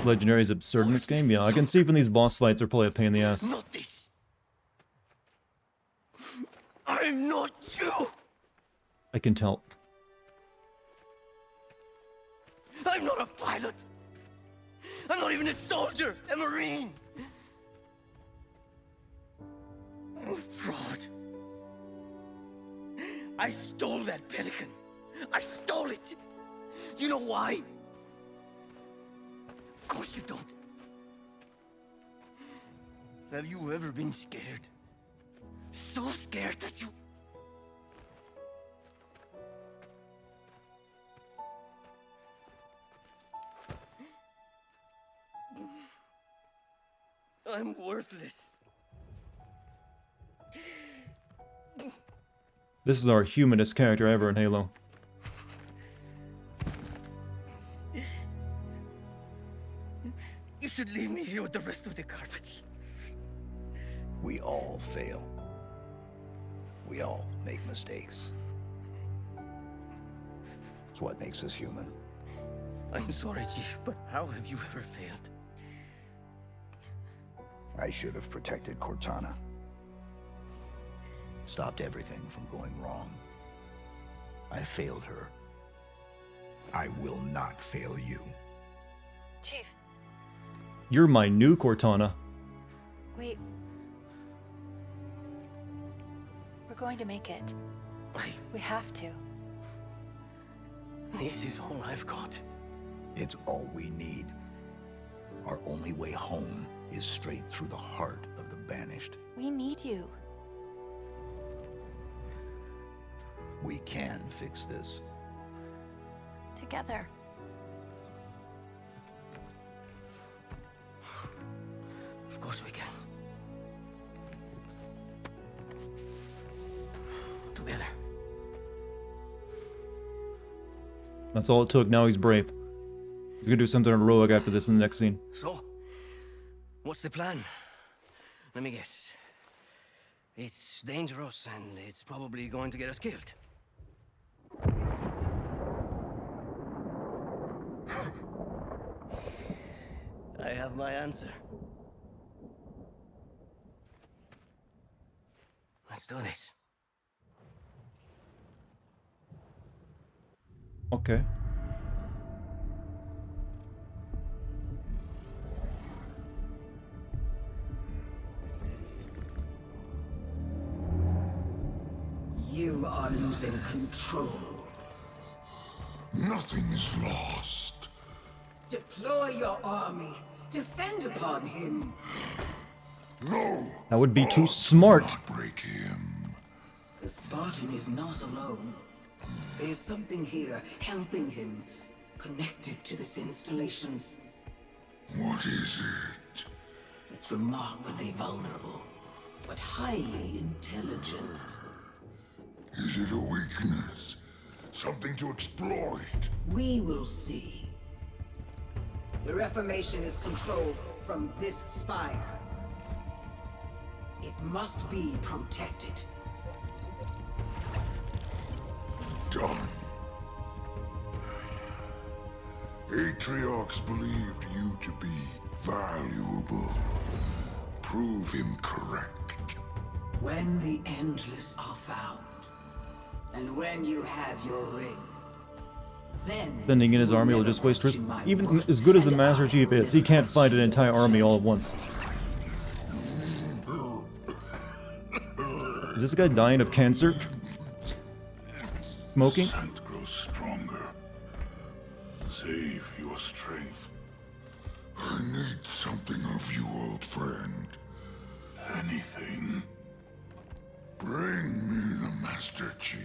Legendary is absurd in this game? Yeah, I can see when these boss fights are probably a pain in the ass. Not this. I'm not you. I can tell. I'm not a pilot. I'm not even a soldier, a Marine. I'm a fraud. I stole that pelican. I stole it. You know why? Of course you don't. Have you ever been scared? So scared that you... I'm worthless. This is our humanist character ever in Halo. You should leave me here with the rest of the carpets. We all fail. We all make mistakes. It's what makes us human. I'm sorry, Chief, but how have you ever failed? I should have protected Cortana. Stopped everything from going wrong. I failed her. I will not fail you. Chief. You're my new Cortana. Wait. We're going to make it. We have to. This is all I've got. It's all we need. Our only way home is straight through the heart of the Banished. We need you. We can fix this. Together. Of course we can. Together. That's all it took. Now he's brave. He's gonna do something heroic after this in the next scene. So, what's the plan? Let me guess. It's dangerous and it's probably going to get us killed. I have my answer. Let's do this. Okay. You are losing control. Nothing is lost. Deploy your army. Descend upon him. No! That would be too smart. Not break him. The Spartan is not alone. There's something here helping him, connected to this installation. What is it? It's remarkably vulnerable, but highly intelligent. Is it a weakness? Something to exploit? We will see. The Reformation is controlled from this spire. It must be protected. Done. Atriox believed you to be valuable. Prove him correct. When the Endless are found, and when you have your ring, then Sending in his army will just waste. Even as good as the Master Chief is, he can't fight an entire army all at once. Is this guy dying of cancer? Smoking? Scent grows stronger. Save your strength. I need something of you, old friend. Anything. Bring me the Master Chief.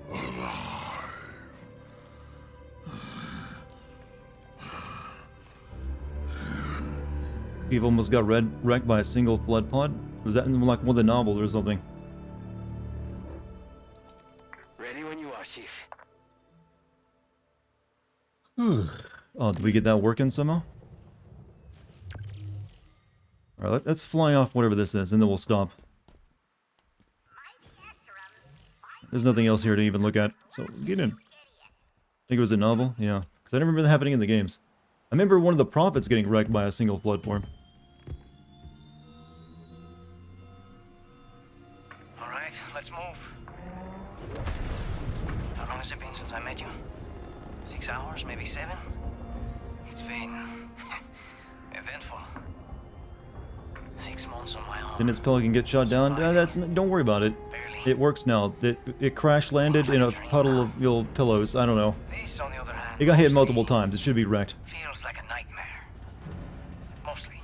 Alive. He almost got wrecked by a single flood pod? Was that in like one of the novels or something? Ready when you are, Chief. Oh, did we get that working somehow? Alright, let's fly off whatever this is, and then we'll stop. There's nothing else here to even look at, so get in. I think it was a novel? Yeah. Because I don't remember that happening in the games. I remember one of the prophets getting wrecked by a single flood form. Alright, let's move. How long has it been since I met you? 6 hours, maybe 7? It's been eventful. 6 months on my own. Didn't its pelican get shot down? Don't worry about it. It works now. It crash landed in a puddle of your pillows. I don't know. This, on the other hand, It got hit multiple times. It should be wrecked. feels like a nightmare. Mostly.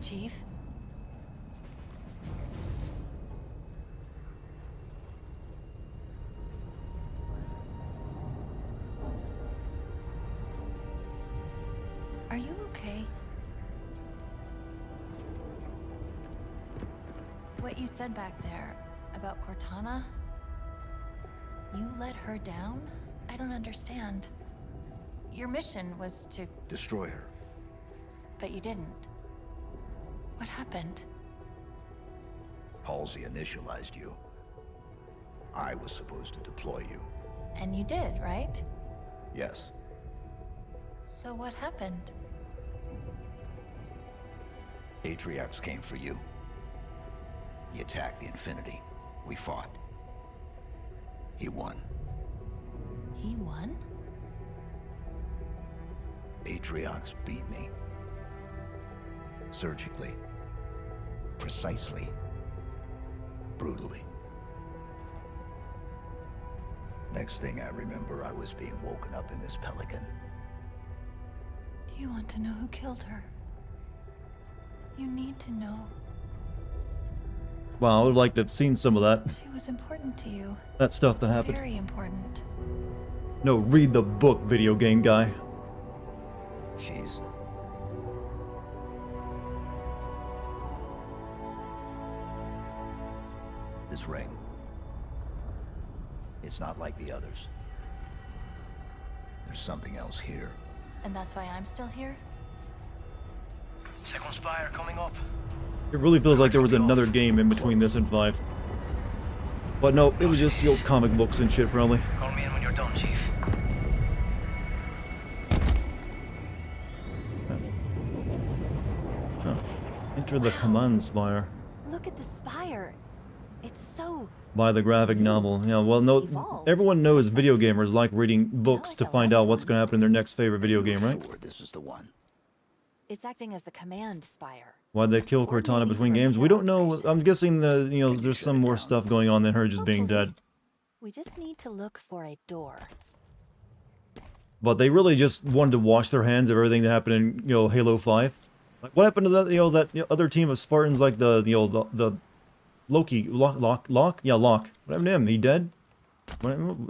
Chief? Are you okay? What you said back there about Cortana? You let her down? I don't understand. Your mission was to... Destroy her. But you didn't. What happened? Halsey initialized you. I was supposed to deploy you. And you did, right? Yes. So what happened? Atriox came for you. He attacked the Infinity. We fought. He won. He won? Atriox beat me. Surgically. Precisely. Brutally. Next thing I remember, I was being woken up in this pelican. You want to know who killed her? You need to know. Wow, I would like to have seen some of that. She was important to you. That stuff that happened. Very important. No, read the book, video game guy. She's... This ring. It's not like the others. There's something else here. And that's why I'm still here? Second spire coming up. It really feels like there was another game in between this and 5. But no, it was just your comic books and shit, probably. Call me in when you're done, Chief. Huh. Enter the command spire. Look at the spire. It's so... By the graphic novel. Yeah, well, no, everyone knows video gamers like reading books to find out what's going to happen in their next favorite video game, right? Sure, this is the one. It's acting as the command spire. Why'd they kill Cortana between games? We don't know. I'm guessing there's some more stuff going on than her just being dead. We just need to look for a door. But they really just wanted to wash their hands of everything that happened in, Halo 5. Like, what happened to that other team of Spartans, like the Loki, Locke? Yeah, Locke. What happened to him? He dead?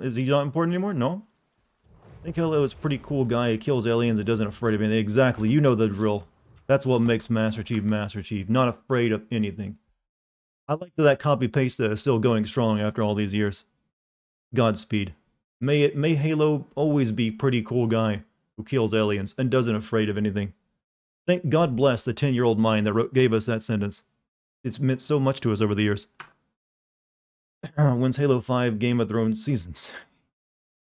Is he not important anymore? No? I think Halo is a pretty cool guy. He kills aliens and doesn't afraid of anything. Exactly, you know the drill. That's what makes Master Chief, not afraid of anything. I like that copy-paste is still going strong after all these years. Godspeed. May Halo always be pretty cool guy who kills aliens and doesn't afraid of anything. Thank God bless the 10-year-old mind that gave us that sentence. It's meant so much to us over the years. When's Halo 5 Game of Thrones seasons?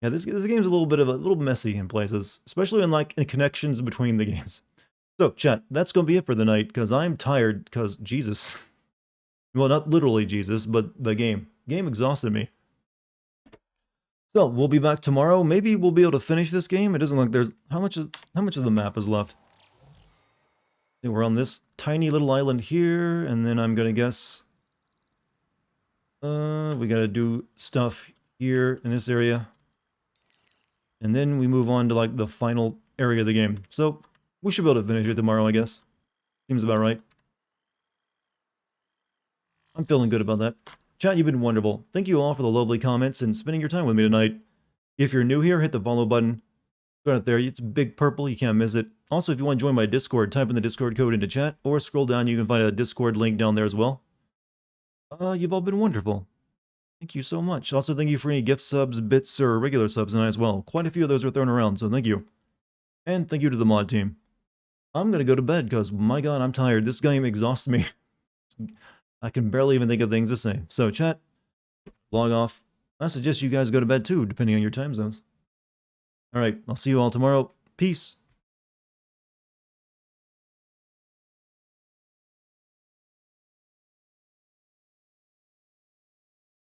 Yeah, this game's a little messy in places, especially in connections between the games. So, chat, that's gonna be it for the night, because I'm tired, because Jesus. Well, not literally Jesus, but the game. Game exhausted me. So, we'll be back tomorrow. Maybe we'll be able to finish this game. It doesn't look there's... How much of the map is left? I think we're on this tiny little island here, and then I'm gonna guess... we gotta do stuff here in this area. And then we move on to, like, the final area of the game. So, we should be able to finish it tomorrow, I guess. Seems about right. I'm feeling good about that. Chat, you've been wonderful. Thank you all for the lovely comments and spending your time with me tonight. If you're new here, hit the follow button. Right up there. It's big purple. You can't miss it. Also, if you want to join my Discord, type in the Discord code into chat, or scroll down. You can find a Discord link down there as well. You've all been wonderful. Thank you so much. Also, thank you for any gift subs, bits, or regular subs tonight as well. Quite a few of those were thrown around, so thank you. And thank you to the mod team. I'm gonna go to bed, because, my god, I'm tired. This game exhausts me. I can barely even think of things to say. So, chat, log off. I suggest you guys go to bed too, depending on your time zones. Alright, I'll see you all tomorrow. Peace.